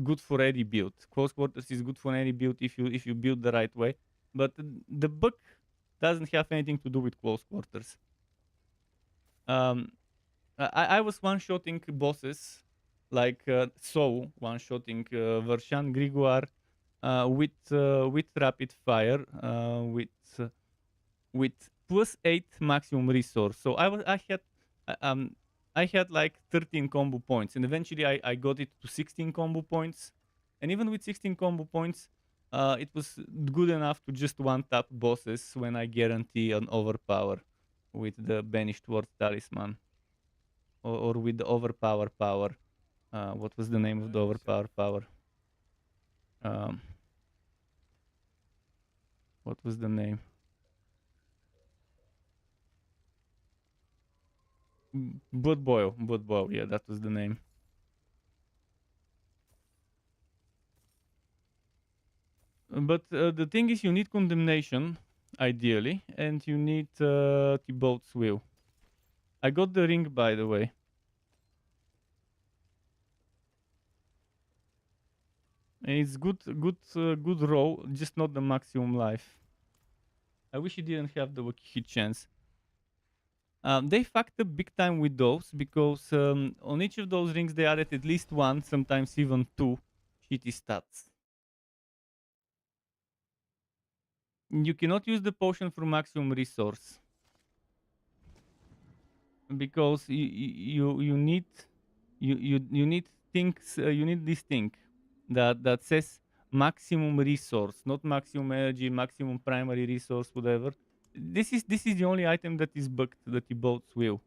good for any build. Close quarters is good for any build if you build the right way. But the bug doesn't have anything to do with close quarters. I was one-shotting bosses like so one-shotting Vershan Grigor with rapid fire uh, with +8 maximum resource. So I had like 13 combo points, and eventually I got it to 16 combo points. And even with 16 combo points, it was good enough to just one-tap bosses when I guarantee an overpower with the Banished Ward Talisman or with the overpower power. What was the name of the overpower power? Um, what was the name? Blood Boil. Blood Boil. Yeah, that was the name. But the thing is, you need condemnation, ideally, and you need Thibaut's will. I got the ring, by the way. And it's good roll, just not the maximum life. I wish he didn't have the hit chance. They fucked up big time with those because on each of those rings they added at least one, sometimes even two shitty stats. You cannot use the potion for maximum resource because you need you need things you need this thing that says maximum resource, not maximum energy, maximum primary resource, whatever. This is the only item that is bugged, the Thibaut's will.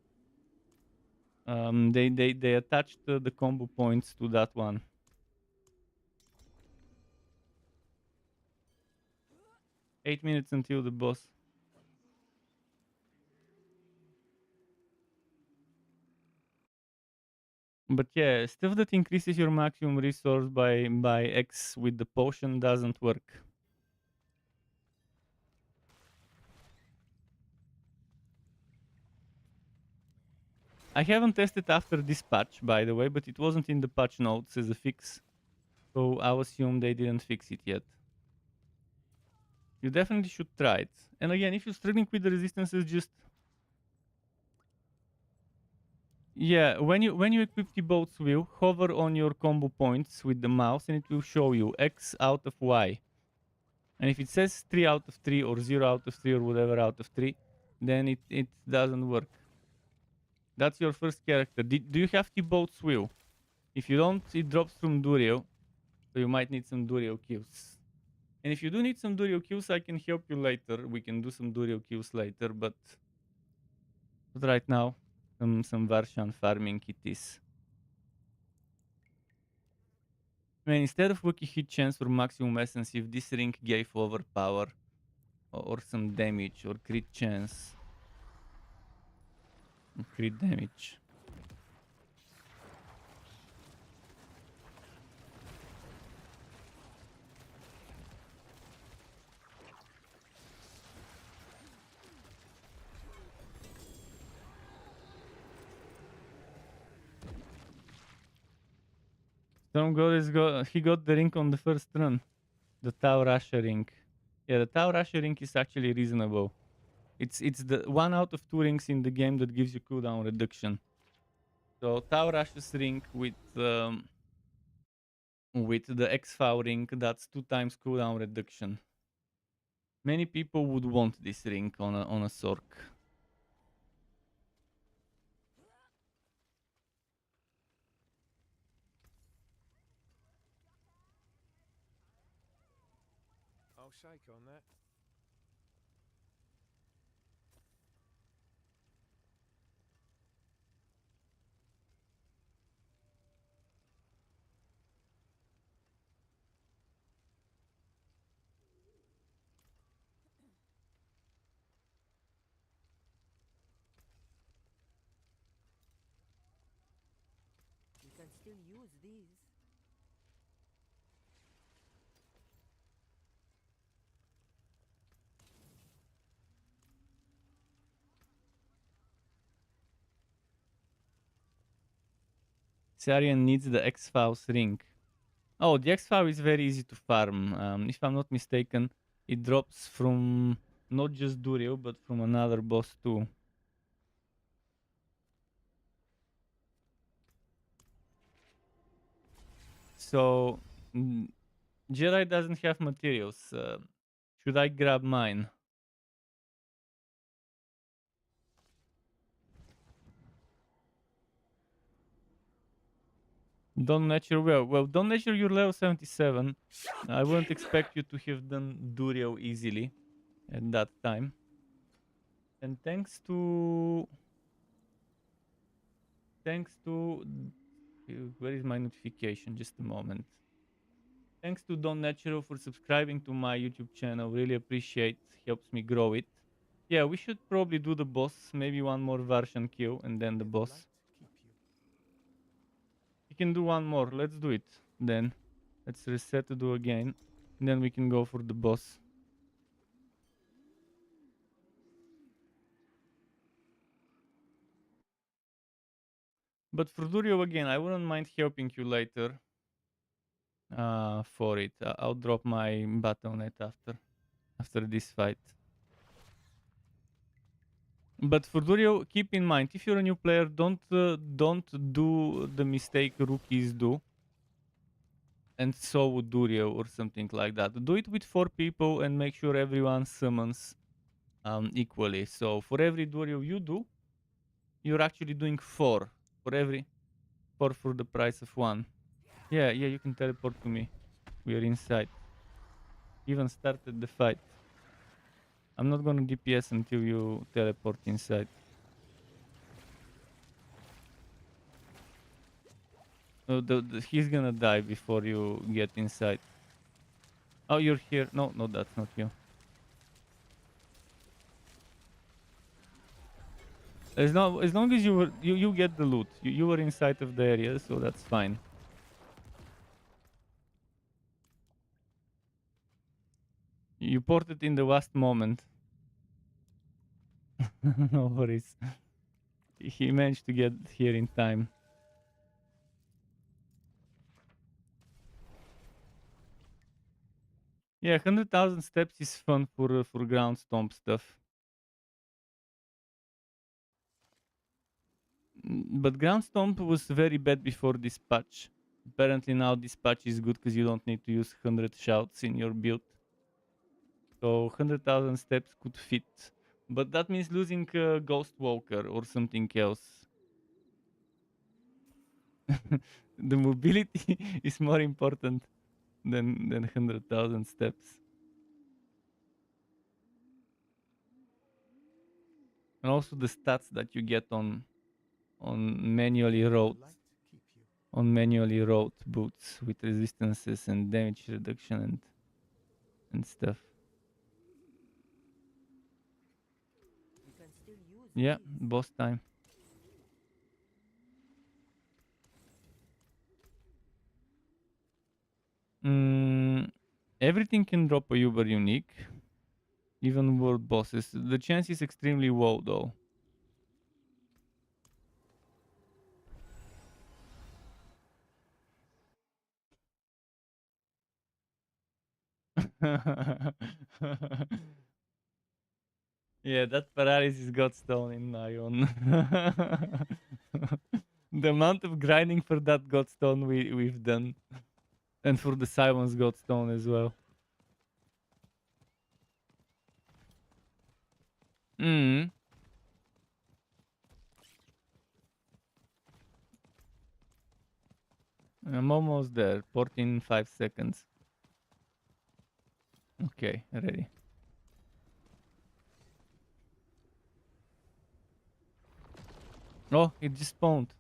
They attached the combo points to that one. 8 minutes until the boss. But yeah, stuff that increases your maximum resource by X with the potion doesn't work. I haven't tested after this patch, by the way, but it wasn't in the patch notes as a fix. So I'll assume they didn't fix it yet. You definitely should try it. And again, if you're struggling with the resistances, just... Yeah, when you equip the Thibaut's Will, hover on your combo points with the mouse and it will show you X out of Y. And if it says 3 out of 3 or 0 out of 3 or whatever out of 3, then it doesn't work. That's your first character. Do you have Thibaut's Will? If you don't, it drops from Durio. So you might need some Durio kills. And if you do need some Durio kills, I can help you later. We can do some Durio kills later, but right now, some Varshan farming it is. Man, instead of lucky hit chance for maximum essence, if this ring gave overpower or some damage or crit chance. Crit damage. Storm God he got the ring on the first run. The Tau Rasher ring. Yeah, the Tau Rasher ring is actually reasonable. It's the 1 out of 2 rings in the game that gives you cooldown reduction. So Tau Rasher's ring with the X-Foul ring, that's 2 times cooldown reduction. Many people would want this ring on a Sork. I'll shake on that. You can still use these. Sarian needs the X-Files ring. Oh, the X-File is very easy to farm. If I'm not mistaken, it drops from not just Durio, but from another boss too. So, Jedi doesn't have materials. Should I grab mine? Don't nature well. Don't nature you're level 77. I wouldn't expect you to have done Durio easily at that time. And thanks to where is my notification? Just a moment. Thanks to Don Natural for subscribing to my YouTube channel. Really appreciate. Helps me grow it. Yeah, we should probably do the boss. Maybe one more version kill and then the May boss. light keep you. We can do one more. Let's do it then. Let's reset to do again. And then we can go for the boss. But for Durio again, I wouldn't mind helping you later. For it. I'll drop my Battle.net after this fight. But for Durio, keep in mind, if you're a new player, don't do the mistake rookies do, and so would Durio or something like that. Do it with 4 people and make sure everyone summons equally. So for every Durio you do, you're actually doing 4 for every 4 for the price of 1. Yeah, you can teleport to me. We are inside. Even started the fight. I'm not gonna DPS until you teleport inside. No, he's gonna die before you get inside. Oh, you're here. No, that's not you. As long as you get the loot. You were inside of the area, so that's fine. You ported in the last moment. No worries. He managed to get here in time. Yeah, 100,000 steps is fun for ground stomp stuff. But ground stomp was very bad before this patch. Apparently now this patch is good because you don't need to use 100 shouts in your build. So 100,000 steps could fit. But that means losing Ghost Walker or something else. The mobility is more important than 100,000 steps. And also the stats that you get on manually May rode light keep you. boots with resistances and damage reduction and stuff. You can still use Yeah, these. boss time. Everything can drop a Uber unique, even world bosses. The chance is extremely low though. Yeah, that paralysis got stone in Ion. The amount of grinding for that godstone we've done. And for the silence godstone as well. Mm. I'm almost there. 5 seconds. Okay, ready. Oh, it just spawned.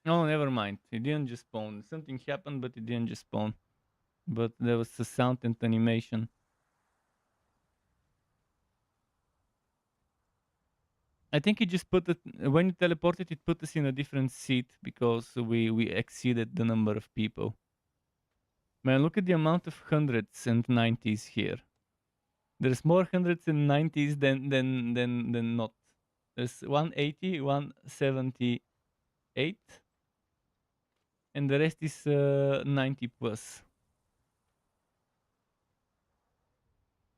Oh, never mind. It didn't just spawn. Something happened, but it didn't just spawn. But there was a sound and animation. I think it just put it when you teleported. It put us in a different seat because we exceeded the number of people. Man, look at the amount of hundreds and nineties here. There's more hundreds and nineties than not. There's 180, 178. and the rest is 90 plus.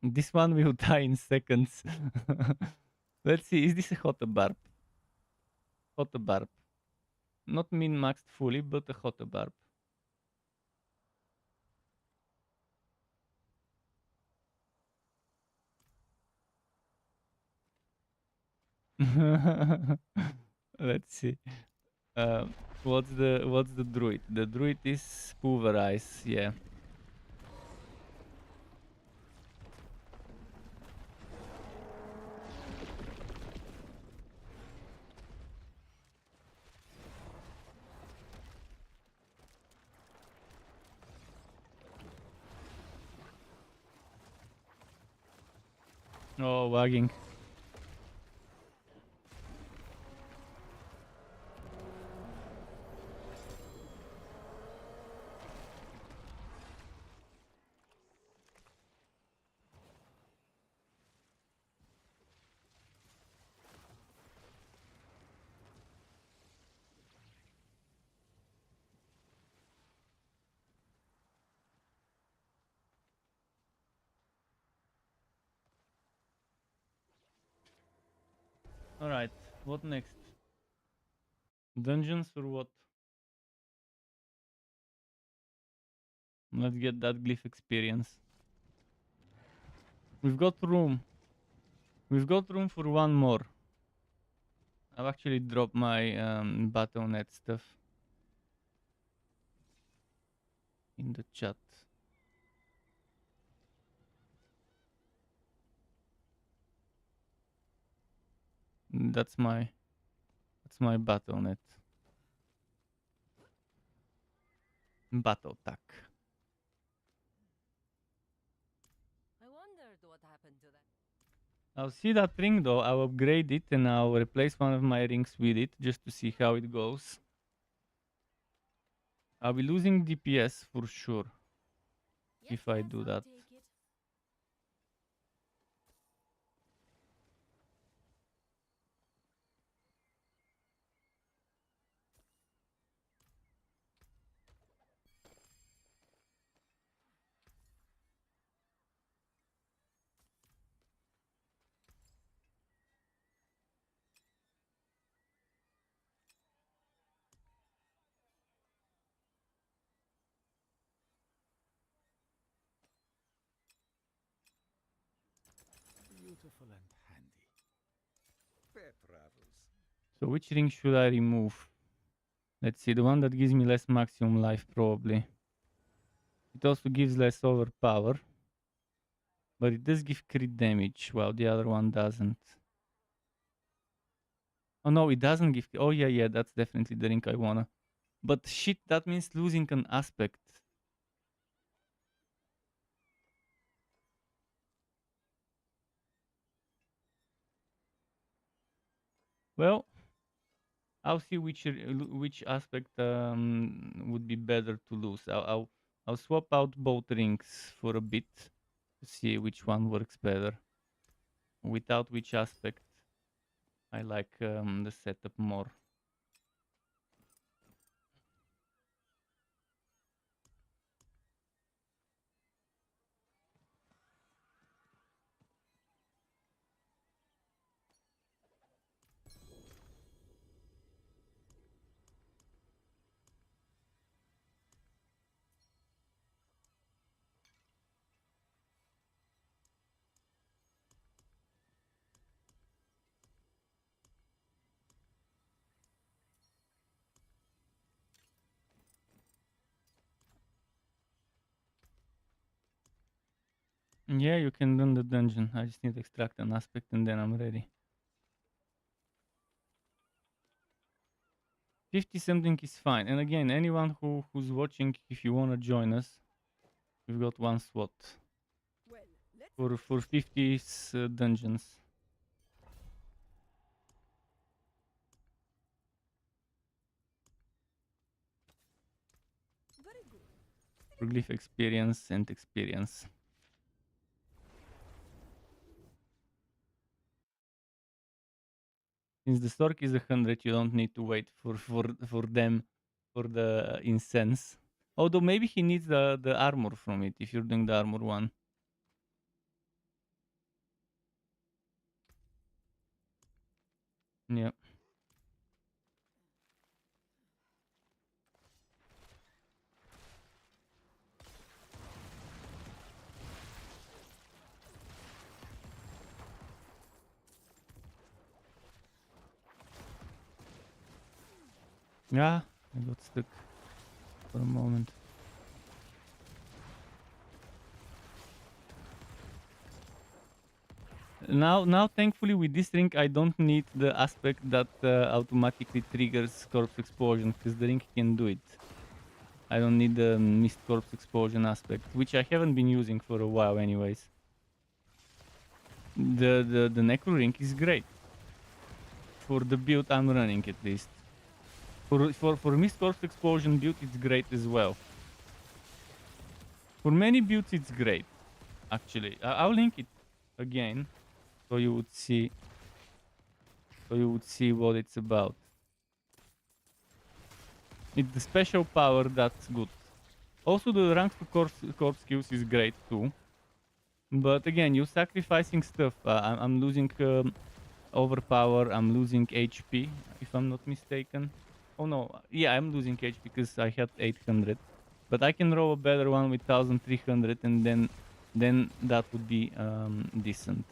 This one will die in seconds. Let's see, is this a hot barb? Hot barb. Not min-maxed fully, but a hot barb. Let's see. What's the druid? The druid is pulverize, yeah. Oh, wagging. Alright, what next? Dungeons or what? Let's get that glyph experience. We've got room. We've got room for one more. I've actually dropped my Battle.net stuff in the chat. That's my Battle.net. Battle tack. I wondered what happened to that. I'll see that ring though. I'll upgrade it and I'll replace one of my rings with it just to see how it goes. I'll be losing DPS for sure if I do I'll that. take it. Beautiful and handy. Fair travels. So which ring should I remove? Let's see, the one that gives me less maximum life probably. It also gives less overpower. But it does give crit damage, while the other one doesn't. Oh no, it doesn't give... Oh yeah, that's definitely the ring I wanna. But shit, that means losing an aspect. Well, I'll see which aspect would be better to lose. I'll swap out both rings for a bit to see which one works better. Without which aspect I like the setup more. Yeah, you can run the dungeon. I just need to extract an aspect and then I'm ready. 50 something is fine. And again, anyone who's watching, if you want to join us, we've got one slot for 50 dungeons. Very good. For glyph experience and experience. Since the stork is 100, you don't need to wait for them for the incense. Although maybe he needs the armor from it if you're doing the armor one. Yeah. Yeah, I got stuck for a moment. Now, thankfully, with this ring, I don't need the aspect that automatically triggers corpse explosion, because the ring can do it. I don't need the mist corpse explosion aspect, which I haven't been using for a while, anyways. The Necro ring is great for the build I'm running, at least. For mist corpse explosion build, it's great as well. For many builds, it's great. Actually, I'll link it again, so you would see. So you would see what it's about. It's the special power that's good. Also, the rank to corpse skills is great too. But again, you're sacrificing stuff. I'm losing overpower. I'm losing HP, if I'm not mistaken. Oh no, yeah, I'm losing HP because I had 800. But I can roll a better one with 1300, and then that would be decent.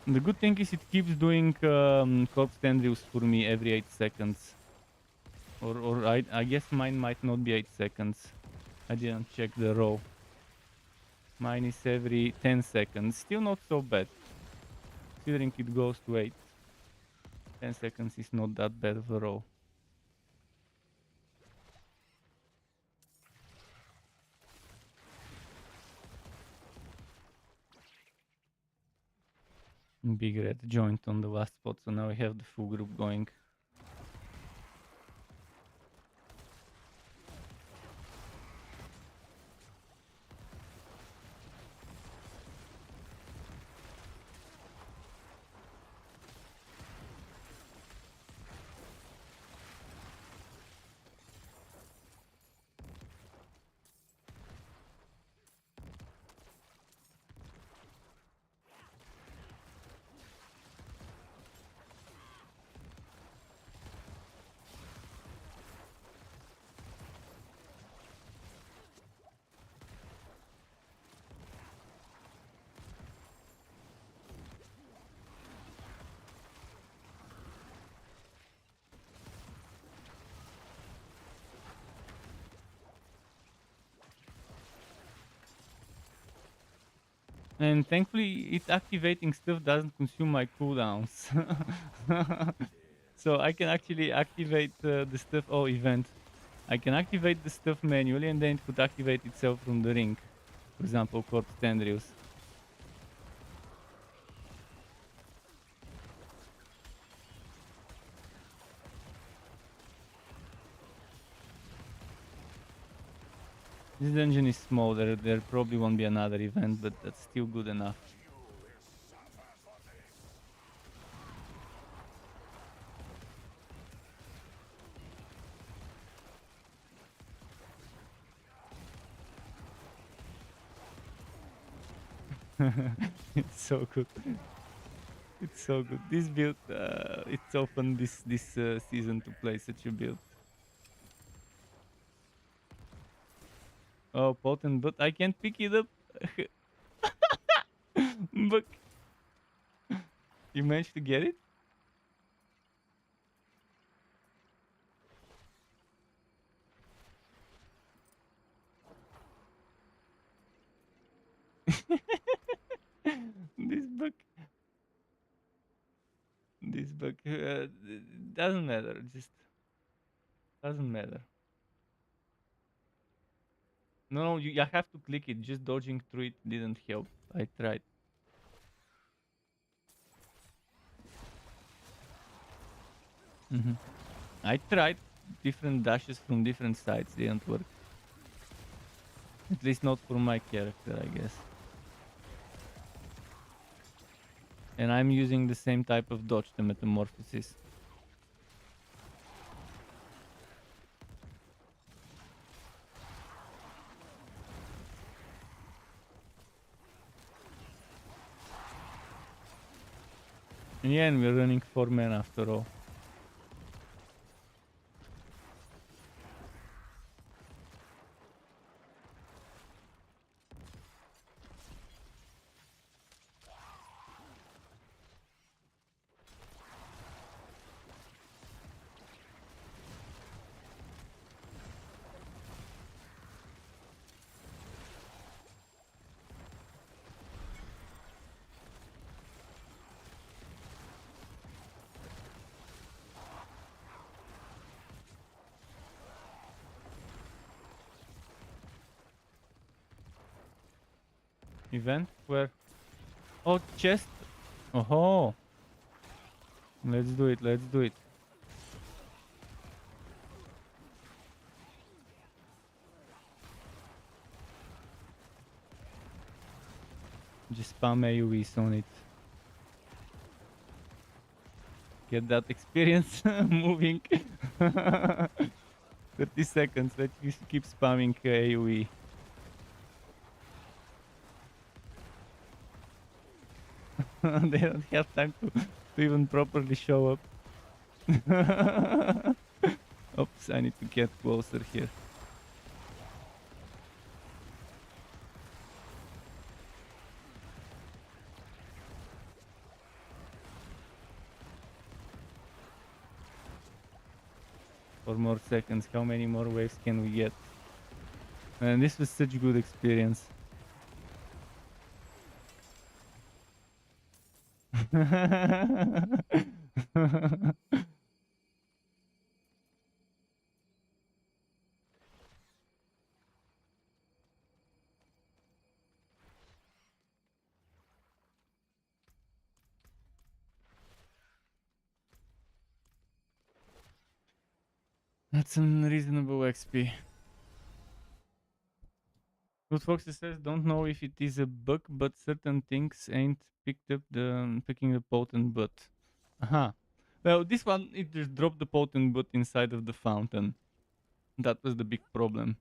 The good thing is it keeps doing corpse tendrils for me every 8 seconds. Or I guess mine might not be 8 seconds. I didn't check the row. Mine is every 10 seconds. Still not so bad. Considering it goes to 8. 10 seconds is not that bad of a row. Big red joint on the last spot, so now we have the full group going. And thankfully, it activating stuff doesn't consume my cooldowns. So I can actually activate the stuff, event. I can activate the stuff manually, and then it could activate itself from the ring. For example, corpse tendrils. This dungeon is small, there probably won't be another event, but that's still good enough. It's so good. It's so good. This build, it's often this season to play such a build. Oh, potent, but I can't pick it up. But you managed to get it? This book. This book doesn't matter. Just doesn't matter. No, you have to click it. Just dodging through it didn't help. I tried. I tried different dashes from different sides. Didn't work. At least not for my character, I guess. And I'm using the same type of dodge, the metamorphosis. Yeah, and we're running 4 men after all. Event? Where? Oh, chest! Oh, let's do it, let's do it. Just spam AoEs on it. Get that experience moving. 30 seconds, let's just keep spamming AoE. They don't have time to even properly show up. Oops, I need to get closer here. Four more seconds. How many more waves can we get? And this was such a good experience. That's unreasonable XP. Good Foxy says, don't know if it is a bug, but certain things ain't picking the potent butt. Aha. Well, this one, it just dropped the potent butt inside of the fountain. That was the big problem.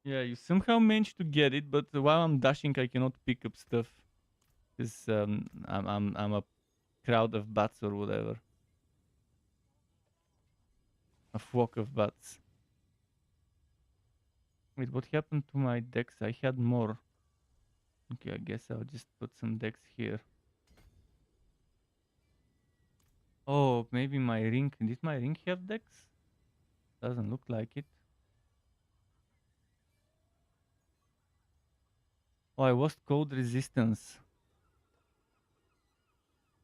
Yeah, you somehow managed to get it, but while I'm dashing, I cannot pick up stuff. Because I'm a crowd of bats or whatever. A flock of bats. Wait, what happened to my decks? I had more. Okay, I guess I'll just put some decks here. Oh, maybe my ring. Did my ring have decks? Doesn't look like it. Oh, I lost cold resistance.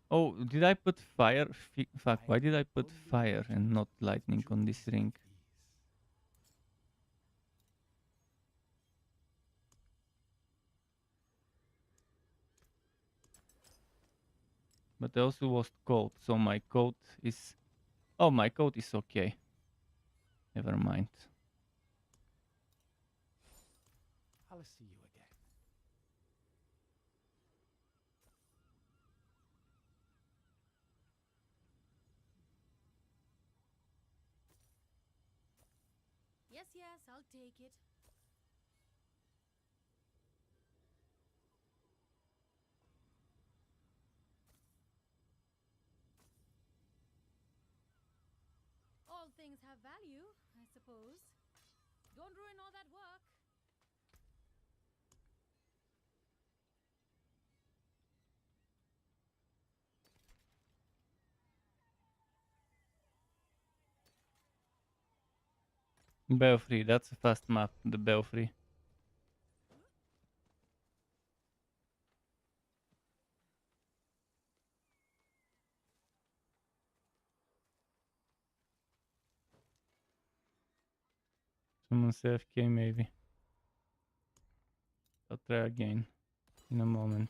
Oh, did I put fire? Fuck, why did I put fire and not lightning on this ring? But I also lost cold, so my coat is... Oh, my coat is okay. Never mind. I'll see you again. Yes, yes, I'll take it. All things have value, I suppose. Don't ruin all that work. Belfry, that's a fast map, the Belfry. Someone's AFK maybe. I'll try again in a moment.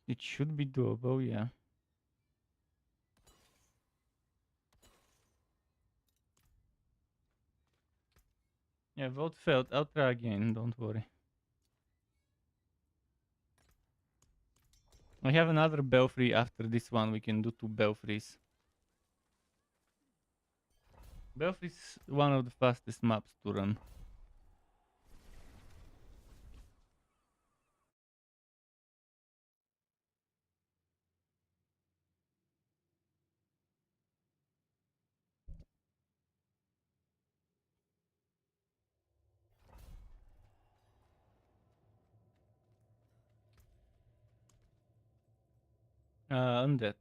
It should be doable, yeah. Yeah, vote failed. I'll try again, don't worry. I have another belfry after this one. We can do 2 belfries. Belfry's one of the fastest maps to run. Undead.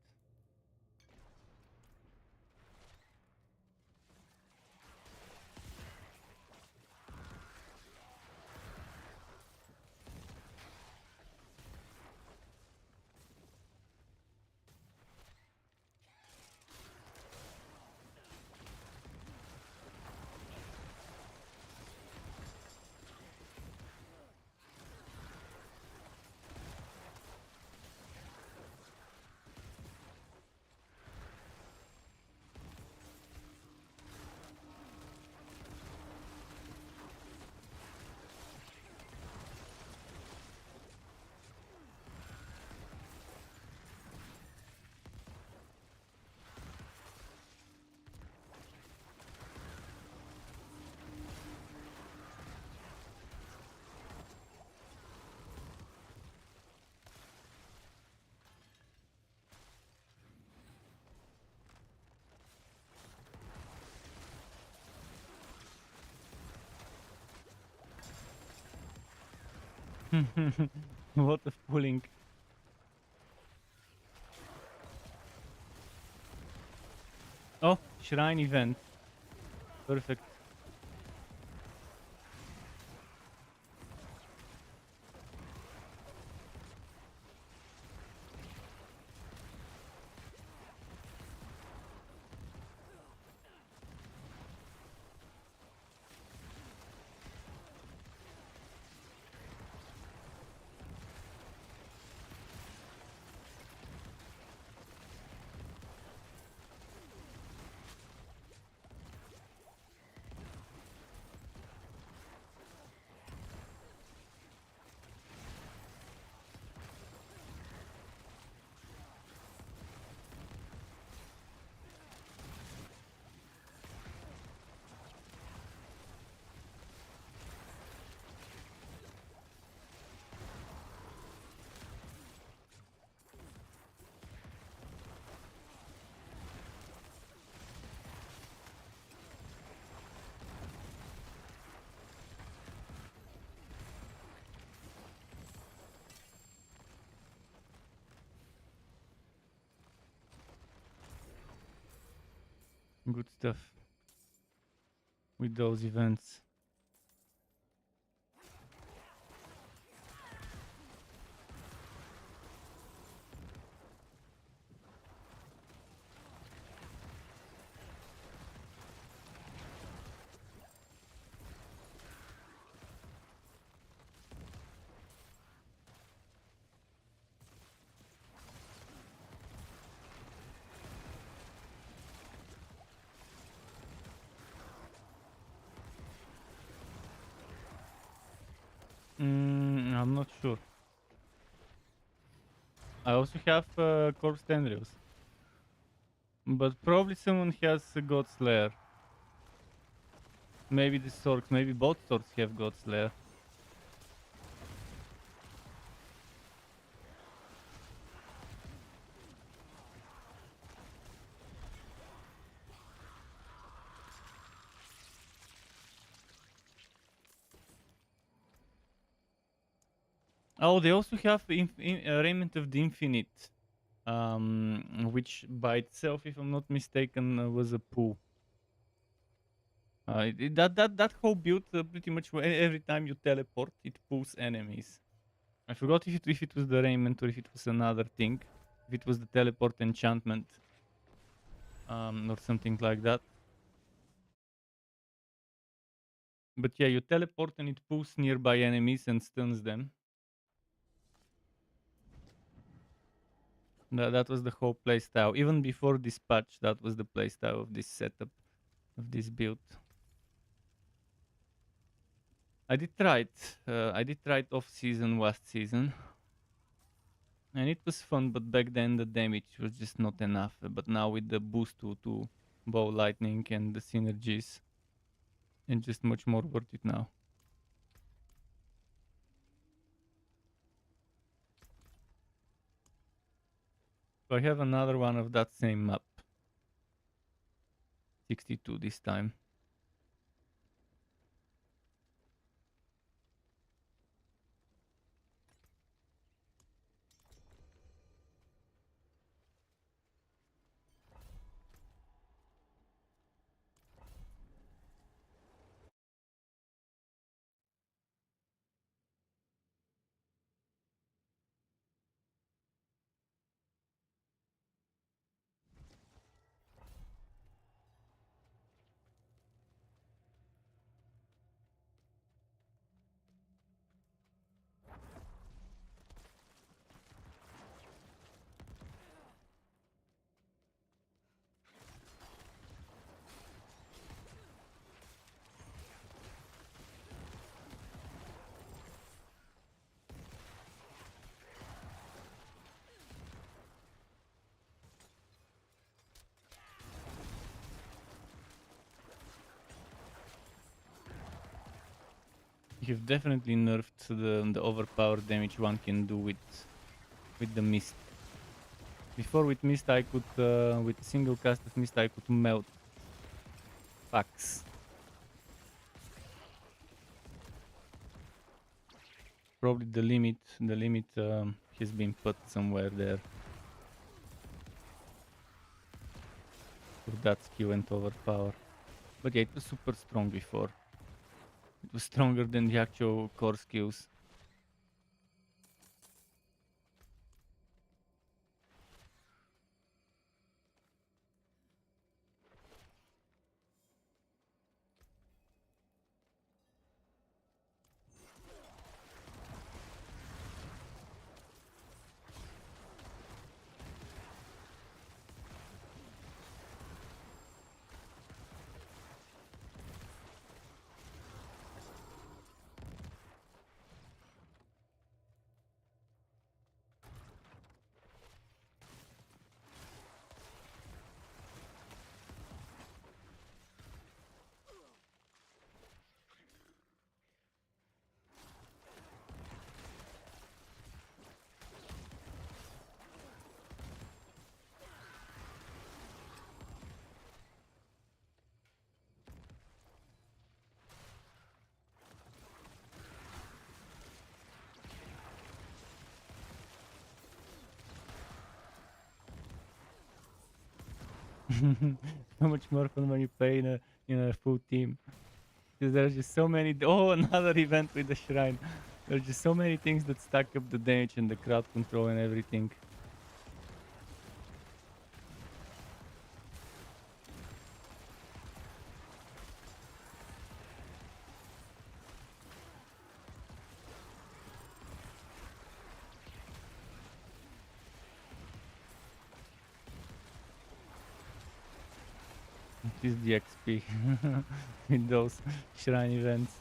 What a pulling. Oh, shrine event. Perfect. Good stuff with those events. I'm not sure. I also have Corpse Tendrils. But probably someone has a God Slayer. Maybe the Storks, maybe both Storks have God Slayer. Oh, they also have Raiment of the Infinite. Which by itself, if I'm not mistaken, was a poo. That whole build pretty much every time you teleport, it pulls enemies. I forgot if it was the raiment or if it was another thing. If it was the teleport enchantment, or something like that. But yeah, you teleport and it pulls nearby enemies and stuns them. That was the whole playstyle. Even before this patch, that was the playstyle of this setup, of this build. I did try it. I did try it off season last season, and it was fun. But back then the damage was just not enough. But now with the boost to bow lightning and the synergies, it's just much more worth it now. So I have another one of that same map. 62 this time. You've definitely nerfed the overpowered damage one can do with the mist. Before with mist I could with a single cast of mist I could melt packs. Probably the limit has been put somewhere there for that skill and overpower. But yeah, it was super strong before. It was stronger than the actual core skills. So much more fun when you play in a full team. Because there's just so many. Oh, another event with the shrine. There's just so many things that stack up the damage and the crowd control and everything. It is the XP with those shrine events.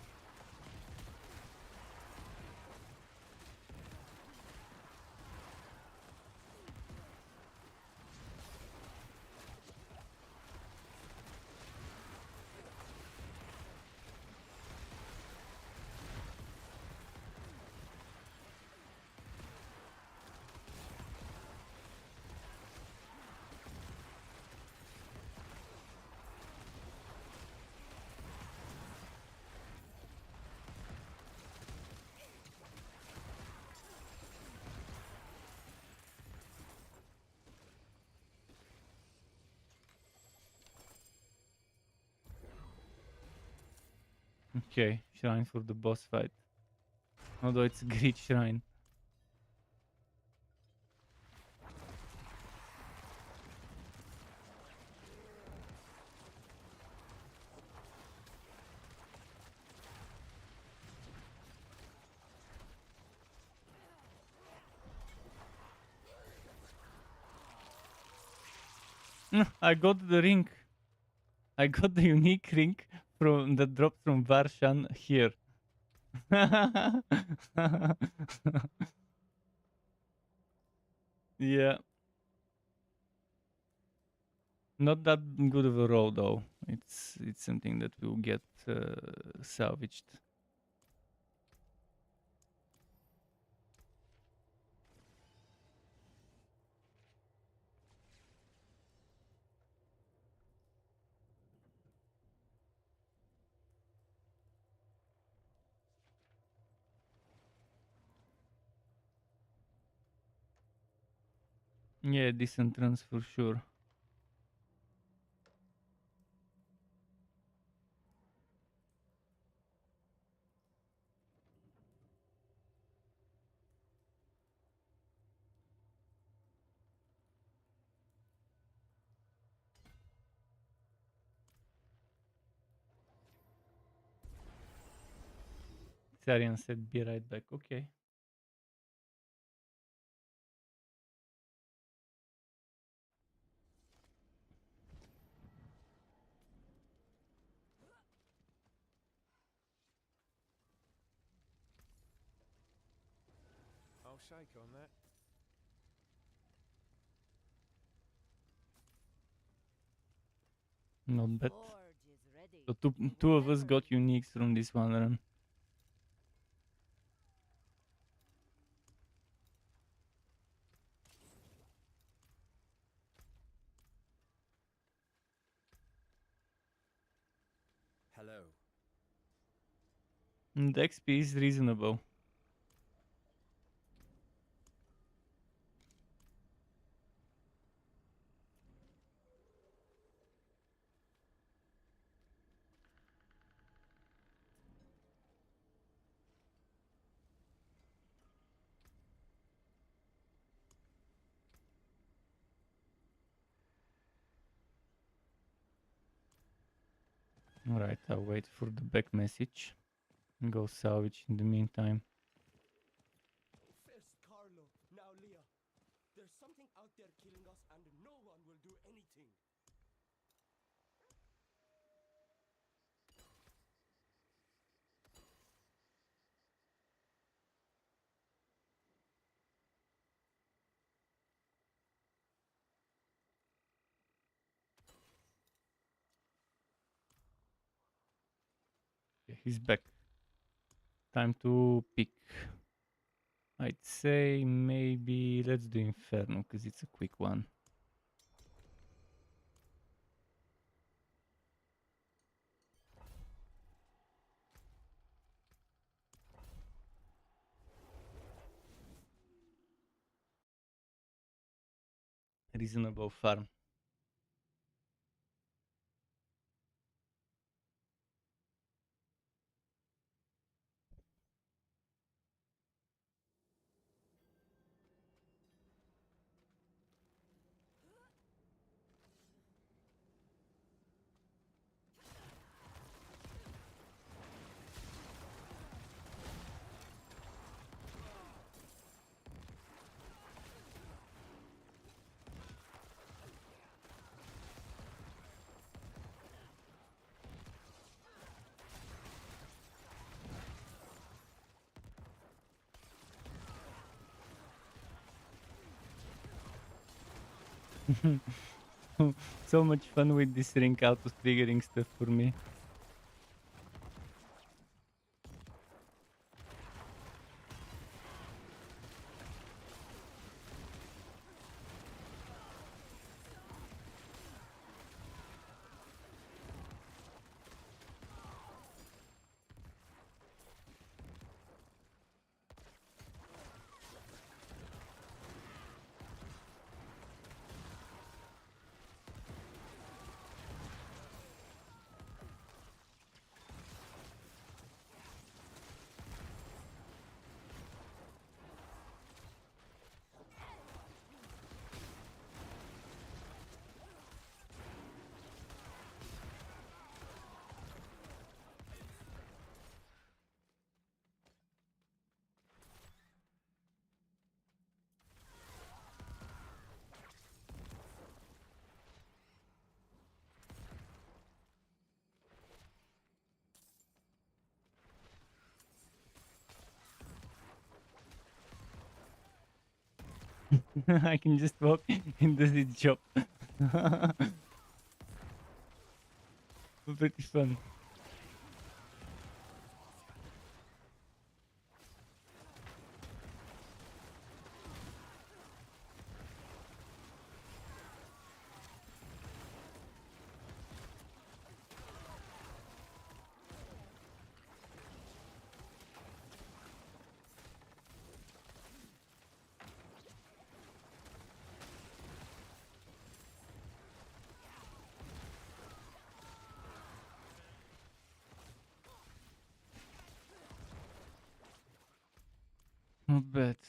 Okay, shrine for the boss fight. Although it's a great shrine. I got the ring. I got the unique ring from that dropped from Varshan here. Yeah. Not that good of a roll though. It's something that will get salvaged. Yeah, decent runs for sure. Sarian said be right back. Okay. I'll shake on that. Not bad. Forge is ready. So two of us got uniques from this one run. Hello. The XP is reasonable. Alright, I'll wait for the back message. And go salvage in the meantime. First Carlo, now Leah. There's something out there killing us and no one will do anything. Okay, he's back. Time to pick. I'd say maybe let's do Inferno because it's a quick one. Reasonable farm. So much fun with this ring auto triggering stuff for me. I can just walk into the shop. Pretty fun.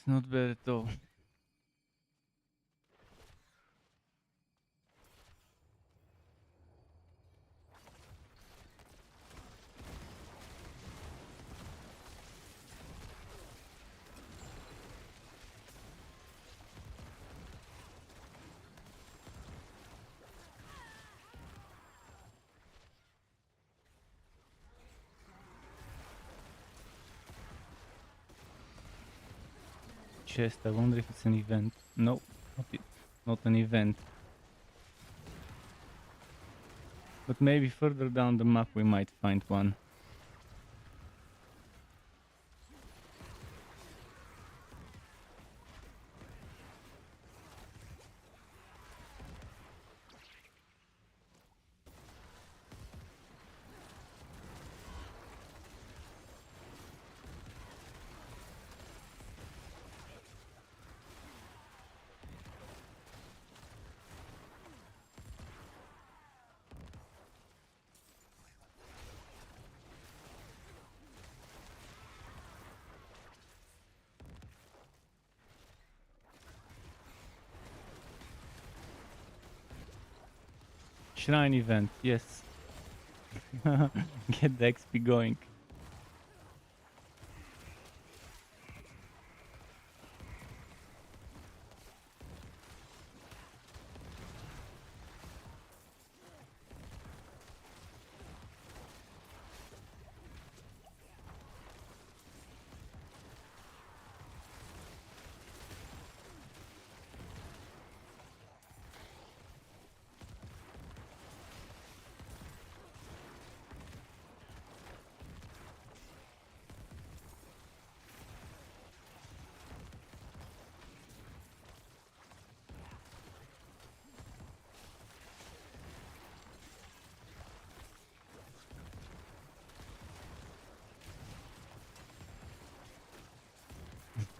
Not bad at all. Chest, I wonder if it's an event. No, not an event. But maybe further down the map we might find one. Shrine event, yes. Get the XP going.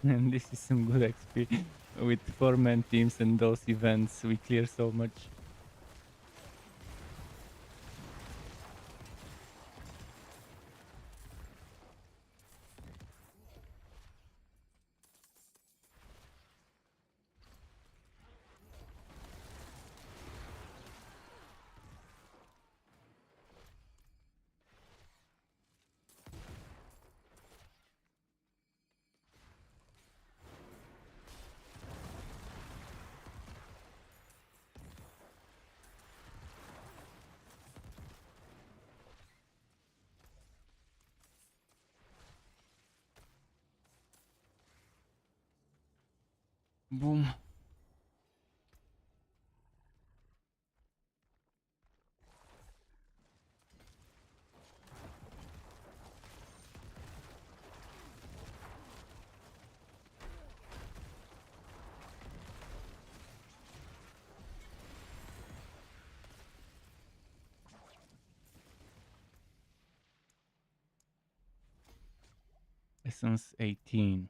And this is some good XP. With 4-man teams and those events, we clear so much. Boom. Essence 18.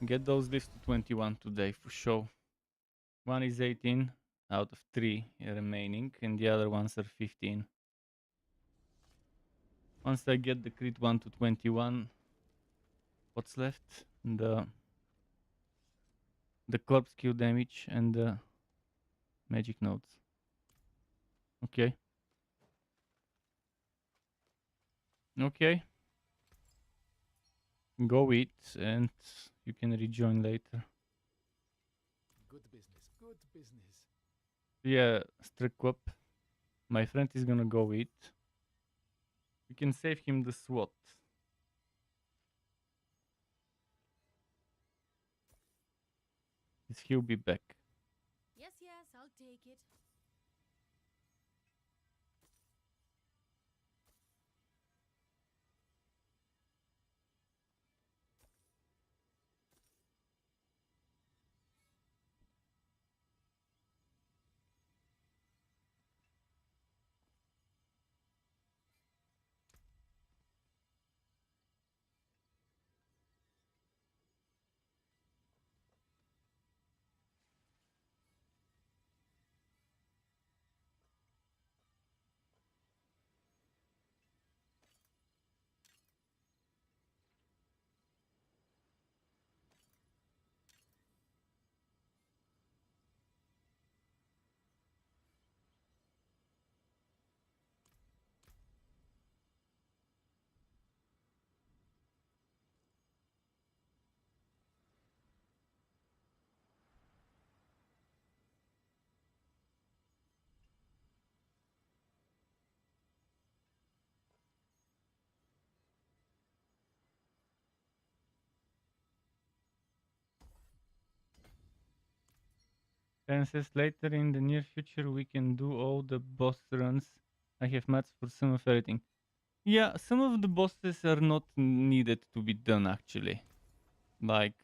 Get those lifts to 21 today for sure. One is 18 out of 3 remaining, and the other ones are 15. Once I get the crit 1 to 21, what's left? The corpse kill damage and the magic notes. Okay. Okay. Go eat and you can rejoin later. Good business. Good business. Yeah, STRUCKTLF. My friend is gonna go eat. We can save him the SWAT. 'cause he'll be back. Yes, yes, I'll take it. And says later in the near future we can do all the boss runs. I have mats for some of everything. Yeah, some of the bosses are not needed to be done actually. Like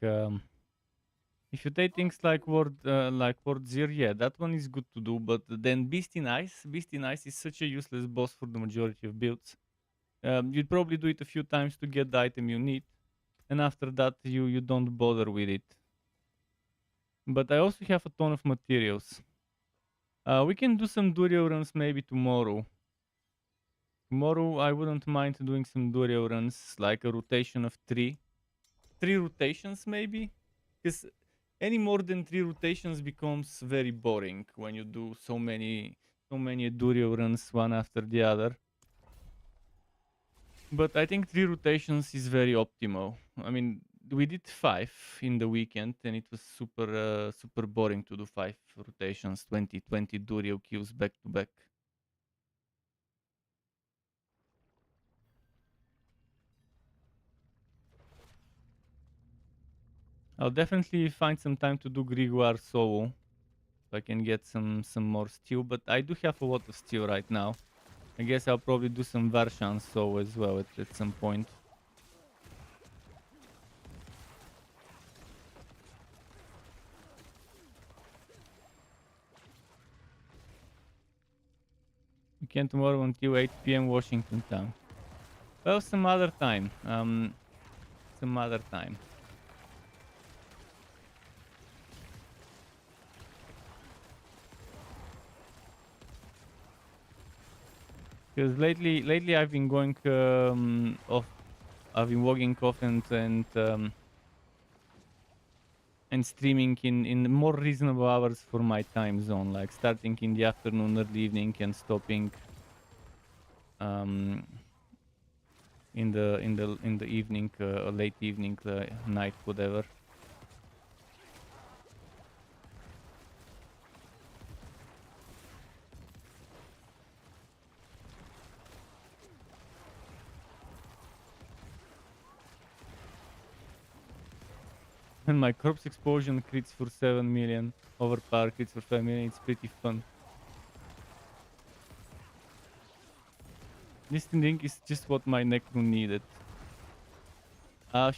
if you take things like Ward Zir, yeah, that one is good to do. But then Beast in Ice is such a useless boss for the majority of builds. You'd probably do it a few times to get the item you need, and after that you don't bother with it. But I also have a ton of materials. We can do some Durio runs maybe tomorrow. Tomorrow I wouldn't mind doing some Durio runs, like a rotation of three rotations maybe, because any more than 3 rotations becomes very boring when you do so many Durio runs one after the other. But I think 3 rotations is very optimal. I mean, we did 5 in the weekend, and it was super boring to do 5 rotations, 20 Durio kills back to back. I'll definitely find some time to do Grimoire solo, so I can get some more steel. But I do have a lot of steel right now. I guess I'll probably do some Varshan solo as well at some point. We can tomorrow until 8 p.m. Washington time. Well, some other time. Some other time. Because lately I've been going off. I've been logging off and streaming in more reasonable hours for my time zone, like starting in the afternoon, early evening, and stopping in the evening, late evening, night, whatever. And my corpse explosion crits for 7 million, overpower crits for 5 million. It's pretty fun. This thing is just what my Necro needed.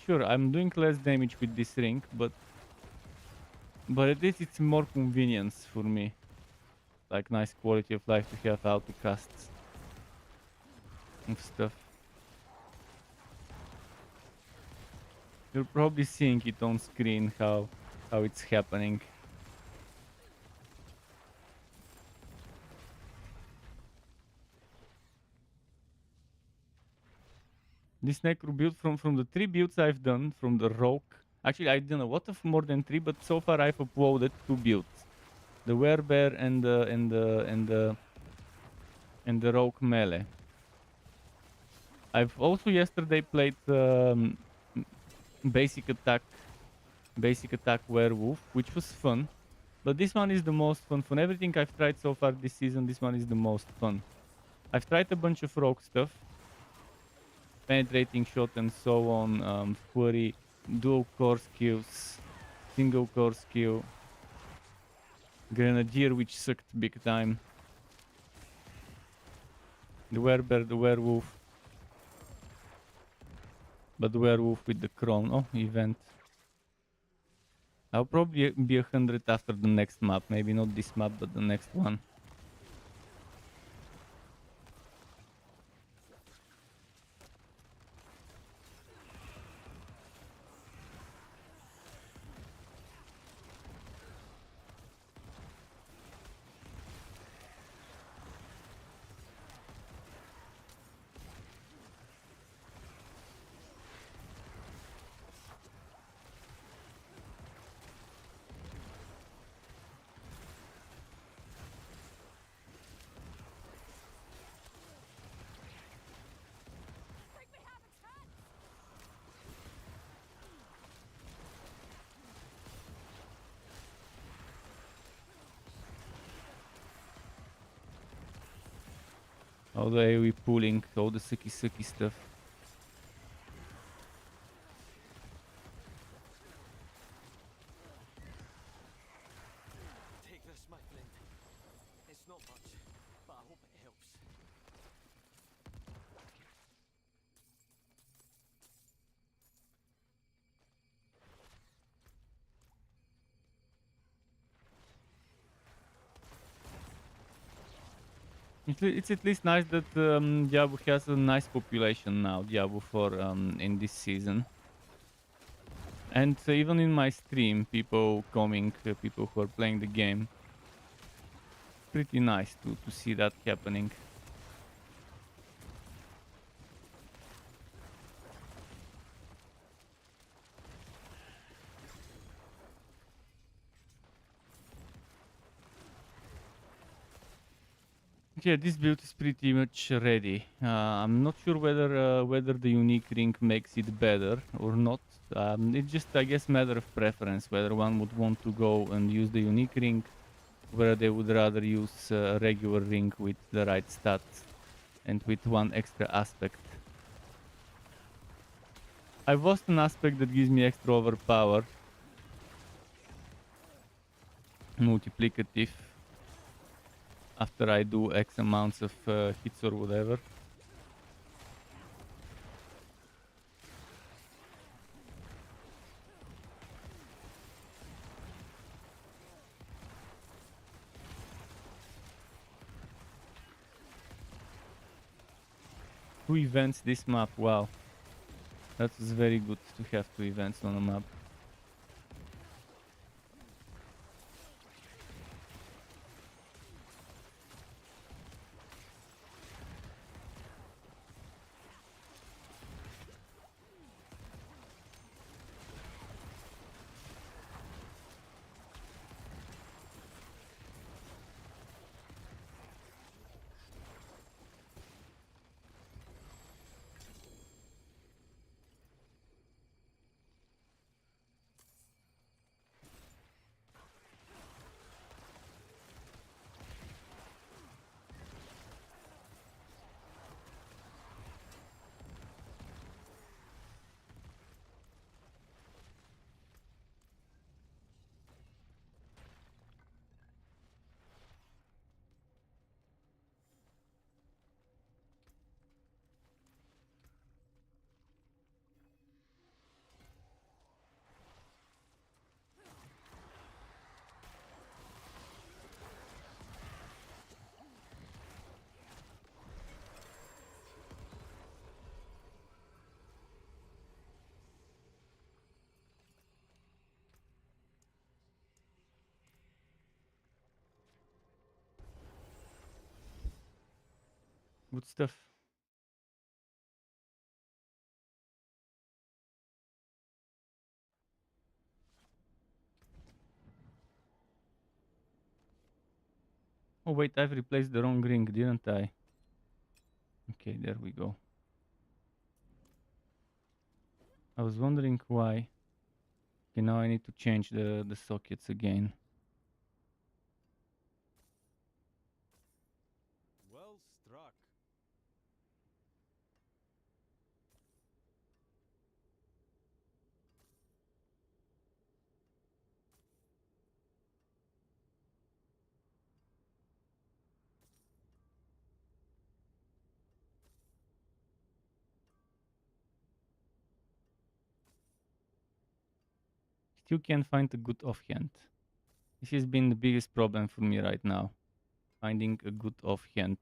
Sure, I'm doing less damage with this ring, but at least it's more convenience for me. Like nice quality of life to have auto casts and stuff. You're probably seeing it on screen how it's happening. This Necro build from the 3 builds I've done from the Rogue. Actually, I've done a lot of more than 3, but so far I've uploaded 2 builds: the Werebear and the Rogue melee. I've also yesterday played basic attack werewolf, which was fun. But this one is the most fun. From everything I've tried so far this season, this one is the most fun. I've tried a bunch of rogue stuff, penetrating shot and so on, flurry, dual core skills, single core skill, Grenadier, which sucked big time. The werebear, the werewolf. But the werewolf with the crown. Oh, event. I'll probably be 100 after the next map. Maybe not this map, but the next one. All the AoE pooling, all the sucky stuff. Take this, my friend. It's not much, but I hope it helps. It's at least nice that Diablo has a nice population now, Diablo 4, in this season. And even in my stream, people coming, people who are playing the game. Pretty nice to see that happening. Yeah, this build is pretty much ready. I'm not sure whether the unique ring makes it better or not. It's just, I guess, matter of preference whether one would want to go and use the unique ring, whether they would rather use a regular ring with the right stats and with one extra aspect. I've lost an aspect that gives me extra overpower, multiplicative, after I do X amounts of hits or whatever. Two events this map, wow. That was very good to have two events on a map. Good stuff. Oh wait, I've replaced the wrong ring, didn't I? Okay, there we go. I was wondering why. Okay, now I need to change the sockets again. Well struck. still can't find a good offhand. This has been the biggest problem for me right now. Finding a good offhand.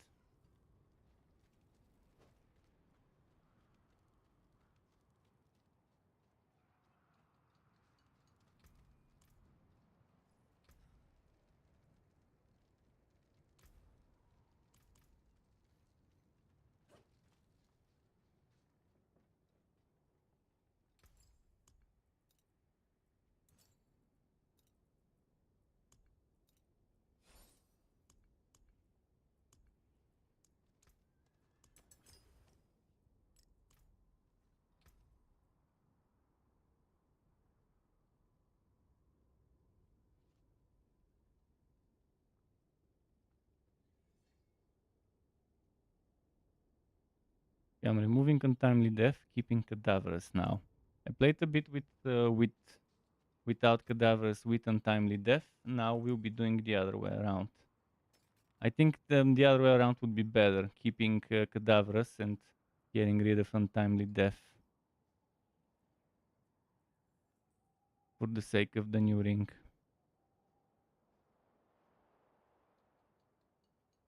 Yeah, I'm removing untimely death, keeping cadavers now. I played a bit without cadavers with untimely death. Now we'll be doing the other way around. I think the other way around would be better, keeping cadavers and getting rid of untimely death for the sake of the new ring.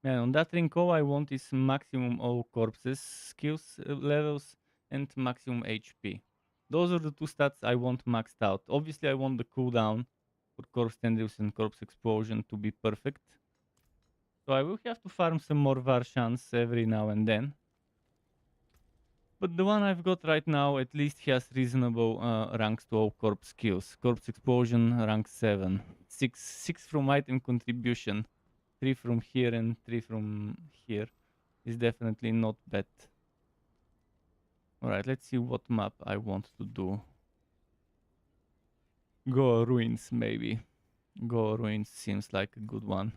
Man, on that ring, all I want is maximum all corpses, skills levels, and maximum HP. Those are the two stats I want maxed out. Obviously, I want the cooldown for corpse tendrils and corpse explosion to be perfect. So I will have to farm some more Varshans every now and then. But the one I've got right now at least has reasonable ranks to all corpse skills. Corpse explosion, rank 7. 6 from item contribution. 3 from here and 3 from here. Is definitely not bad. Alright, let's see what map I want to do. Goa Ruins, maybe. Goa Ruins seems like a good one.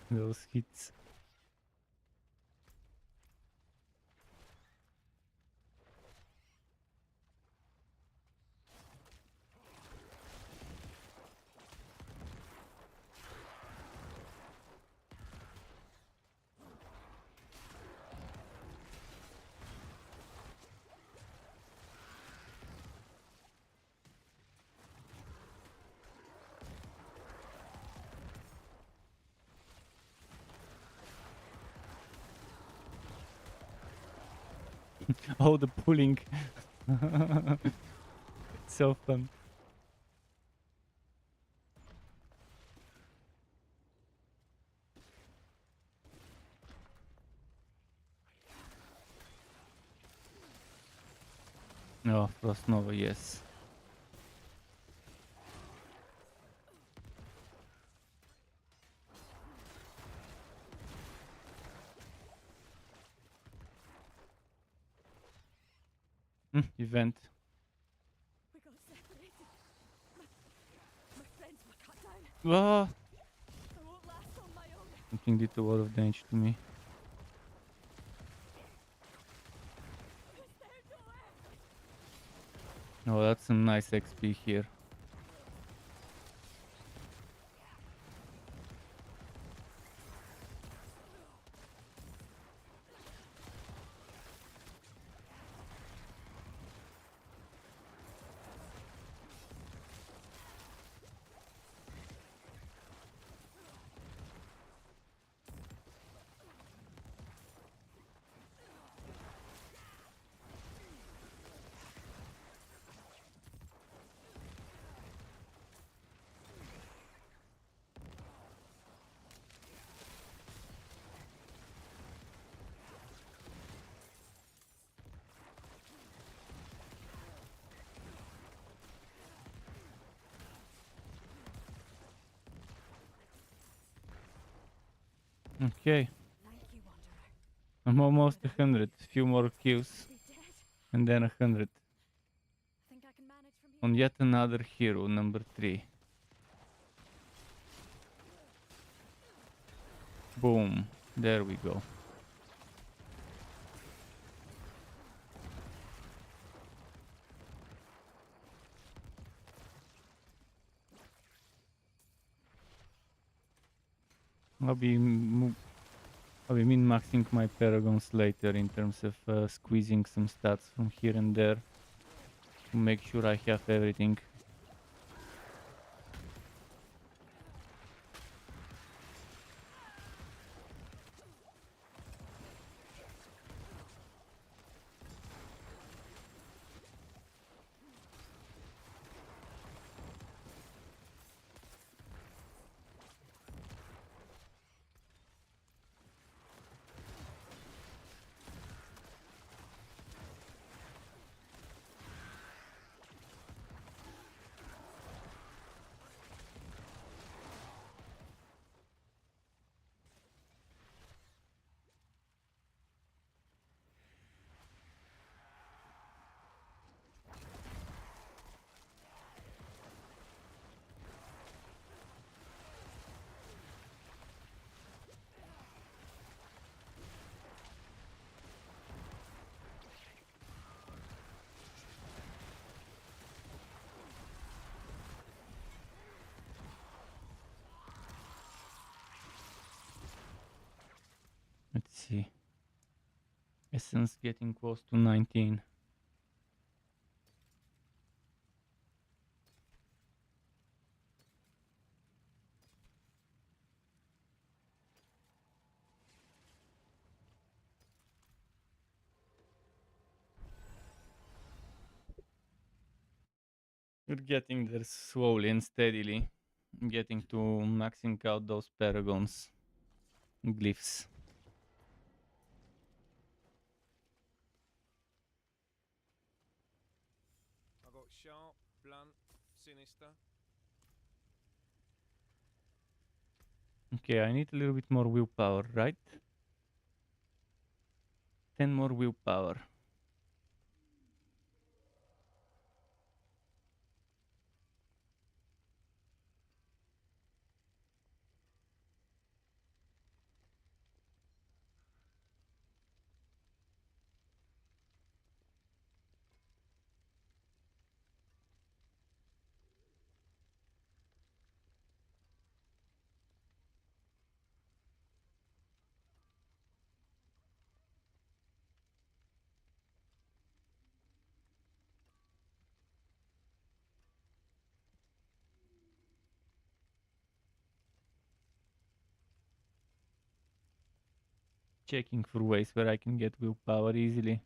Those hits. Oh, the pulling. It's so fun. Oh, Frost Nova, yes. Event. We got separated. My friends were cut down. Ah, I won't last on my own. something did a lot of damage to me. Is there no end? Oh, that's some nice XP here. Okay, Thank you, Wanderer. I'm almost 100. Few more kills, Be dead. and then 100. Think I can manage from here? On yet another hero, number 3. Boom. There we go. I'll be min-maxing my paragons later in terms of squeezing some stats from here and there to make sure I have everything. Let's see. Essence getting close to 19. We're getting there slowly and steadily. Getting to maxing out those paragons. Glyphs. I got sharp, blunt, sinister. Okay, I need a little bit more willpower, right? 10 more willpower. Checking for ways where I can get willpower easily.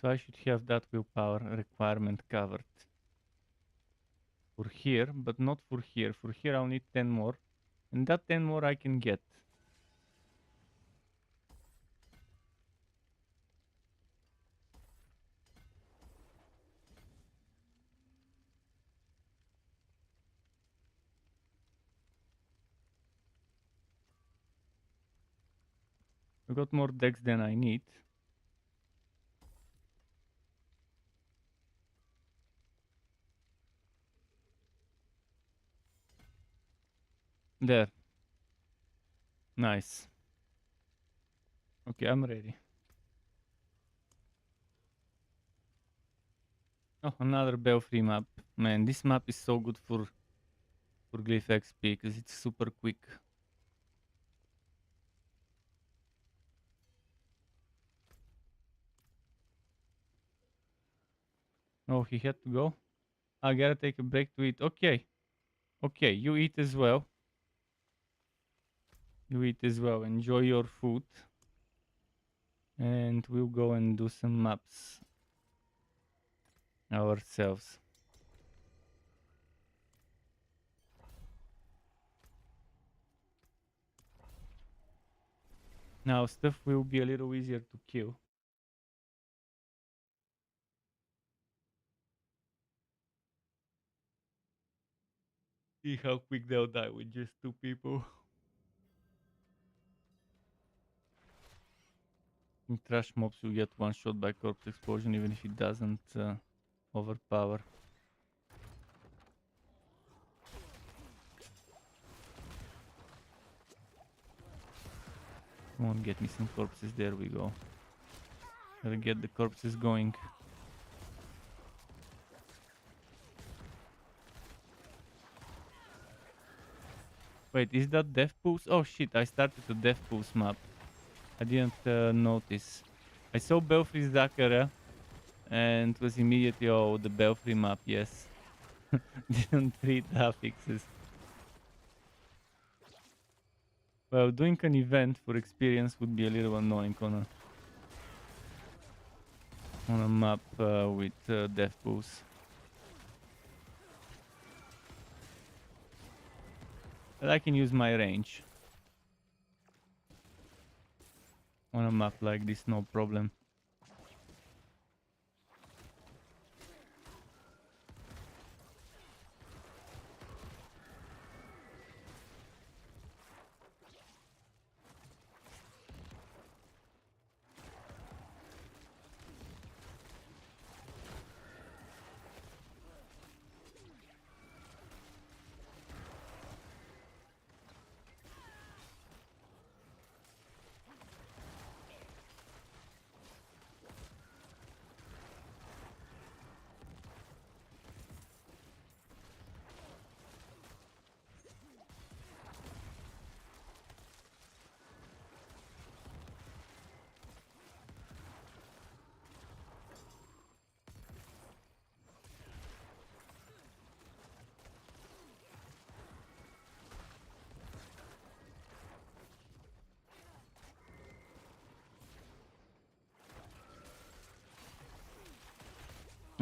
So I should have that willpower requirement covered. For here, but not for here. For here I'll need 10 more. And that 10 more I can get. I got more decks than I need. There. Nice. Okay, I'm ready. Oh, another Belfry map. Man, this map is so good for Glyph XP because it's super quick. Oh, he had to go? I gotta take a break to eat. Okay. Okay, you eat as well. You eat as well. Enjoy your food. And we'll go and do some maps ourselves. Now stuff will be a little easier to kill. See how quick they'll die with just 2 people. In trash mobs you get one shot by corpse explosion even if it doesn't overpower. Come on, get me some corpses, there we go. Gotta get the corpses going. Wait, is that Death Pools? Oh shit, I started the Death Pools map. I didn't notice. I saw Belfry's Dakara and was immediately, oh, the Belfry map, yes. Didn't read the affixes. Well, doing an event for experience would be a little annoying on a map with Death Pools. But I can use my range on a map like this, no problem.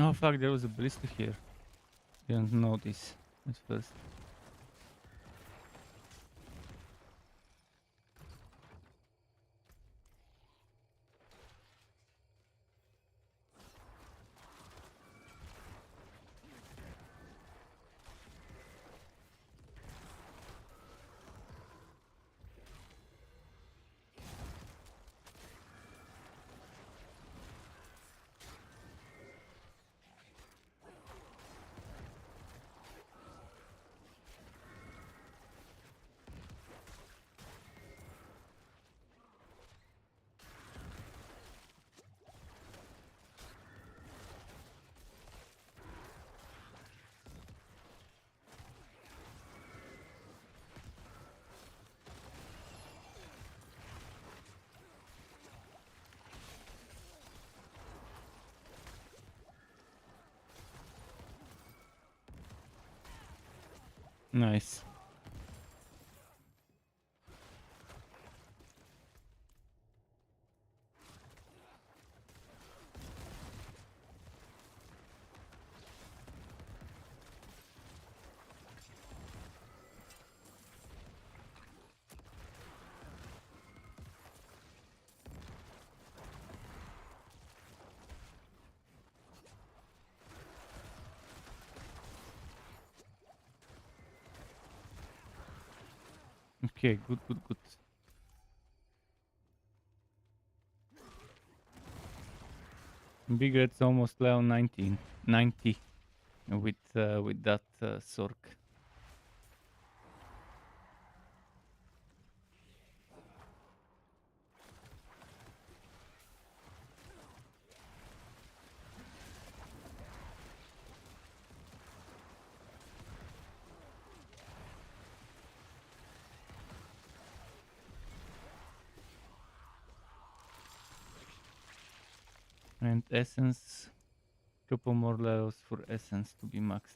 Oh fuck, there was a blister here. Didn't notice at first. Nice. Okay, good, good, good. Big Red's almost level 90 with that Sork. And Essence, couple more levels for Essence to be maxed.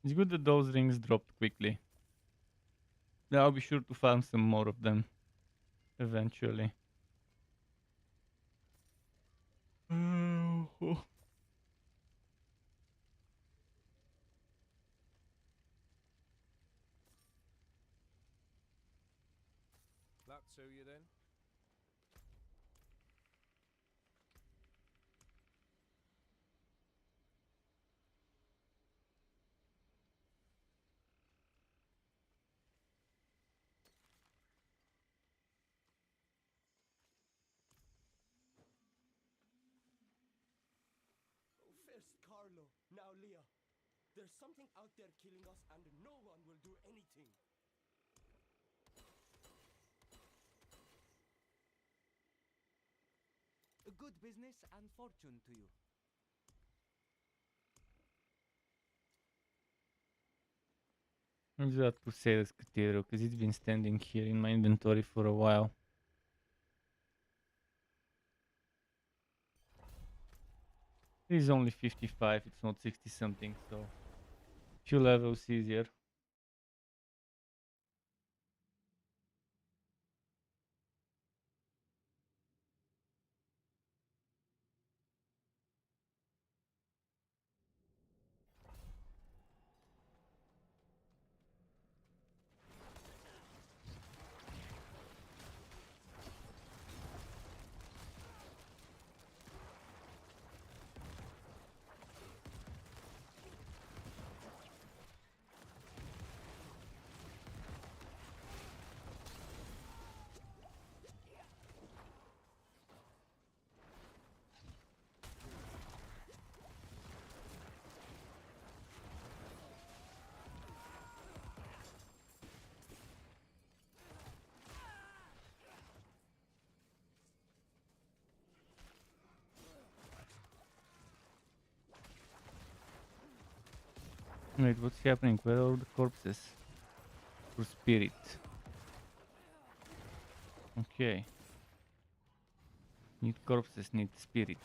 It's good that those rings dropped quickly. Yeah, I'll be sure to farm some more of them eventually. Oh. That to you then? First Carlo, now Leah. There's something out there killing us and no one will do anything. A good business and fortune to you. I'll just to sell this cathedral because it's been standing here in my inventory for a while. It is only 55, it's not 60 something, so few levels easier. Wait, what's happening? Where are the corpses? For spirit. Okay. Need corpses, need spirit.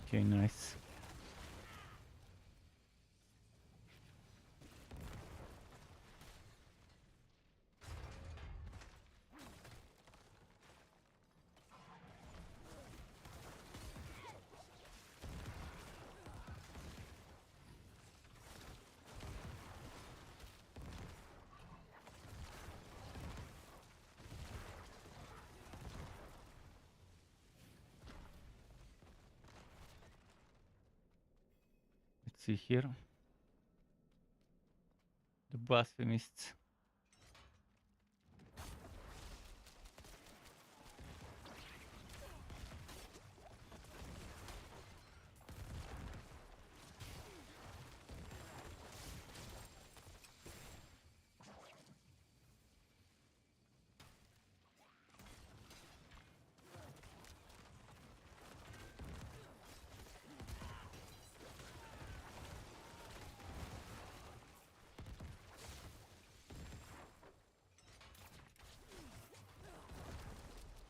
Okay, nice. Let's see here. The blasphemists.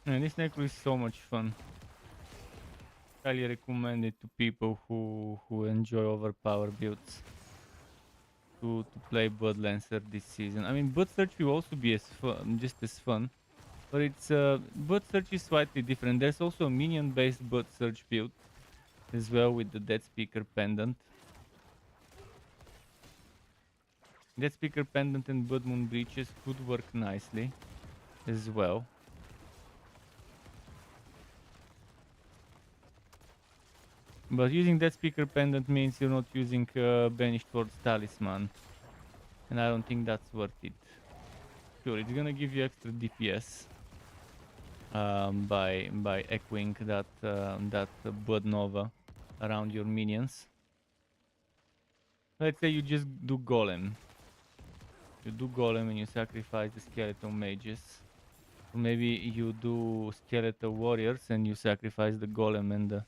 And this Necro is so much fun. Highly recommend it to people who enjoy overpowered builds. To play Blood Lancer this season. I mean, Blood Search will also be as fun, just as fun, but it's Blood Search is slightly different. There's also a minion-based Blood Search build as well with the Dead Speaker Pendant. Dead Speaker Pendant and Blood Moon Breaches could work nicely as well. But using that speaker pendant means you're not using Banished Ward's Talisman. And I don't think that's worth it. Sure, it's gonna give you extra DPS by echoing that Blood Nova around your minions. Let's say you just do Golem. You do Golem and you sacrifice the Skeleton Mages. Or maybe you do Skeleton Warriors and you sacrifice the Golem and the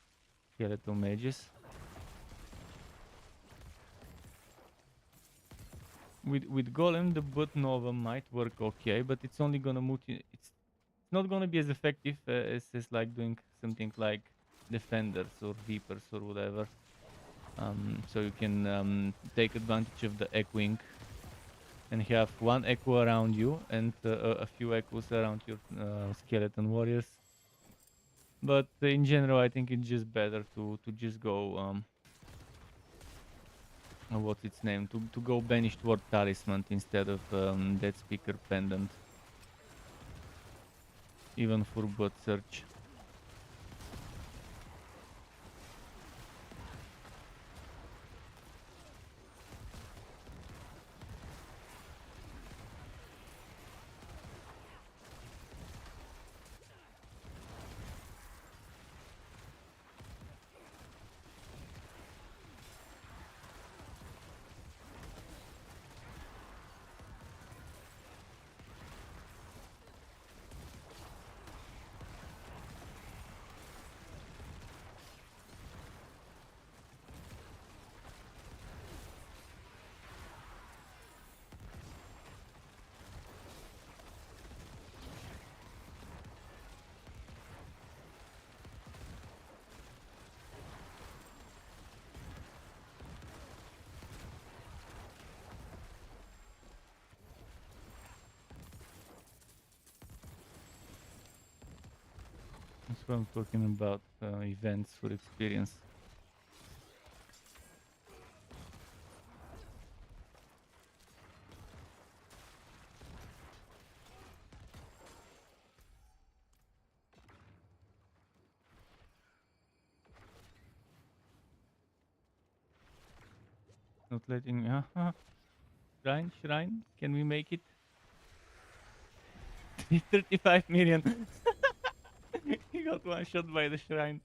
Skeleton Mages. With Golem, the Blood Nova might work okay, but it's only gonna it's not gonna be as effective as like doing something like Defenders or Reapers or whatever. So you can take advantage of the echoing and have one echo around you and a few echoes around your Skeleton Warriors. But in general, I think it's just better to just go what's its name, to go Banished Ward Talisman instead of Dead Speaker Pendant, even for Blood Search. That's what I'm talking about, events for experience. Not letting me. Shrine, can we make it? 35 million. He got one shot by the shrine.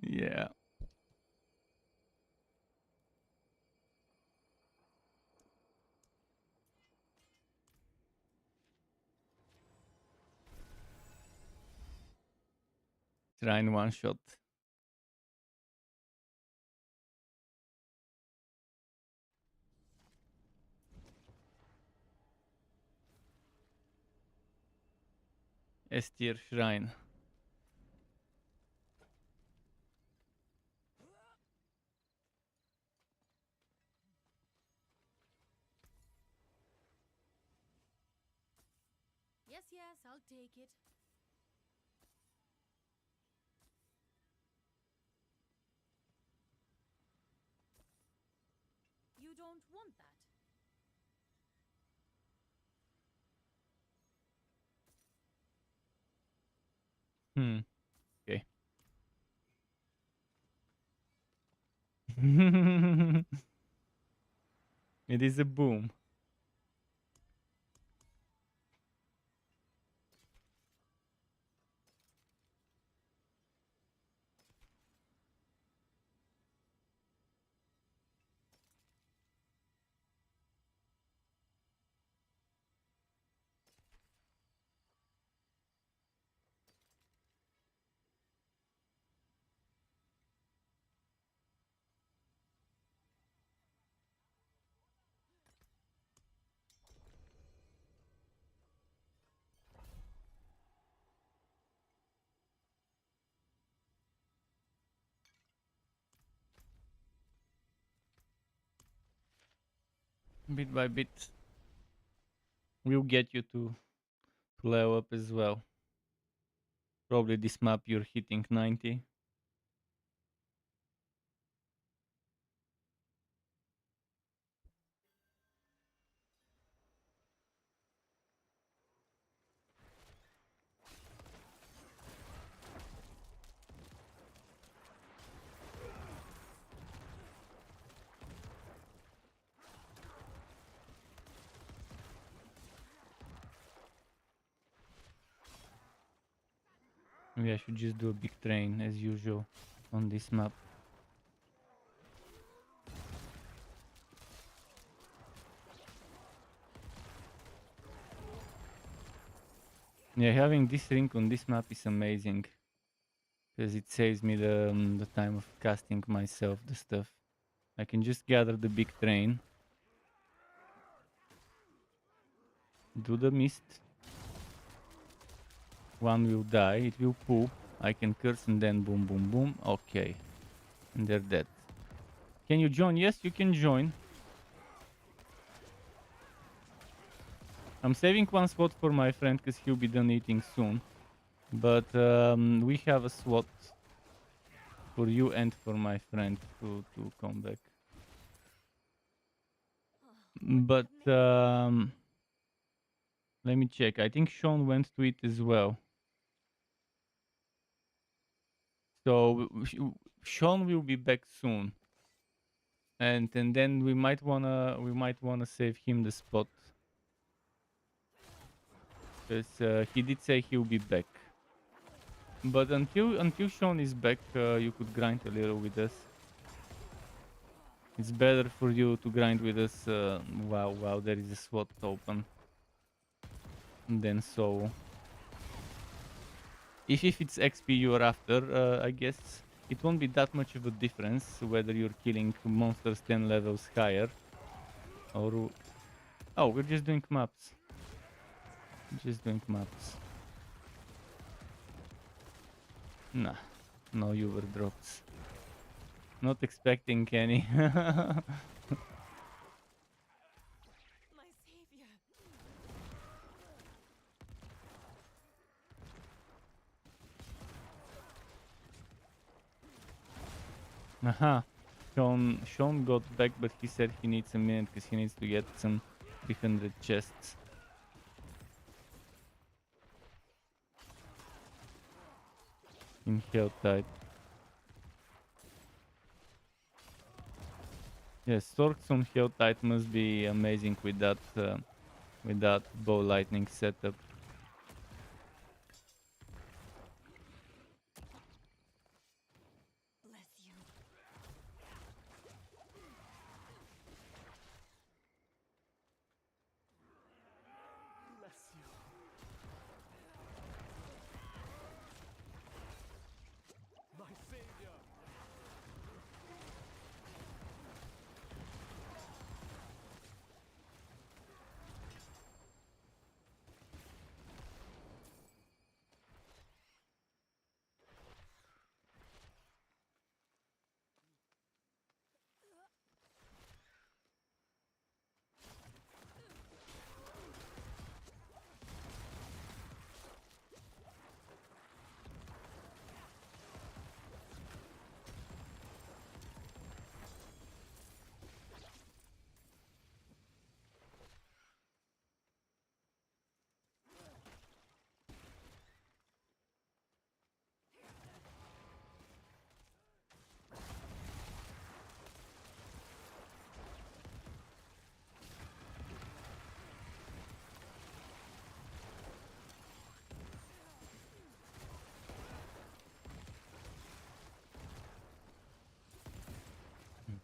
Yeah. Shrine one shot. S tier shrine. Yes, yes, I'll take it. You don't want that. Okay. It is a boom. Bit by bit. We'll get you to level up as well. Probably this map you're hitting 90. Maybe I should just do a big train as usual on this map. Yeah, having this ring on this map is amazing. Because it saves me the time of casting myself the stuff. I can just gather the big train. Do the mist. One will die, it will poop. I can curse and then boom boom boom. Okay. And they're dead. Can you join? Yes, you can join. I'm saving one spot for my friend because he'll be done eating soon. But we have a slot for you and for my friend to come back. But let me check. I think Sean went to it as well. So Sean will be back soon. And then we might wanna save him the spot. Because he did say he'll be back. But until Sean is back, you could grind a little with us. It's better for you to grind with us. Wow, there is a slot open. And then so. If it's XP you're after, I guess it won't be that much of a difference whether you're killing monsters 10 levels higher or... Oh, we're just doing maps. Just doing maps. Nah, no Uber drops. Not expecting any. My savior. Aha. Sean got back, but he said he needs a minute because he needs to get some 300 chests. In Helltide. Yes, Storks on Helltide must be amazing with that bow lightning setup. Bless you. Bless you. My savior.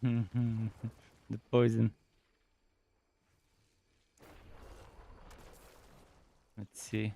The poison. Let's see.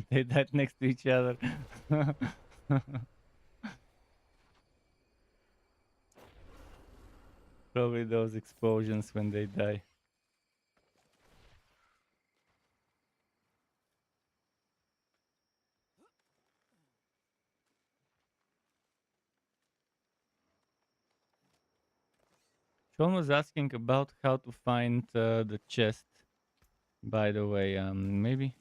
They died next to each other. Probably those explosions when they die. Sean was asking about how to find the chest. By the way, maybe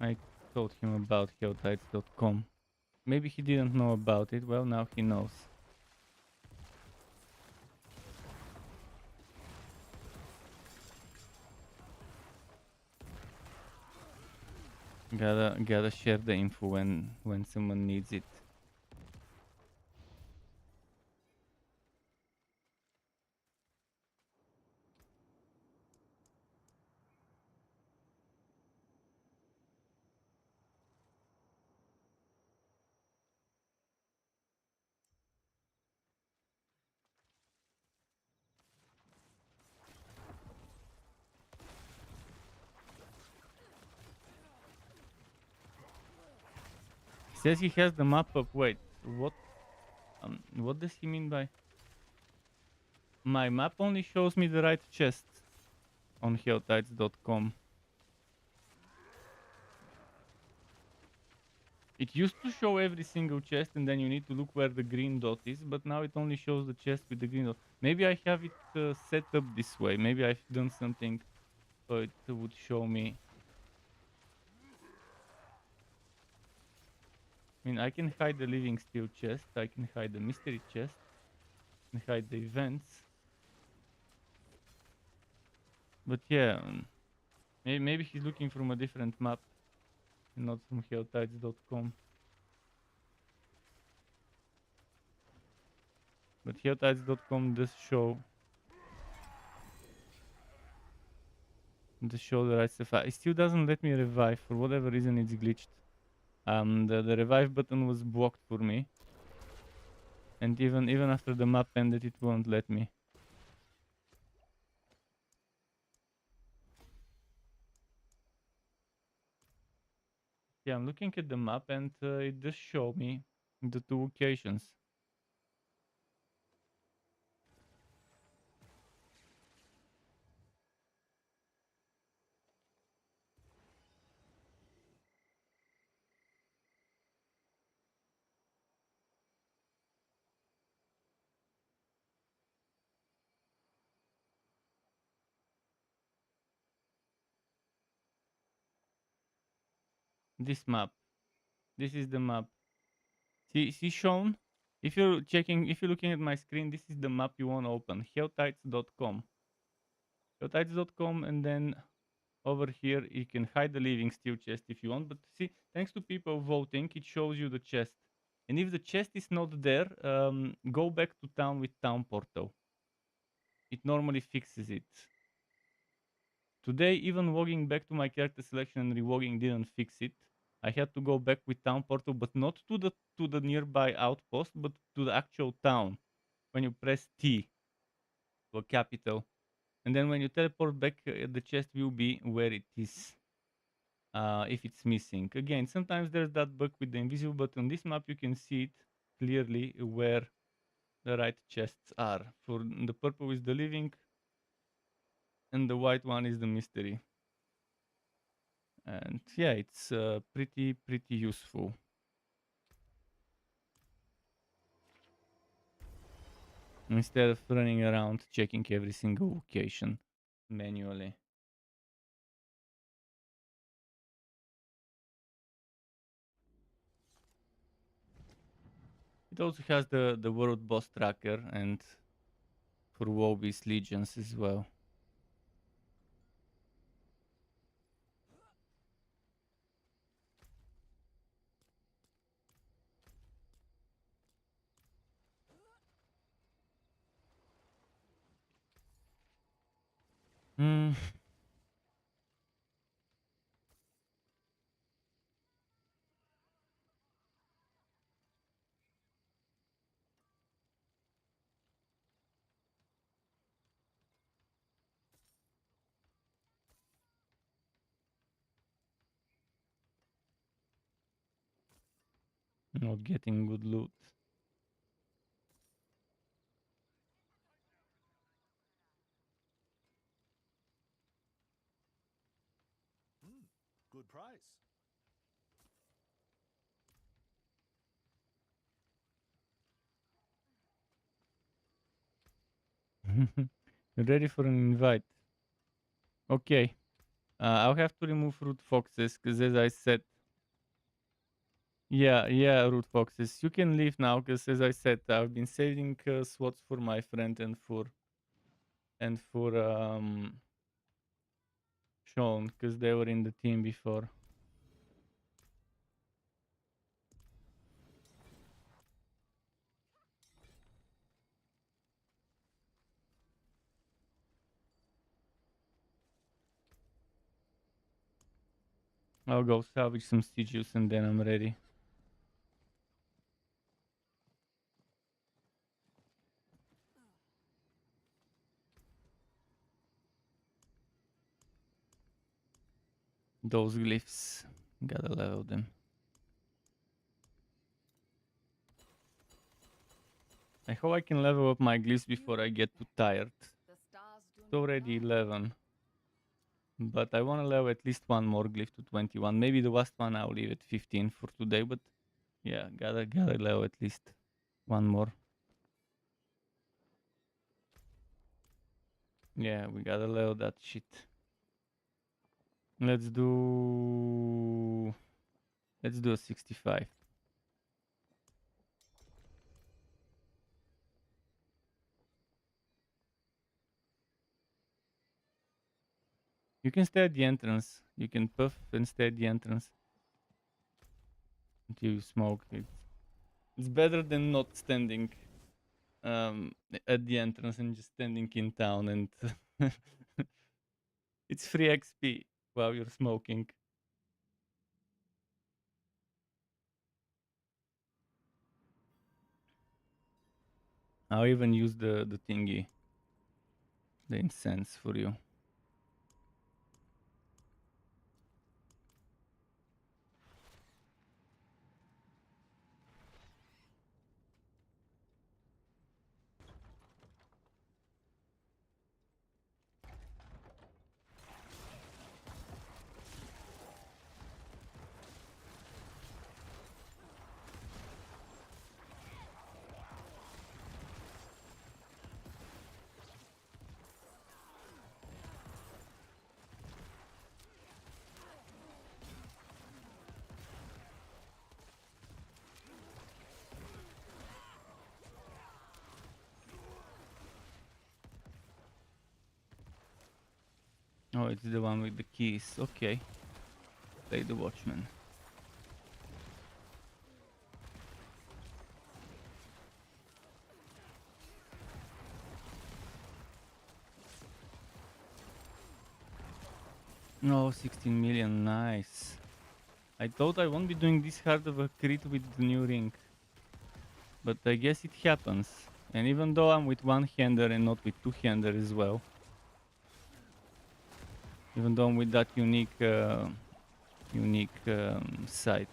I told him about helltides.com. Maybe he didn't know about it. Well, now he knows. Gotta share the info when someone needs it. He says he has the map up. Wait, what does he mean by my map only shows me the right chest on helltides.com? It used to show every single chest and then you need to look where the green dot is, but now it only shows the chest with the green dot. Maybe I have it set up this way. Maybe I've done something so it would show me. I mean, I can hide the living steel chest, I can hide the mystery chest, I can hide the events. But yeah, maybe he's looking from a different map, not from helltides.com. But helltides.com does show the right stuff. It still doesn't let me revive. For whatever reason, it's glitched. The revive button was blocked for me. And even after the map ended, it won't let me. Yeah, I'm looking at the map and it does show me the two locations. This map. This is the map. See shown? If you're looking at my screen, this is the map you want to open. Helltides.com. Helltides.com, and then over here you can hide the living steel chest if you want. But see, thanks to people voting, it shows you the chest. And if the chest is not there, go back to town with Town Portal. It normally fixes it. Today, even logging back to my character selection and relogging didn't fix it. I had to go back with Town Portal, but not to the nearby outpost, but to the actual town. When you press T to a capital, and then when you teleport back, the chest will be where it is. If it's missing, again, sometimes there's that bug with the invisible, but on this map you can see it clearly where the right chests are. For the purple is the living, and the white one is the mystery. And yeah, it's pretty useful. Instead of running around checking every single location manually. It also has the world boss tracker and for Wobby's legions as well. Hmm. Not getting good loot. good price. Ready for an invite. Okay. I'll have to remove root foxes because, as I said, yeah, root foxes. You can leave now because, as I said, I've been saving slots for my friend and for Sean because they were in the team before. I'll go salvage some statues and then I'm ready. Those glyphs. Gotta level them. I hope I can level up my glyphs before I get too tired. The stars do It's not already lie. 11. But I want to level at least one more glyph to 21. Maybe the last one I'll leave at 15 for today, but yeah, gotta level at least one more. Yeah, we gotta level that shit. Let's do a 65. You can stay at the entrance. You can puff and stay at the entrance until you smoke. It's better than not standing at the entrance and just standing in town and it's free XP while you're smoking. I'll even use the thingy, the incense for you. Oh, it's the one with the keys. Okay. Play the watchman. Oh, 16 million, nice. I thought I won't be doing this hard of a crit with the new ring. But I guess it happens. And even though I'm with one-hander and not with two-hander as well. Even though I'm with that unique sight.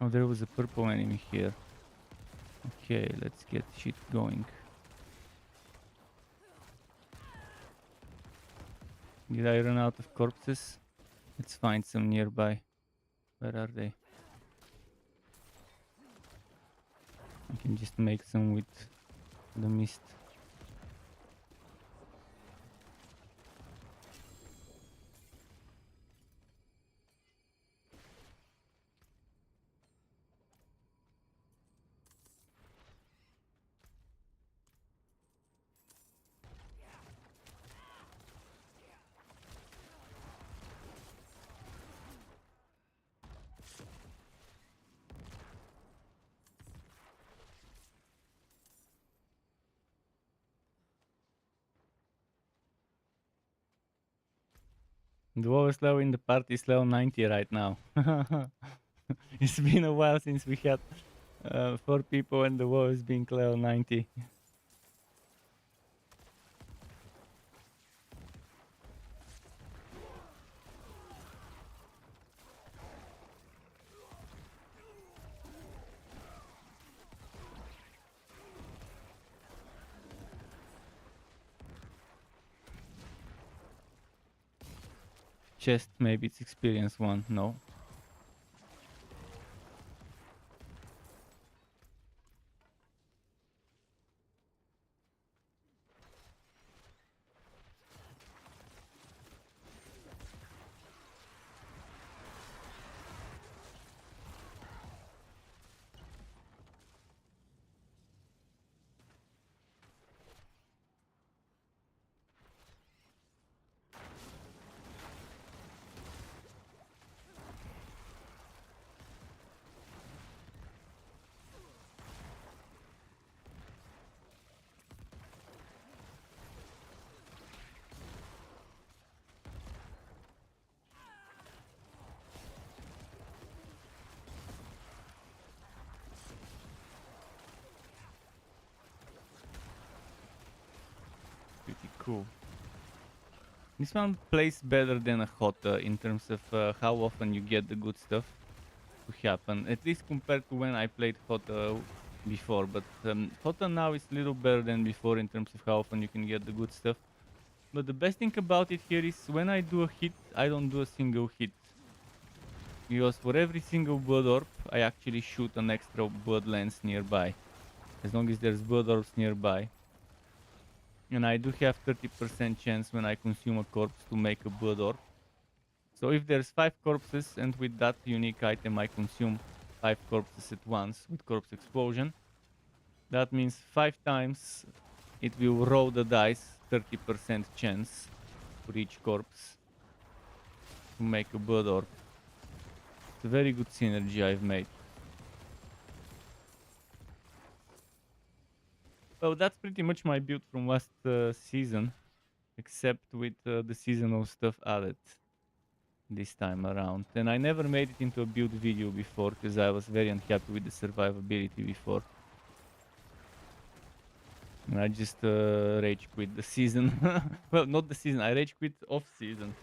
Oh, there was a purple enemy here. Okay, let's get shit going. Did I run out of corpses? Let's find some nearby. Where are they? I can just make some with the mist. The lowest level in the party is level 90 right now. It's been a while since we had 4 people and the lowest being level 90. chest, maybe it's experience 1, no. Pretty cool. This one plays better than a Hota in terms of how often you get the good stuff to happen. At least compared to when I played Hota before. But Hota now is a little better than before in terms of how often you can get the good stuff. But the best thing about it here is when I do a hit, I don't do a single hit. Because for every single blood orb, I actually shoot an extra blood lens nearby. As long as there's blood orbs nearby. And I do have 30% chance when I consume a corpse to make a blood orb. So if there's 5 corpses and with that unique item I consume 5 corpses at once with corpse explosion, that means 5 times it will roll the dice, 30% chance for each corpse to make a blood orb. It's a very good synergy I've made. So that's pretty much my build from last season, except with the seasonal stuff added this time around. And I never made it into a build video before because I was very unhappy with the survivability before. And I just rage quit the season. Well, not the season, I rage quit off season.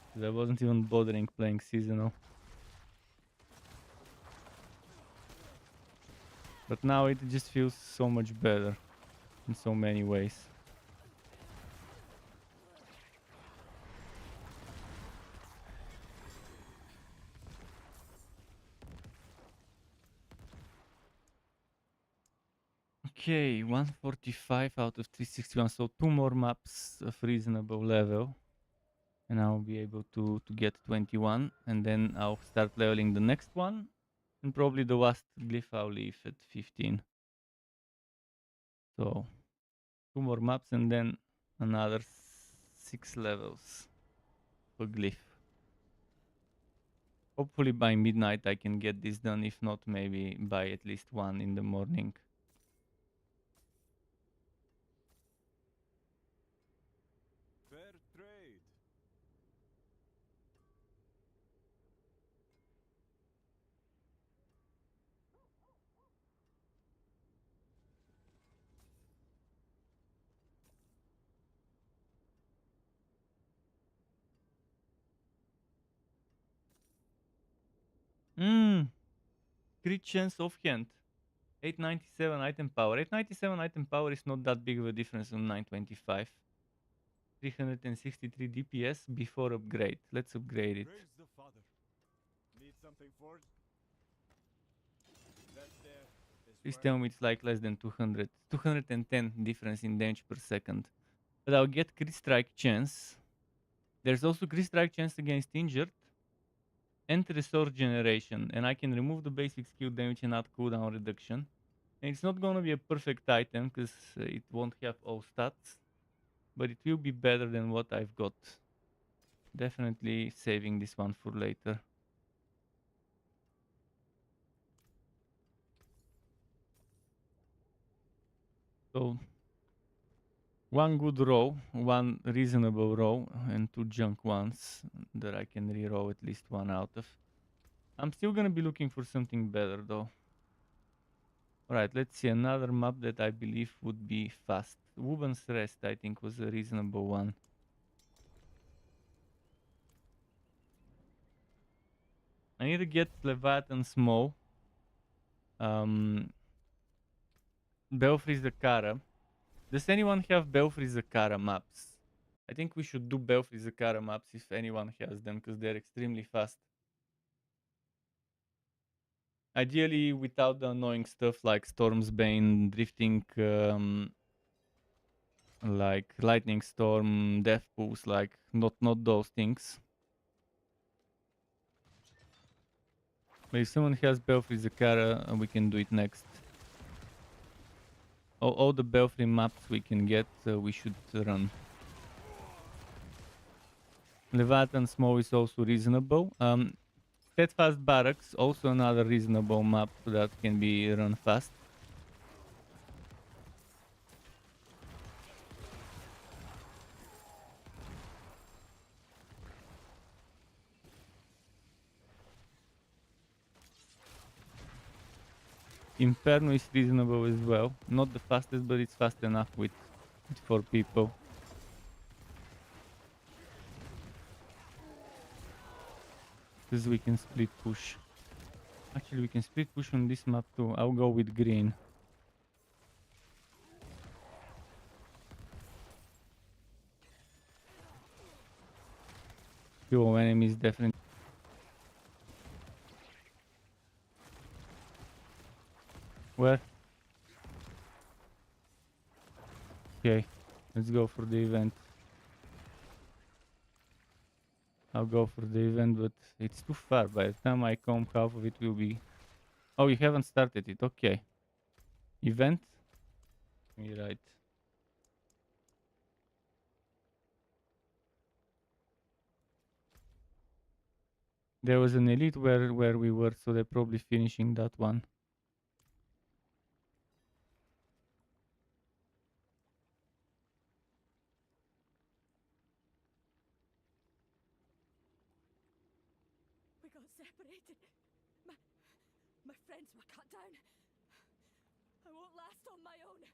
Because I wasn't even bothering playing seasonal. But now it just feels so much better in so many ways. Okay, 145 out of 361, so 2 more maps of reasonable level. And I'll be able to get 21, and then I'll start leveling the next one. And probably the last glyph I'll leave at 15. So 2 more maps and then another 6 levels per glyph. Hopefully by midnight I can get this done, if not maybe by at least 1 in the morning. Fair trade. Crit chance offhand. 897 item power. 897 item power is not that big of a difference on 925. 363 DPS before upgrade. Let's upgrade it. Praise the Father. Need something forged? That there is Please where tell me it's like less than 200. 210 difference in damage per second. But I'll get crit strike chance. There's also crit strike chance against injured. And resource generation. And I can remove the basic skill damage and add cooldown reduction. And it's not gonna be a perfect item because it won't have all stats. But it will be better than what I've got. Definitely saving this one for later. So 1 good row, 1 reasonable row, and 2 junk ones that I can reroll at least 1 out of. I'm still gonna be looking for something better though. Alright, let's see another map that I believe would be fast. Woman's Rest I think was a reasonable one. I need to get Leviathan Small. Belfry Zakara. Does anyone have Belfry Zakara maps? I think we should do Belfry Zakara maps if anyone has them, because they're extremely fast. Ideally, without the annoying stuff like Storm's Bane, Drifting, like Lightning Storm, Death Pulse, like not those things. But if someone has Belfry Zakara, we can do it next. All the Belfry maps we can get, we should run. Leviathan Small is also reasonable. Steadfast Barracks, also another reasonable map that can be run fast. Inferno is reasonable as well. Not the fastest, but it's fast enough with 4 people. Because we can split push. Actually, we can split push on this map too. I'll go with green. Few enemies definitely. Where? Okay, let's go for the event. I'll go for the event, but it's too far. By the time I come, half of it will be... Oh, you haven't started it. Okay. Event? You're right. There was an elite where we were, so they're probably finishing that one. We got separated. My friends were cut down. I won't last on my own.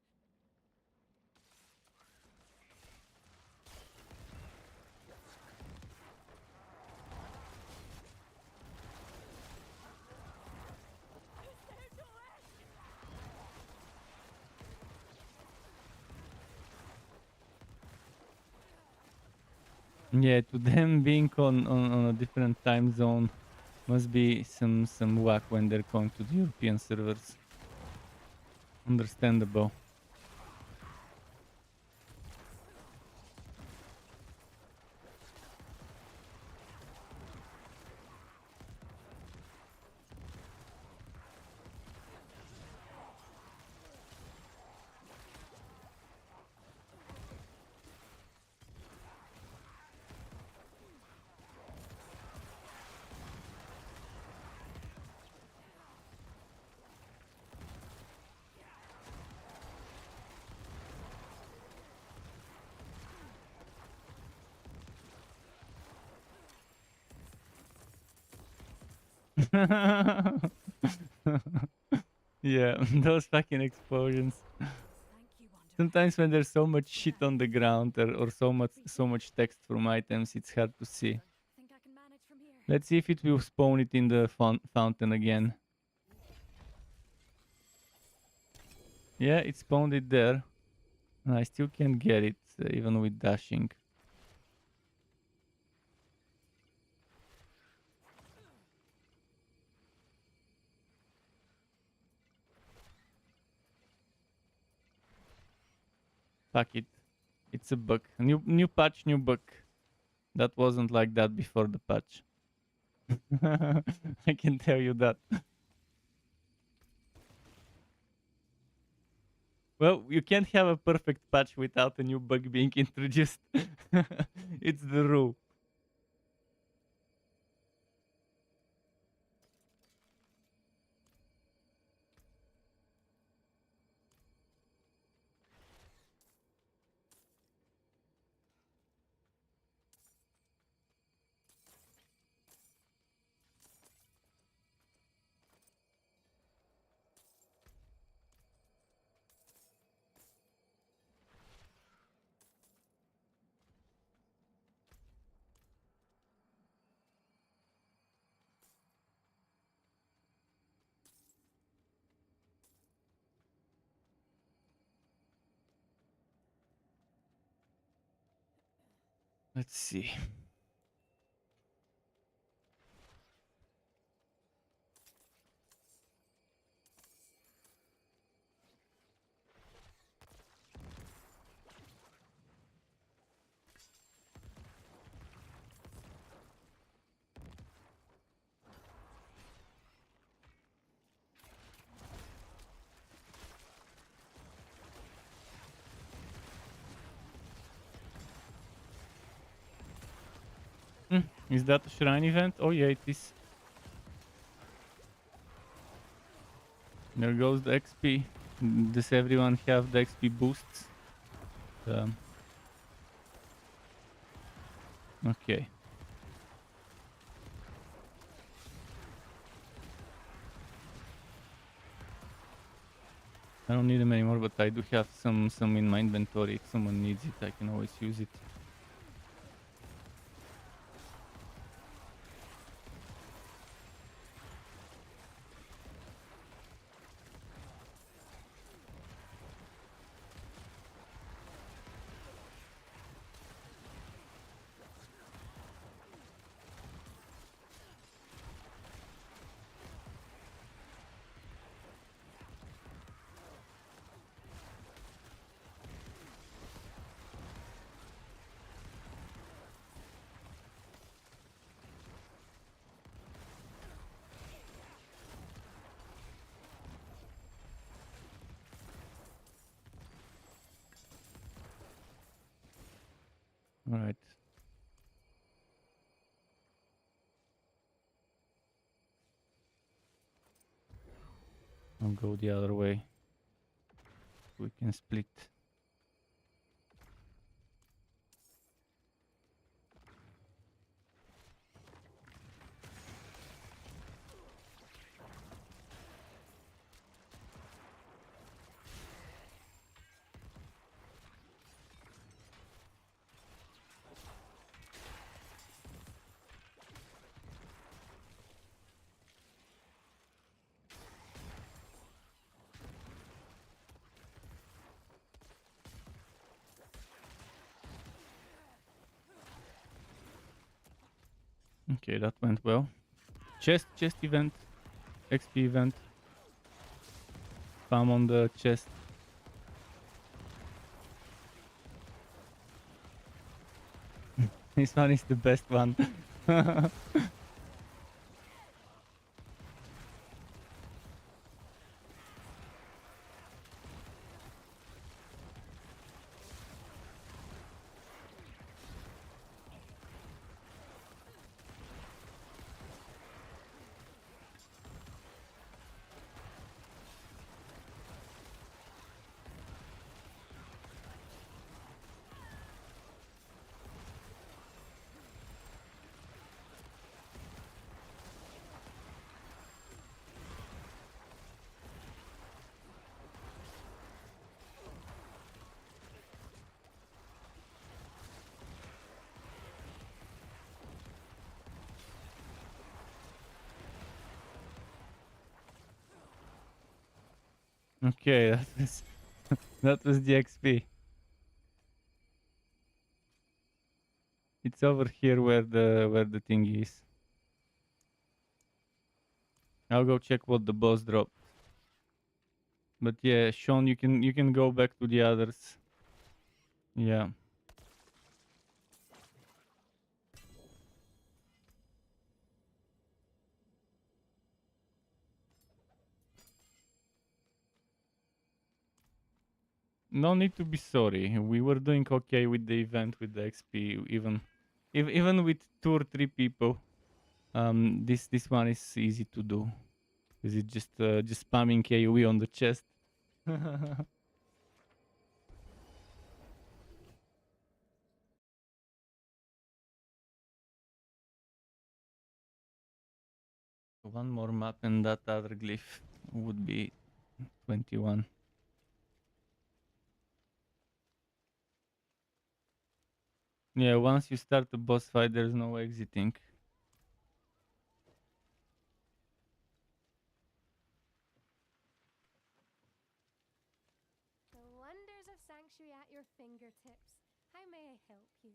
Yeah, to them being on a different time zone must be some whack when they're going to the European servers. Understandable. Yeah, those fucking explosions. Thank you, Wonder. Sometimes when there's so much shit on the ground or so much text from items, it's hard to see. Think I can manage from here. Let's see if it will spawn it in the fountain again. Yeah, it spawned it there. And I still can't get it, even with dashing. Fuck it. It's a bug. New patch, new bug. That wasn't like that before the patch. I can tell you that. Well, you can't have a perfect patch without a new bug being introduced. It's the rule. Let's see. Is that a shrine event? Oh yeah, it is. There goes the XP. Does everyone have the XP boosts? Um, okay. I don't need them anymore, but I do have some in my inventory. If someone needs it, I can always use it. All right. I'll go the other way. We can split. Okay, that went well. Chest event, XP event. Spam on the chest. This one is the best one. Okay, that was the XP. It's over here where the thing is. I'll go check what the boss dropped. But yeah, Sean, you can go back to the others. Yeah. No need to be sorry. We were doing okay with the event with the XP, even with 2 or 3 people. This one is easy to do. Is it just spamming AoE on the chest? One more map and that other glyph would be 21. Yeah, once you start the boss fight, there's no exiting. The wonders of Sanctuary at your fingertips. How may I help you?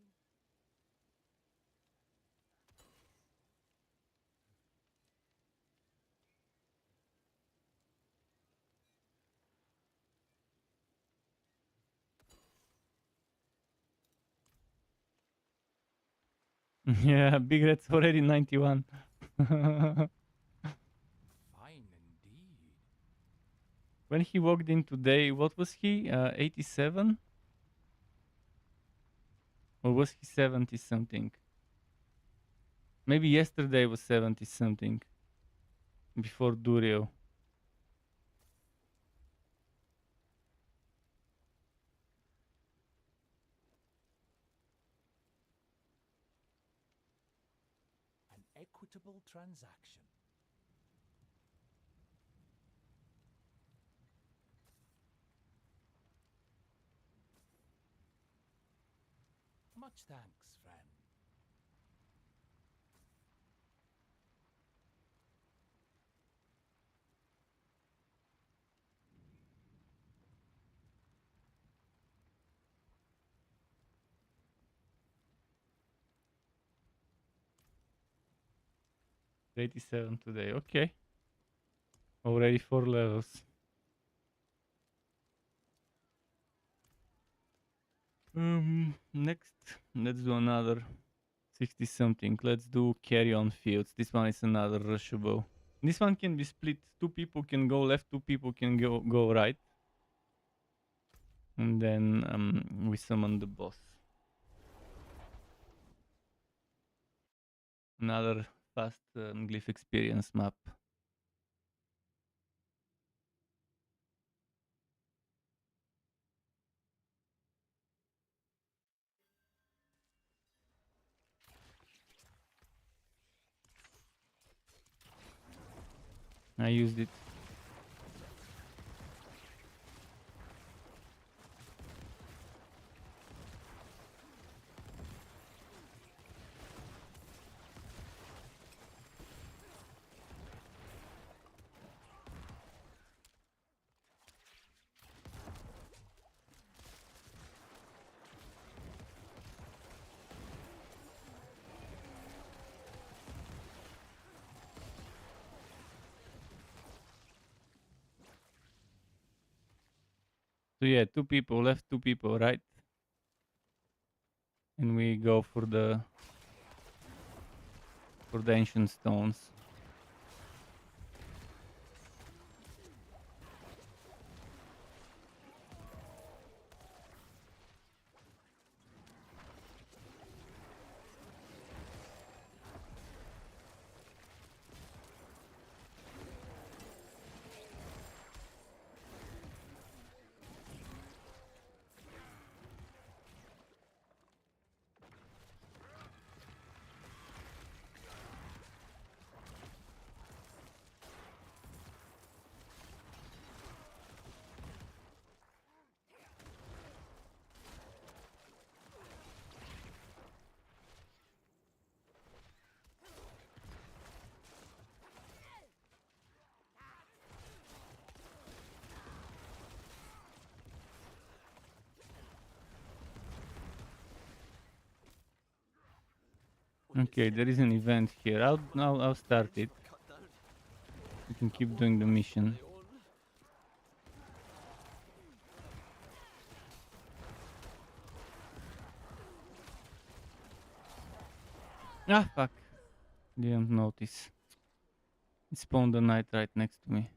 Yeah, Big Red's already 91. Fine indeed. When he walked in today, what was he? 87? Or was he 70 something? Maybe yesterday was 70 something. Before Durio. An equitable transaction. Much thanks, friend. Yeah. 87 today. Okay. Already 4 levels. Next, let's do another 60 something. Let's do carry on fields. This one is another rushable. This one can be split. 2 people can go left, 2 people can go right. And then we summon the boss. Another fast glyph experience map. I used it. So yeah, 2 people left, 2 people right. And we go for the ancient stones. Okay, there is an event here. I'll start it. You can keep doing the mission. Ah, fuck. Didn't notice. It spawned the knight right next to me.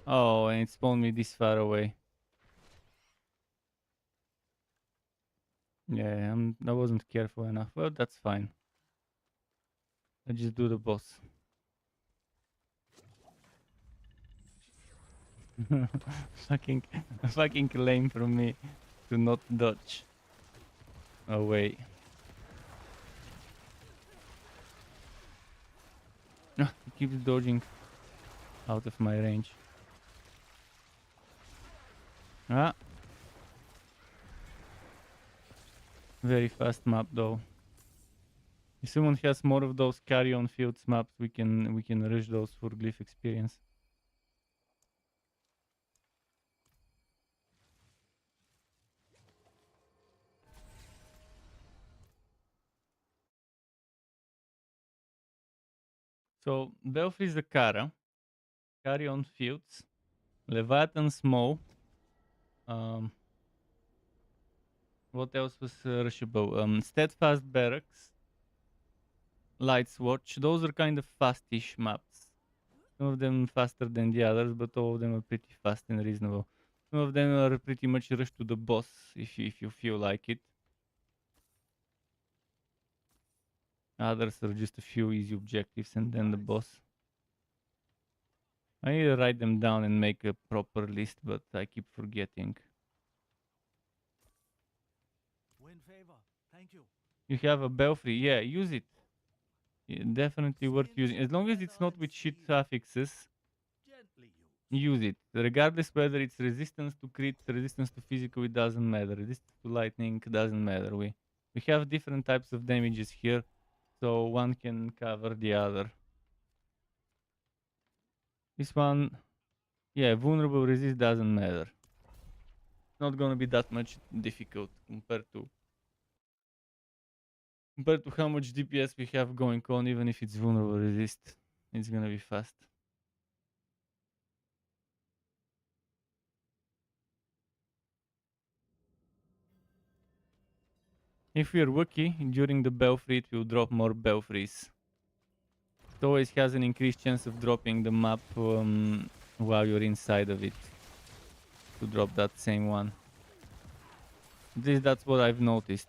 Oh, and it spawned me this far away. Yeah, I wasn't careful enough. Well, that's fine. Let's just do the boss. fucking lame from me to not dodge away. Ah, he keeps dodging out of my range. Ah. Very fast map though. If someone has more of those carry on fields maps, we can rush those for glyph experience. So Belfry the Kara, carry on fields, Leviathan Small. What else was rushable? Steadfast Barracks, Lights Watch. Those are kind of fastish maps. Some of them faster than the others, but all of them are pretty fast and reasonable. Some of them are pretty much rush to the boss if you feel like it. Others are just a few easy objectives and then the boss. I need to write them down and make a proper list, but I keep forgetting. Win favor. Thank you. You have a belfry, yeah, use it. Yeah, definitely worth using. As long as it's not with shit affixes, Gently use. use it. Regardless whether it's resistance to crit, resistance to physical, it doesn't matter. Resistance to lightning doesn't matter. We have different types of damages here, so one can cover the other. This one, yeah, vulnerable resist doesn't matter. Not gonna be that much difficult compared to how much DPS we have going on. Even if it's vulnerable resist, it's gonna be fast. If we're lucky, during the belfry it will drop more belfries. It always has an increased chance of dropping the map while you're inside of it. To drop that same one. At least that's what I've noticed.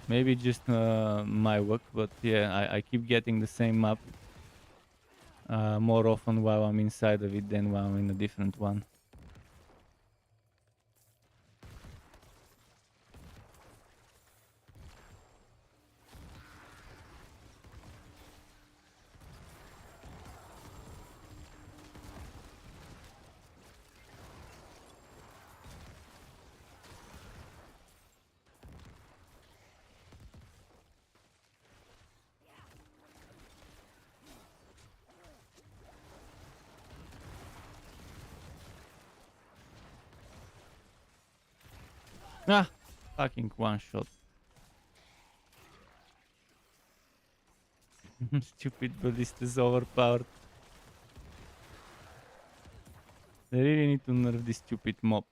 Maybe just my luck, but yeah, I keep getting the same map more often while I'm inside of it than while I'm in a different one. Ah! Fucking one shot. Stupid ballista is overpowered. They really need to nerf this stupid mob.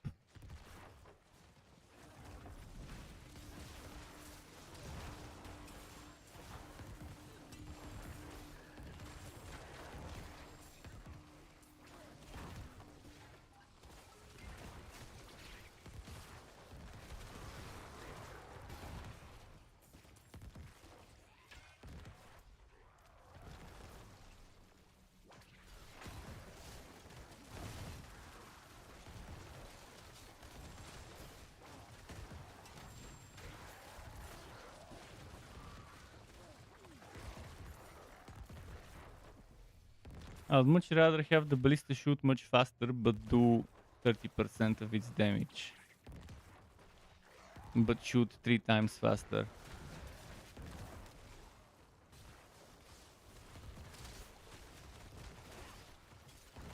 I'd much rather have the ballista shoot much faster but do 30% of its damage. But shoot 3 times faster.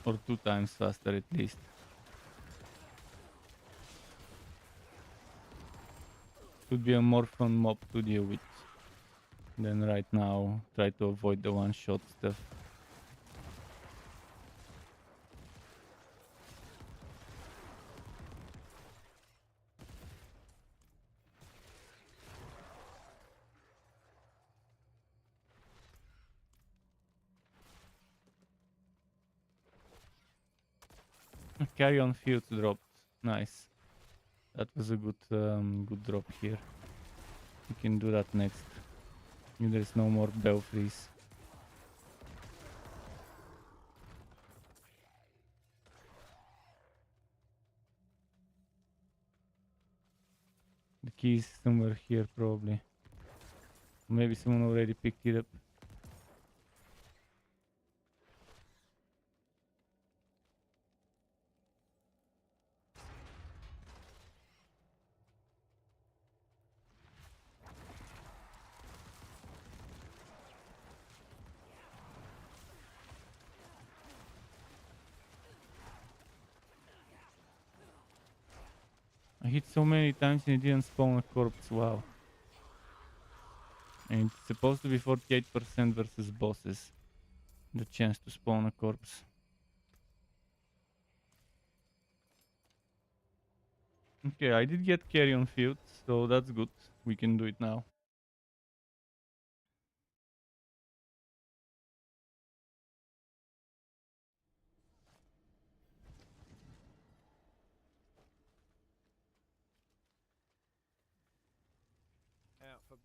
Or 2 times faster at least. Should be a more fun mob to deal with than right now. Try to avoid the one-shot stuff. Carry on fields dropped. Nice. That was a good drop here. We can do that next. There's no more belfries. The key is somewhere here probably. Maybe someone already picked it up. I hit so many times and it didn't spawn a corpse, wow. And it's supposed to be 48% versus bosses. The chance to spawn a corpse. Okay, I did get carry on field, so that's good. We can do it now.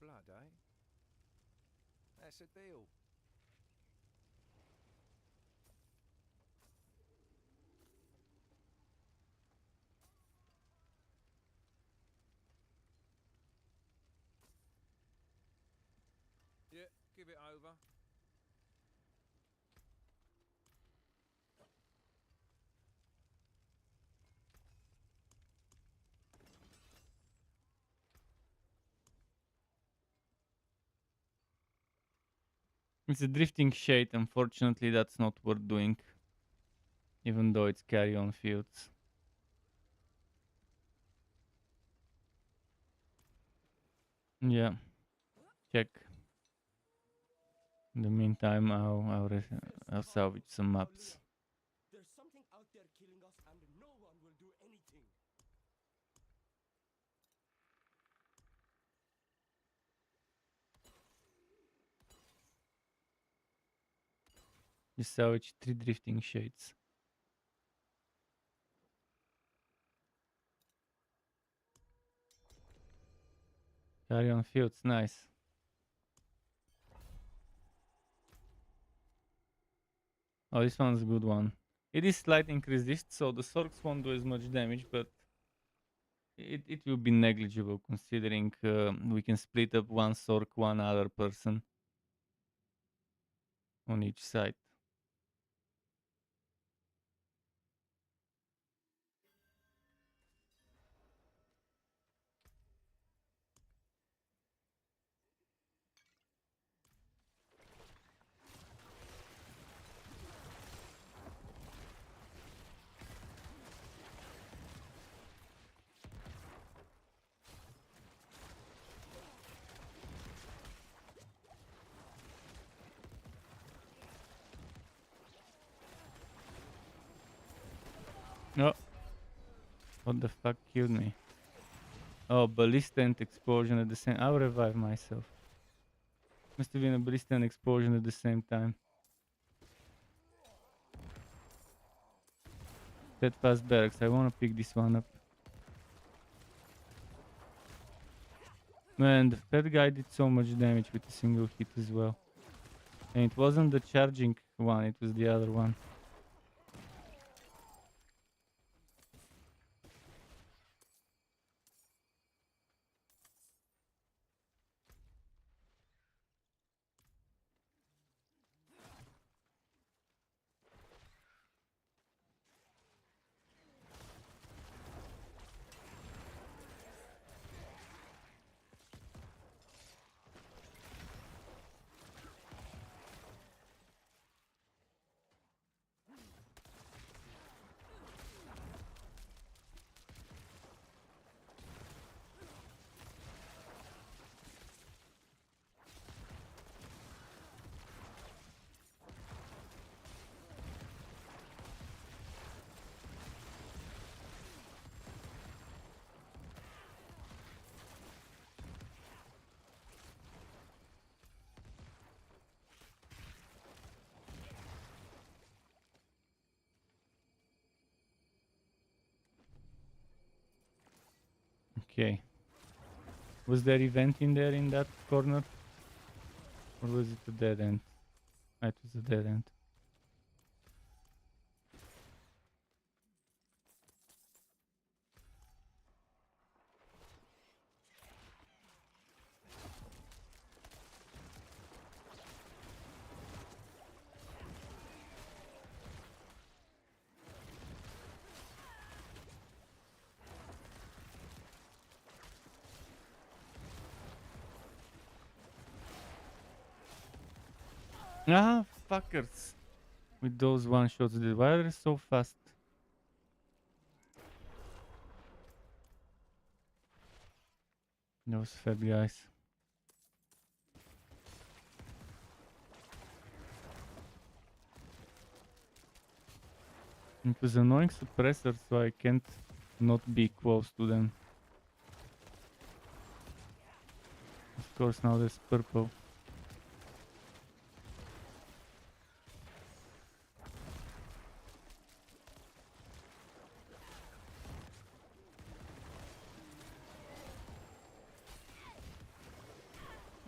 blood, eh? That's a deal. Yeah, give it over. It's a drifting shade. Unfortunately, that's not worth doing. Even though it's carry-on fields. Yeah. Check. In the meantime, I'll salvage some maps. There's something out there killing us and no one will do anything. You salvage 3 drifting shades. Carry-on fields, nice. Oh, this one's a good one. It is slight resist, so the sorks won't do as much damage, but it will be negligible considering we can split up one sork, one other person on each side. Oh, what the fuck killed me? Oh, ballista and explosion at the same. I'll revive myself. Must have been a ballista and explosion at the same time. Steadfast barracks. I wanna pick this one up. Man, that guy did so much damage with a single hit as well. And it wasn't the charging one, it was the other one. Okay. Was there event in there in that corner? Or was it a dead end? It was a dead end. Ah, fuckers. With those one shots, why are they so fast? Those fat guys. It was annoying suppressor, so I can't not be close to them. Of course, now there's purple.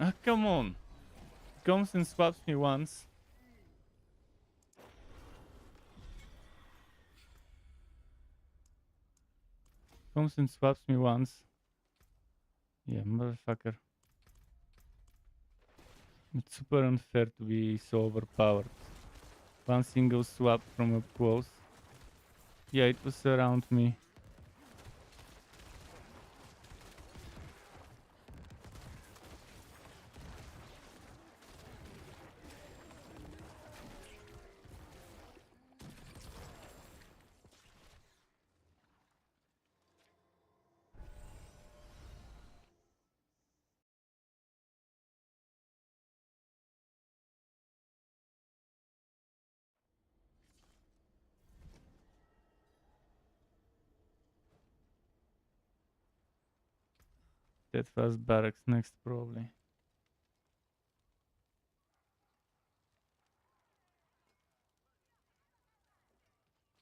Ah, come on. Comes and swaps me once. Comes and swaps me once. Yeah, motherfucker. It's super unfair to be so overpowered. One single swap from up close. Yeah, it was around me. That was barracks next, probably.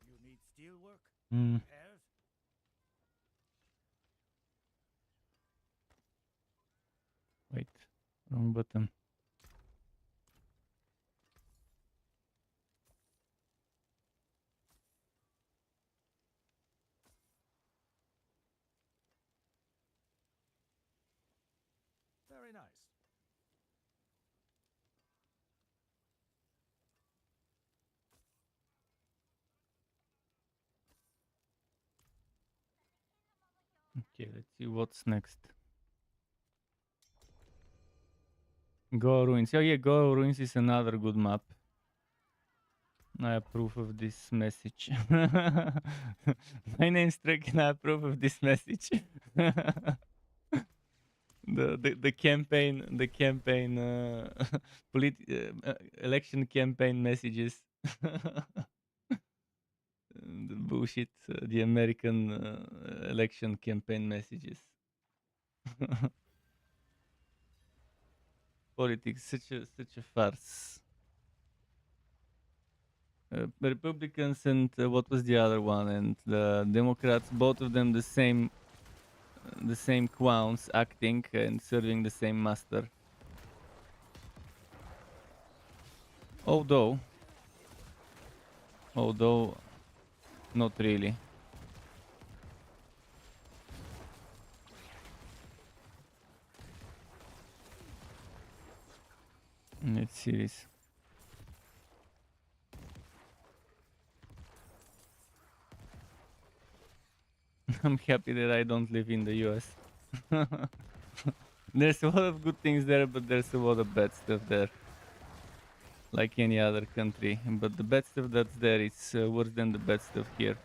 You need steel work? Hmm. Repairs? Wait. Wrong button. Very nice. Okay, let's see what's next. Go Ruins. Oh yeah, Go Ruins is another good map. I approve of this message. My name's Trek and I approve of this message. The campaign election campaign messages. The bullshit, the American election campaign messages. Politics, such a farce. The Republicans and what was the other one, and the Democrats, both of them the same clowns acting and serving the same master. Although not really. Let's see this. I'm happy that I don't live in the US. There's a lot of good things there, but there's a lot of bad stuff there. Like any other country. But the bad stuff that's there is worse than the bad stuff here.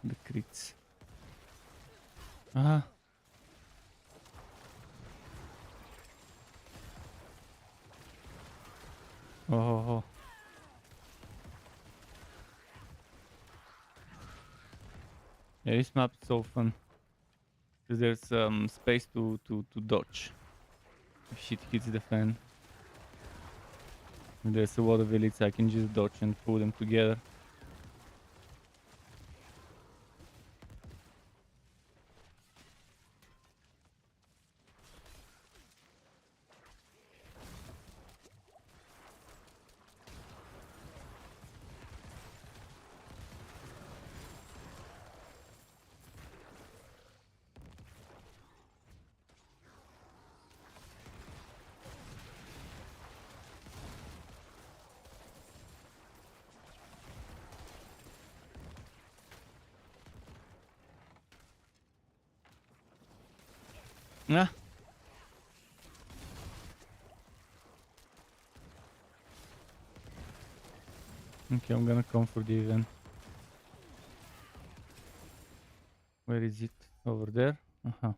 The crits. Ah. Oh. Yeah, this map is so fun. Because there's space to dodge. If shit hits the fan. There's a lot of elites I can just dodge and pull them together. Ah. Okay, I'm gonna come for the event. Where is it? Over there? Uh-huh.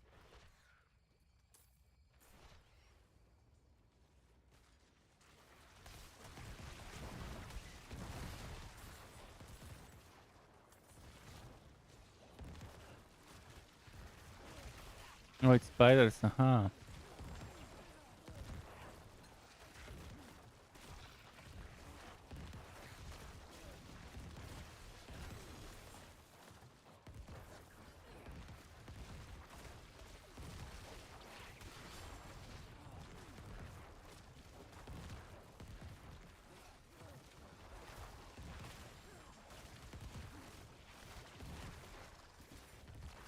Oh, it's spiders. Uh-huh.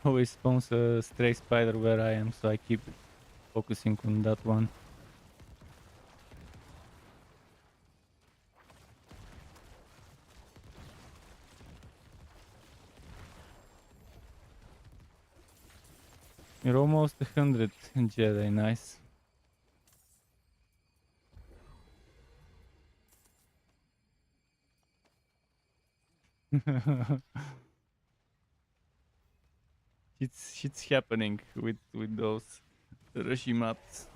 always spawns a stray spider where I am, so I keep focusing on that one. You're almost 100, Jedi, nice. Shit's happening with those Rushi maps.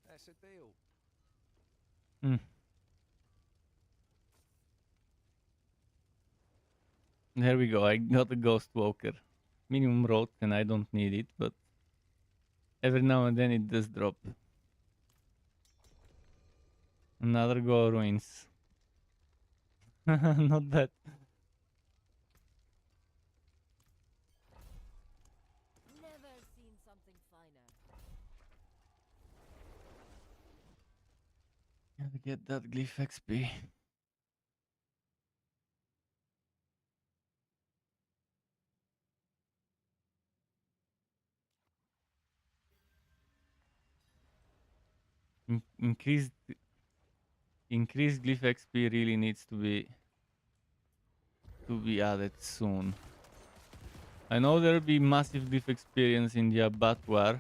That's a deal. Hmm. There we go, I got a Ghost Walker. Minimum road and I don't need it, but every now and then it does drop. Another Go Ruins. Not bad. Never seen something finer. Gotta get that glyph XP. Increased glyph XP really needs to be added soon. I know there'll be massive glyph experience in the abattoir,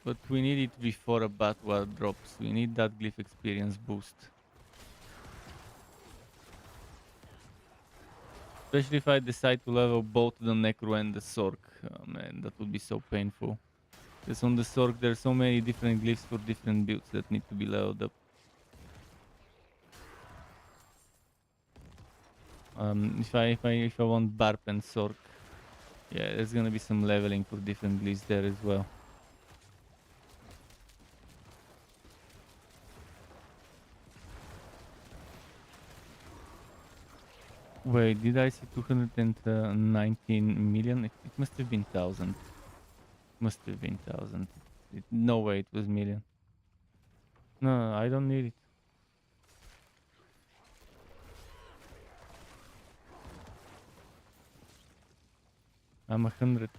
but we need it before abattoir drops. We need that glyph experience boost. Especially if I decide to level both the Necro and the Sork. Oh man, that would be so painful. Because on the Sork there's so many different glyphs for different builds that need to be leveled up. If I want Barp and Sork, yeah, there's gonna be some leveling for different glyphs there as well. Wait, did I see 219 million? It must have been 1,000. Must have been 1,000. No way it was million. No, I don't need it. I'm 100.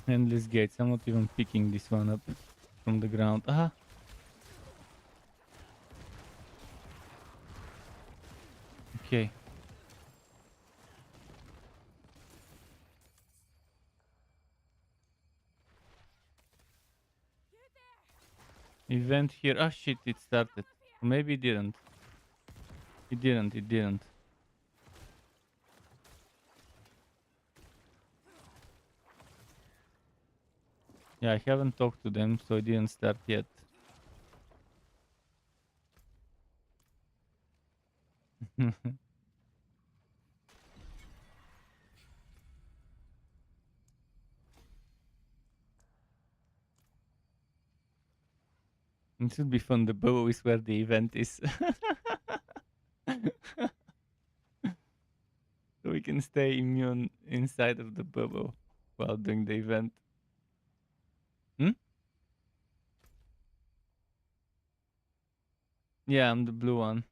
Endless gates. I'm not even picking this one up from the ground. Aha! Okay. Event here. Ah shit, it started. Maybe it didn't. It didn't. Yeah, I haven't talked to them, so it didn't start yet. It should be fun. The bow is where the event is. So we can stay immune inside of the bubble while doing the event. Yeah, I'm the blue one.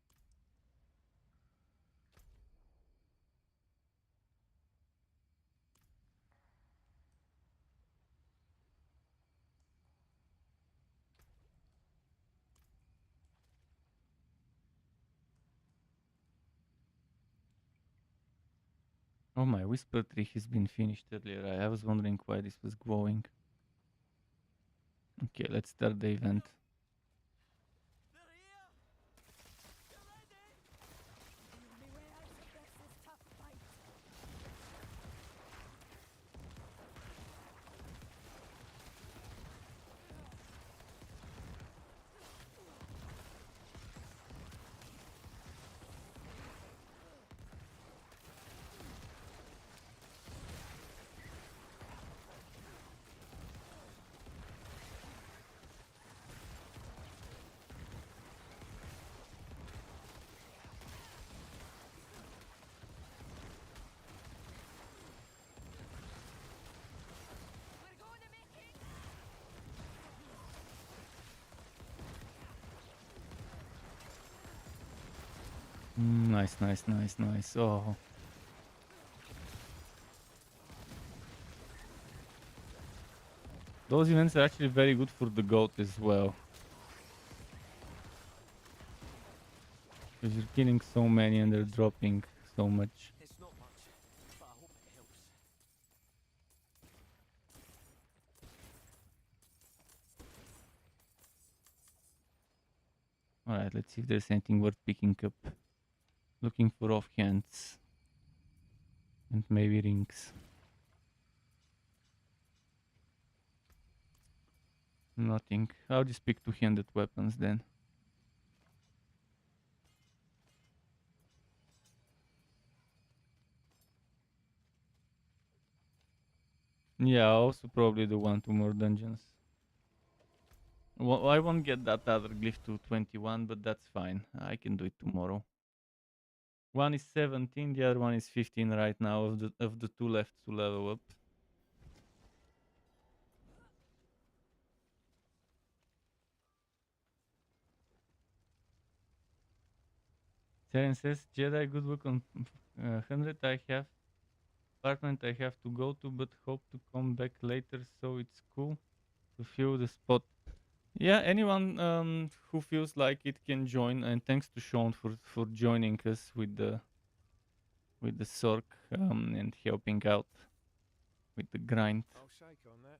Oh, my whisper tree has been finished earlier. I was wondering why this was glowing. Okay, let's start the event. The only way out of this is to fight. We're going to make it. Nice, nice, nice, nice. Oh. Those events are actually very good for the goat as well. Because you're killing so many and they're dropping so much. It's not much, but I hope it helps. Alright, let's see if there's anything worth picking up. Looking for offhands. And maybe rings. Nothing. I'll just pick two-handed weapons then. Yeah, I'll also probably do 2 more dungeons. Well, I won't get that other glyph to 21, but that's fine. I can do it tomorrow. One is 17, the other one is 15 right now of the two left to level up. Saren says, Jedi, good work on 100. I have apartment I have to go to, but hope to come back later, so it's cool to fill the spot. Yeah, anyone who feels like it can join, and thanks to Sean for joining us with the Sork and helping out with the grind. I'll shake on that.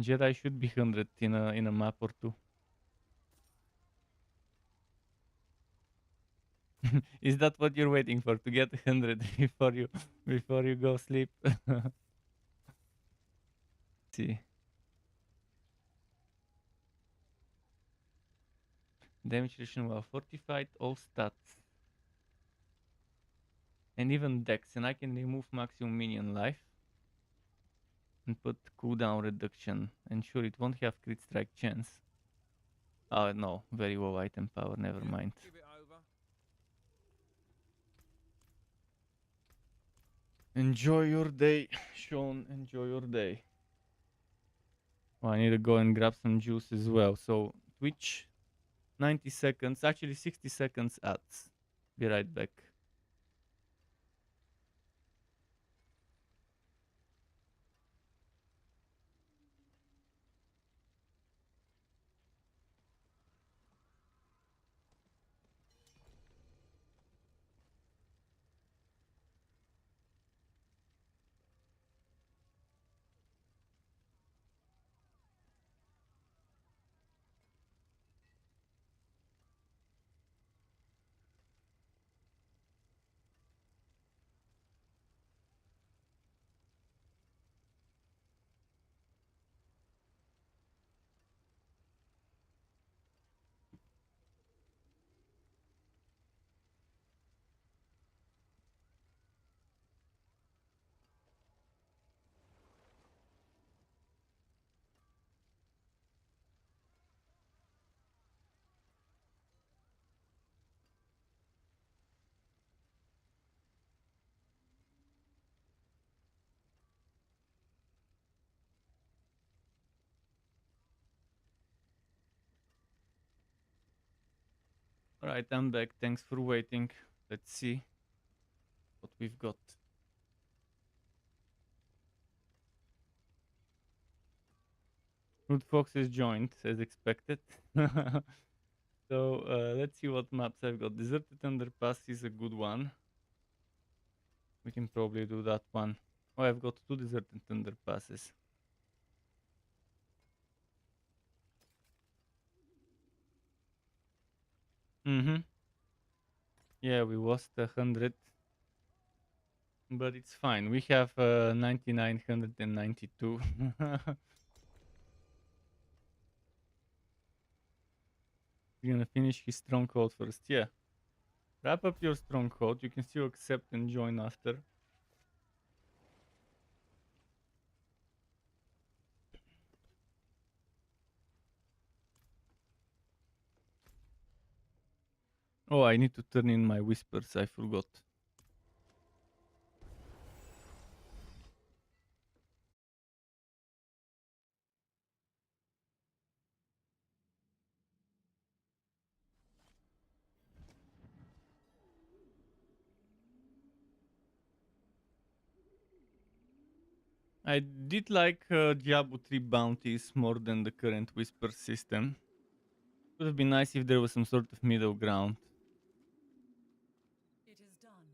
Jedi should be 100 in a map or two. Is that what you're waiting for, to get 100 before you go sleep? See. Damage reduction while fortified, all stats. And even dex, and I can remove maximum minion life. And put cooldown reduction. And sure, it won't have crit strike chance. Oh no, very low item power, never Yeah, mind. give it over. Enjoy your day, Sean, enjoy your day. Oh, I need to go and grab some juice as well. So, Twitch, 90 seconds, actually 60 seconds ads. Be right back. Alright, I'm back. Thanks for waiting. Let's see what we've got. Root Fox is joined, as expected. So let's see what maps I've got. Deserted Underpass is a good one. We can probably do that one. Oh, I've got 2 Deserted Underpasses. Yeah, we lost 100. But it's fine. We have 9992. We're gonna finish his stronghold first. Yeah. Wrap up your stronghold. You can still accept and join after. Oh, I need to turn in my whispers. I forgot. I did like Diablo 3 bounties more than the current whisper system. Would have been nice if there was some sort of middle ground. It is done.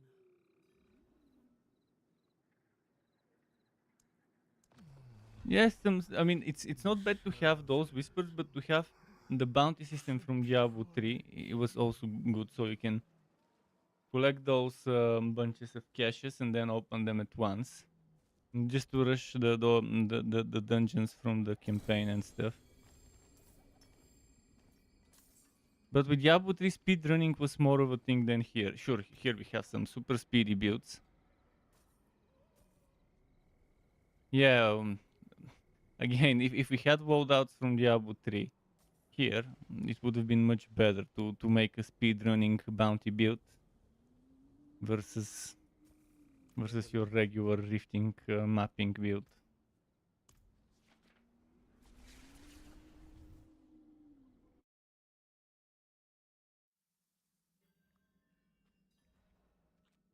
Yes, I mean it's not bad to have those whispers, but to have the bounty system from Diablo 3, it was also good, so you can collect those bunches of caches and then open them at once, just to rush the dungeons from the campaign and stuff. But with Diablo 3, speedrunning was more of a thing than here. Sure, here we have some super speedy builds. Yeah, again, if we had loadouts from Diablo 3 here, it would have been much better to make a speedrunning bounty build versus your regular rifting mapping build.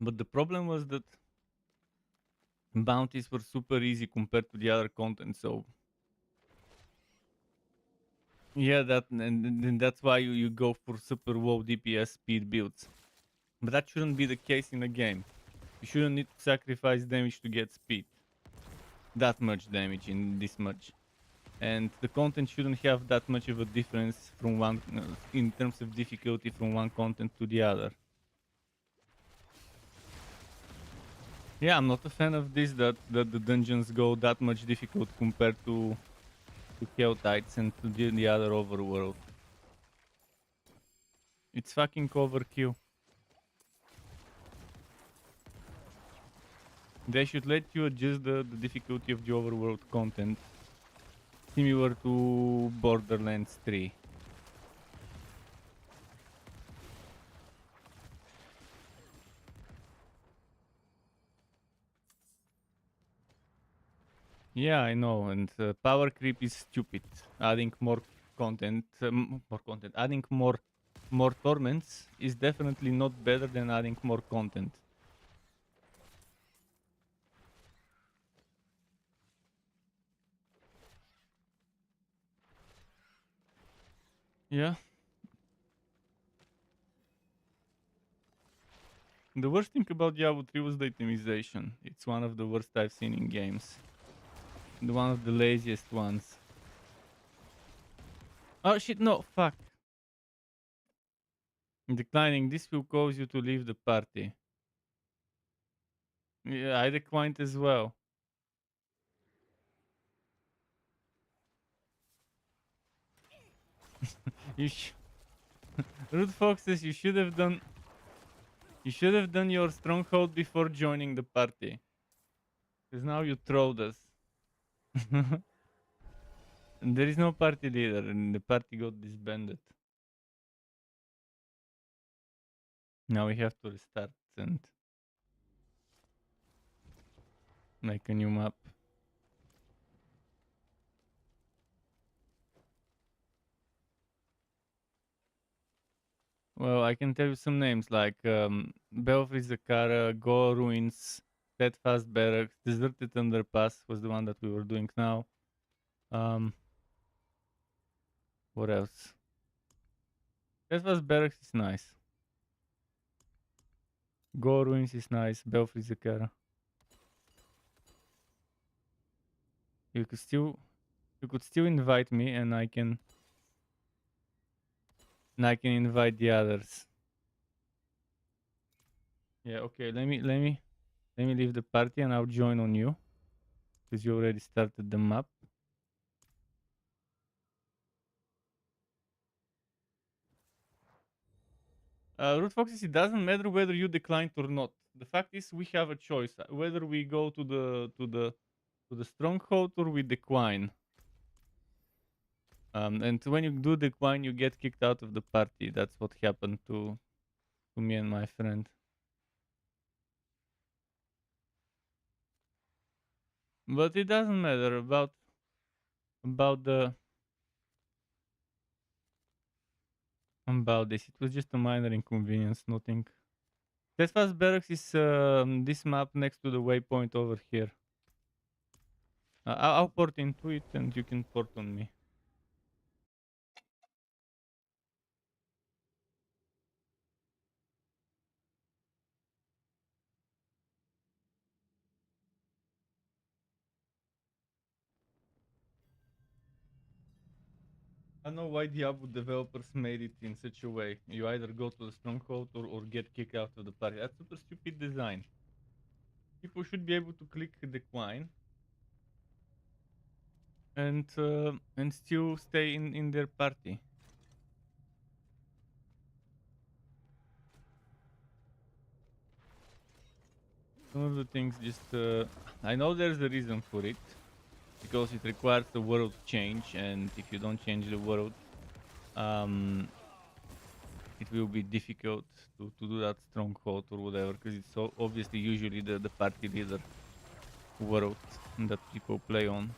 But the problem was that bounties were super easy compared to the other content, so yeah, and that's why you go for super low DPS speed builds. But that shouldn't be the case in a game. You shouldn't need to sacrifice damage to get speed. That much damage in this much. And the content shouldn't have that much of a difference from one in terms of difficulty from one content to the other. Yeah, I'm not a fan of this, that the dungeons go that much difficult compared to Chaotites and to the other overworld. It's fucking overkill. They should let you adjust the difficulty of the overworld content, similar to Borderlands 3. Yeah, I know, and power creep is stupid. Adding more content, adding more torments is definitely not better than adding more content. Yeah. The worst thing about Diablo 3 was the itemization. It's one of the worst I've seen in games. And one of the laziest ones. Oh shit, no, fuck. Declining, this will cause you to leave the party. Yeah, I declined as well. You Rude Foxes, you should have done your stronghold before joining the party. Because now you trolled us. And there is no party leader and the party got disbanded. Now we have to restart and make a new map. Well, I can tell you some names like Belfry Zakara, Go Ruins, Steadfast Barracks, Deserted Underpass was the one that we were doing now. Um, what else? Steadfast Barracks is nice. Go Ruins is nice. Belfry Zakara. You could still invite me, and I can invite the others. Yeah. Okay. Let me leave the party, and I'll join on you because you already started the map. Root Foxes, it doesn't matter whether you declined or not. The fact is, we have a choice whether we go to the stronghold or we decline. And when you do decline, you get kicked out of the party. That's what happened to me and my friend. But it doesn't matter about this. It was just a minor inconvenience, nothing. Steadfast Barracks is this map next to the waypoint over here. I'll port into it and you can port on me. I don't know why Diablo developers made it in such a way. You either go to the stronghold or get kicked out of the party. That's super stupid design. People should be able to click decline and still stay in their party. Some of the things just I know there's a reason for it because it requires the world change, and if you don't change the world, um, it will be difficult to do that stronghold or whatever because it's so obviously usually the party leader world that people play on.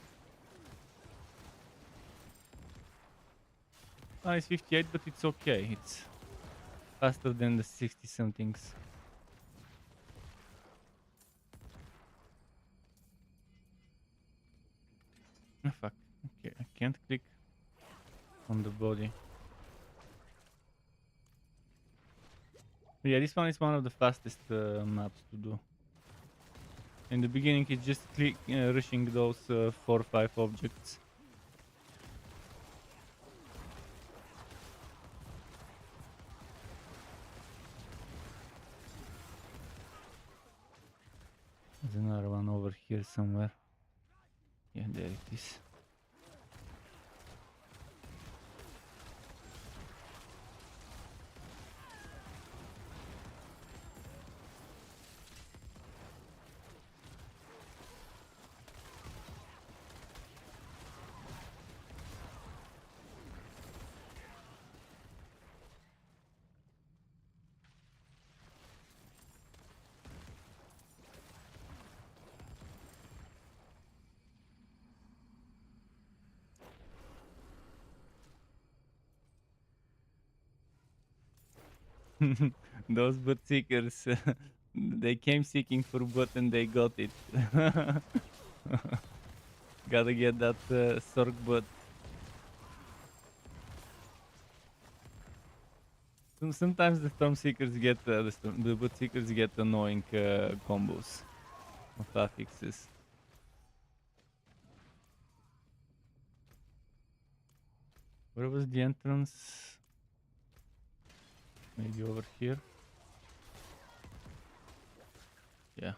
It's 58, but it's okay. It's faster than the 60 somethings. Oh, fuck. Okay, I can't click on the body. Yeah, this one is one of the fastest maps to do. In the beginning, it's just rushing those 4 or 5 objects. There's another one over here somewhere. Yeah, there it is. Those butt seekers, they came seeking for butt and they got it. Gotta get that Sork butt. Sometimes the storm seekers get the butt seekers get annoying combos of affixes. Where was the entrance? Maybe over here. Yeah.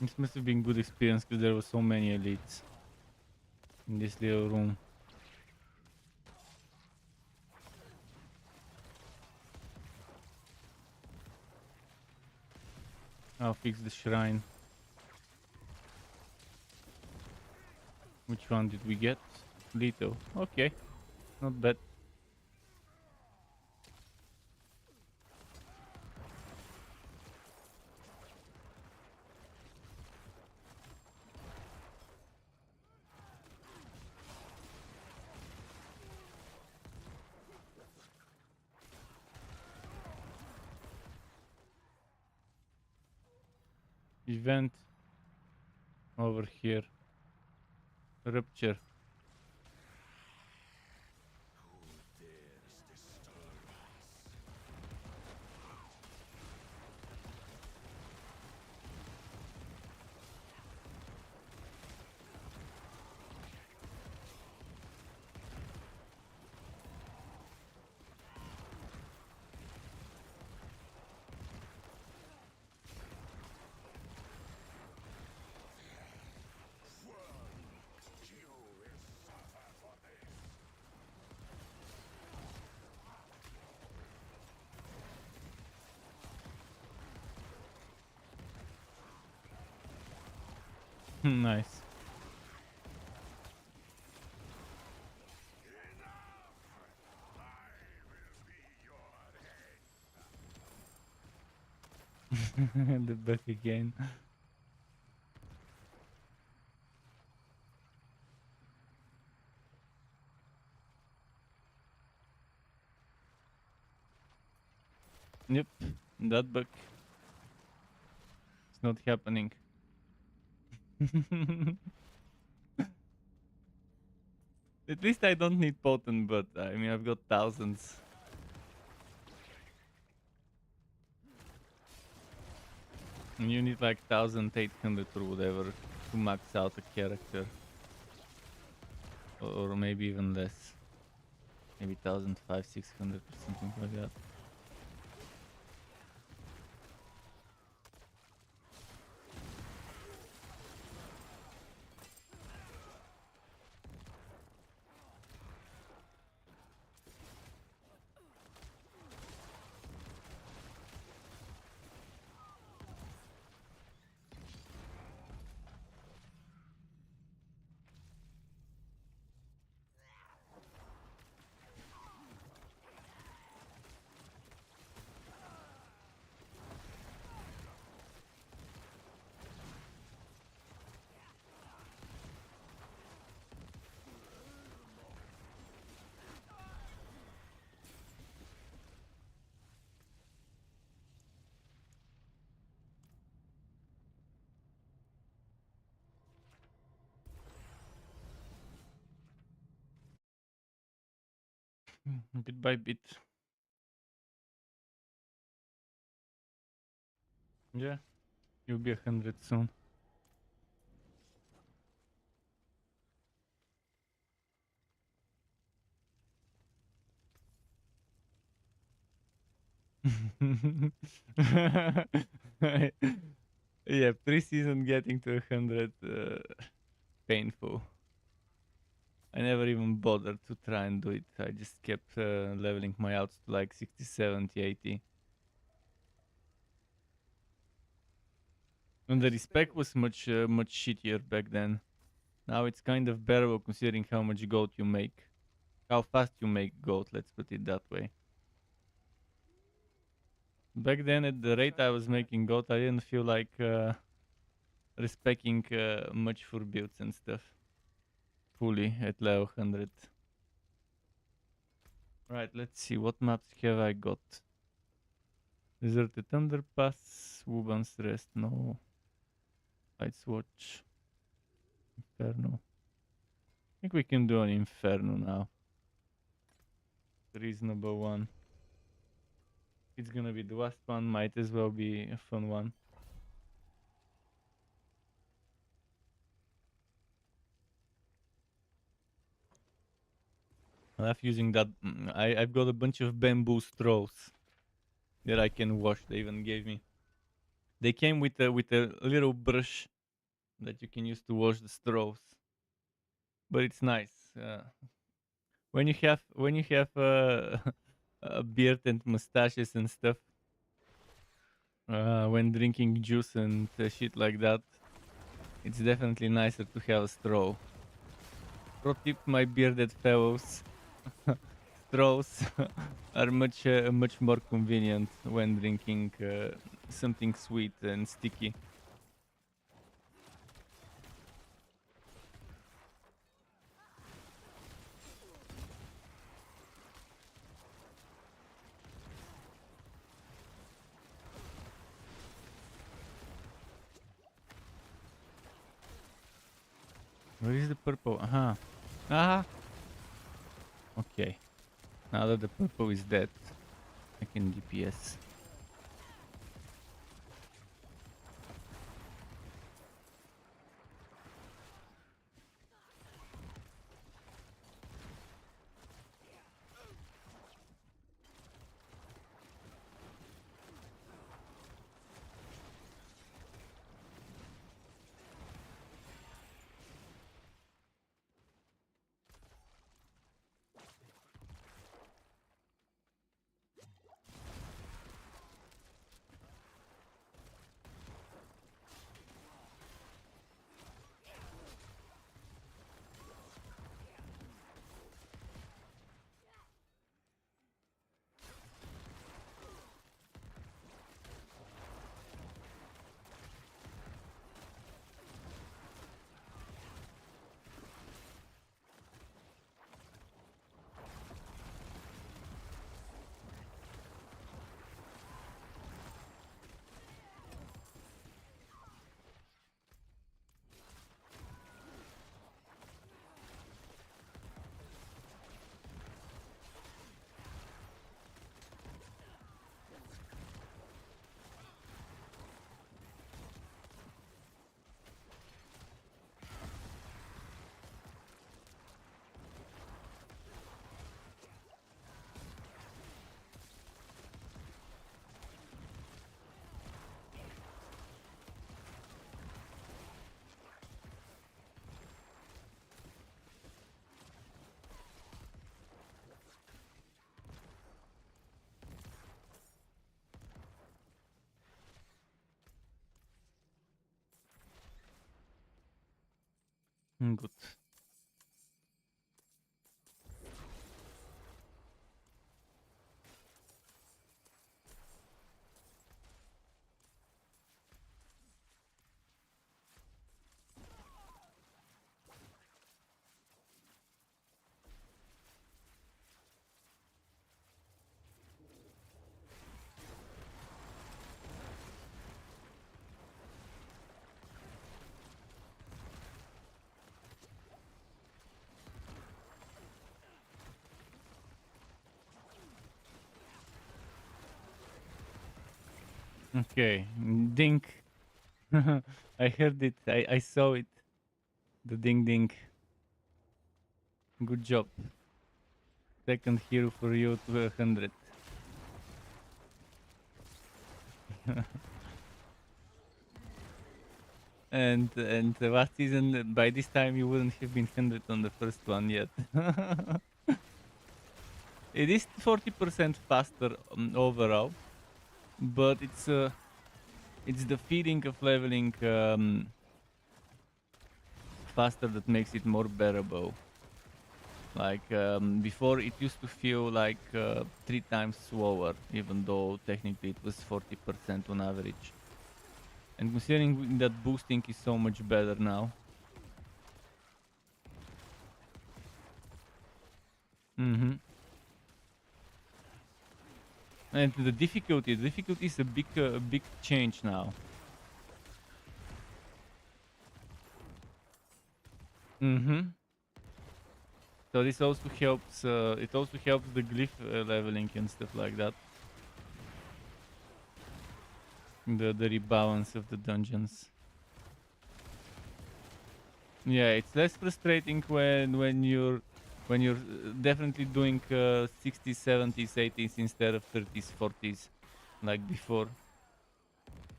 This must have been good experience because there were so many elites in this little room. I'll fix the shrine. Which one did we get? Little. Okay, not bad. Event over here. Rupture. Nice. The back again. Yep, that bug. It's not happening. At least I don't need potent, but I mean I've got thousands. And you need like 1800 or whatever to max out a character. Or maybe even less. Maybe 1500, 600 or something like that. Bit by bit. Yeah, you'll be 100 soon. Yeah, pre-season getting to 100, painful. I never even bothered to try and do it. I just kept leveling my outs to like 60, 70, 80. And the respec was much shittier back then. Now it's kind of bearable considering how much gold you make. How fast you make gold, let's put it that way. Back then, at the rate I was making gold, I didn't feel like respecting much for builds and stuff. Fully at level 100. Right, let's see, what maps have I got? Deserted Underpass, Woban's Rest, no. Lights Watch, Inferno. I think we can do an Inferno now. Reasonable one. It's gonna be the last one, might as well be a fun one. I love using that. I've got a bunch of bamboo straws that I can wash. They even gave me. They came with a little brush that you can use to wash the straws. But it's nice when you have a beard and mustaches and stuff. when drinking juice and shit like that, it's definitely nicer to have a straw. Pro tip, my bearded fellows: straws are much more convenient when drinking something sweet and sticky. Where is the purple? Aha. Aha. Okay. Now that the purple is dead, I can DPS. Good. Okay. Dink. I heard it. I saw it. The ding ding. Good job. Second hero for you to 100. And last season, by this time you wouldn't have been 100 on the first one yet. It is 40% faster overall, but it's the feeding of leveling faster that makes it more bearable. Like before, it used to feel like 3 times slower, even though technically it was 40% on average. And considering that boosting is so much better now. Mm-hmm. And the difficulty is a big change now. Mm-hmm. So this also helps. It also helps the glyph leveling and stuff like that. The rebalance of the dungeons. Yeah, it's less frustrating when you're definitely doing 60s, 70s, 80s instead of 30s, 40s like before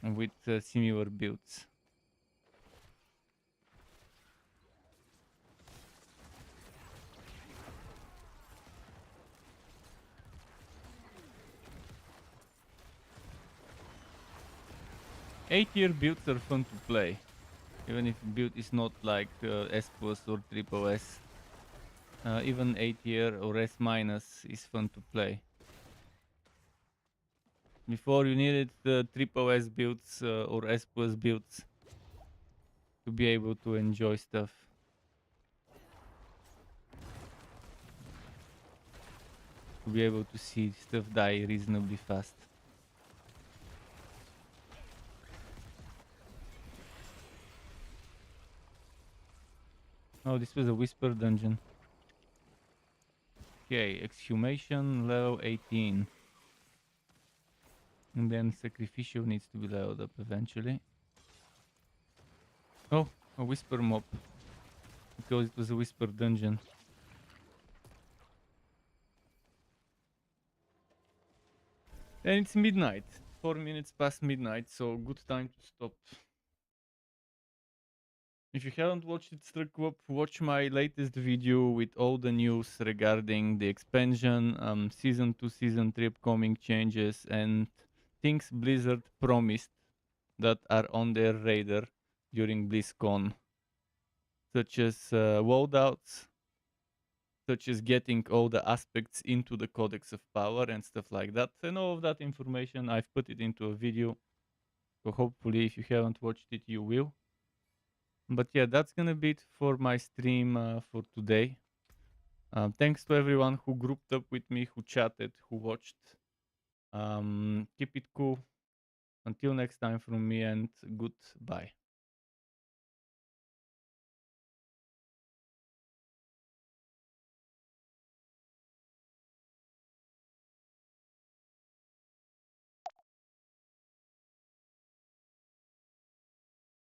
with similar builds. 8-tier builds are fun to play, even if build is not like S plus or triple S. Even 8-tier or S minus is fun to play. Before you needed the triple S builds or S plus builds to be able to enjoy stuff. To be able to see stuff die reasonably fast. Oh, this was a whisper dungeon. Okay, exhumation level 18. And then sacrificial needs to be leveled up eventually. Oh, a whisper mob. Because it was a whisper dungeon. And it's midnight. 4 minutes past midnight, so good time to stop. If you haven't watched it, STRUCKTLF, watch my latest video with all the news regarding the expansion, Season 2, Season 3 upcoming changes, and things Blizzard promised that are on their radar during BlizzCon. Such as loadouts, such as getting all the aspects into the Codex of Power and stuff like that. And all of that information, I've put it into a video. So hopefully if you haven't watched it, you will. But yeah, that's gonna be it for my stream for today. Thanks to everyone who grouped up with me, who chatted, who watched. Keep it cool. Until next time from me, and goodbye.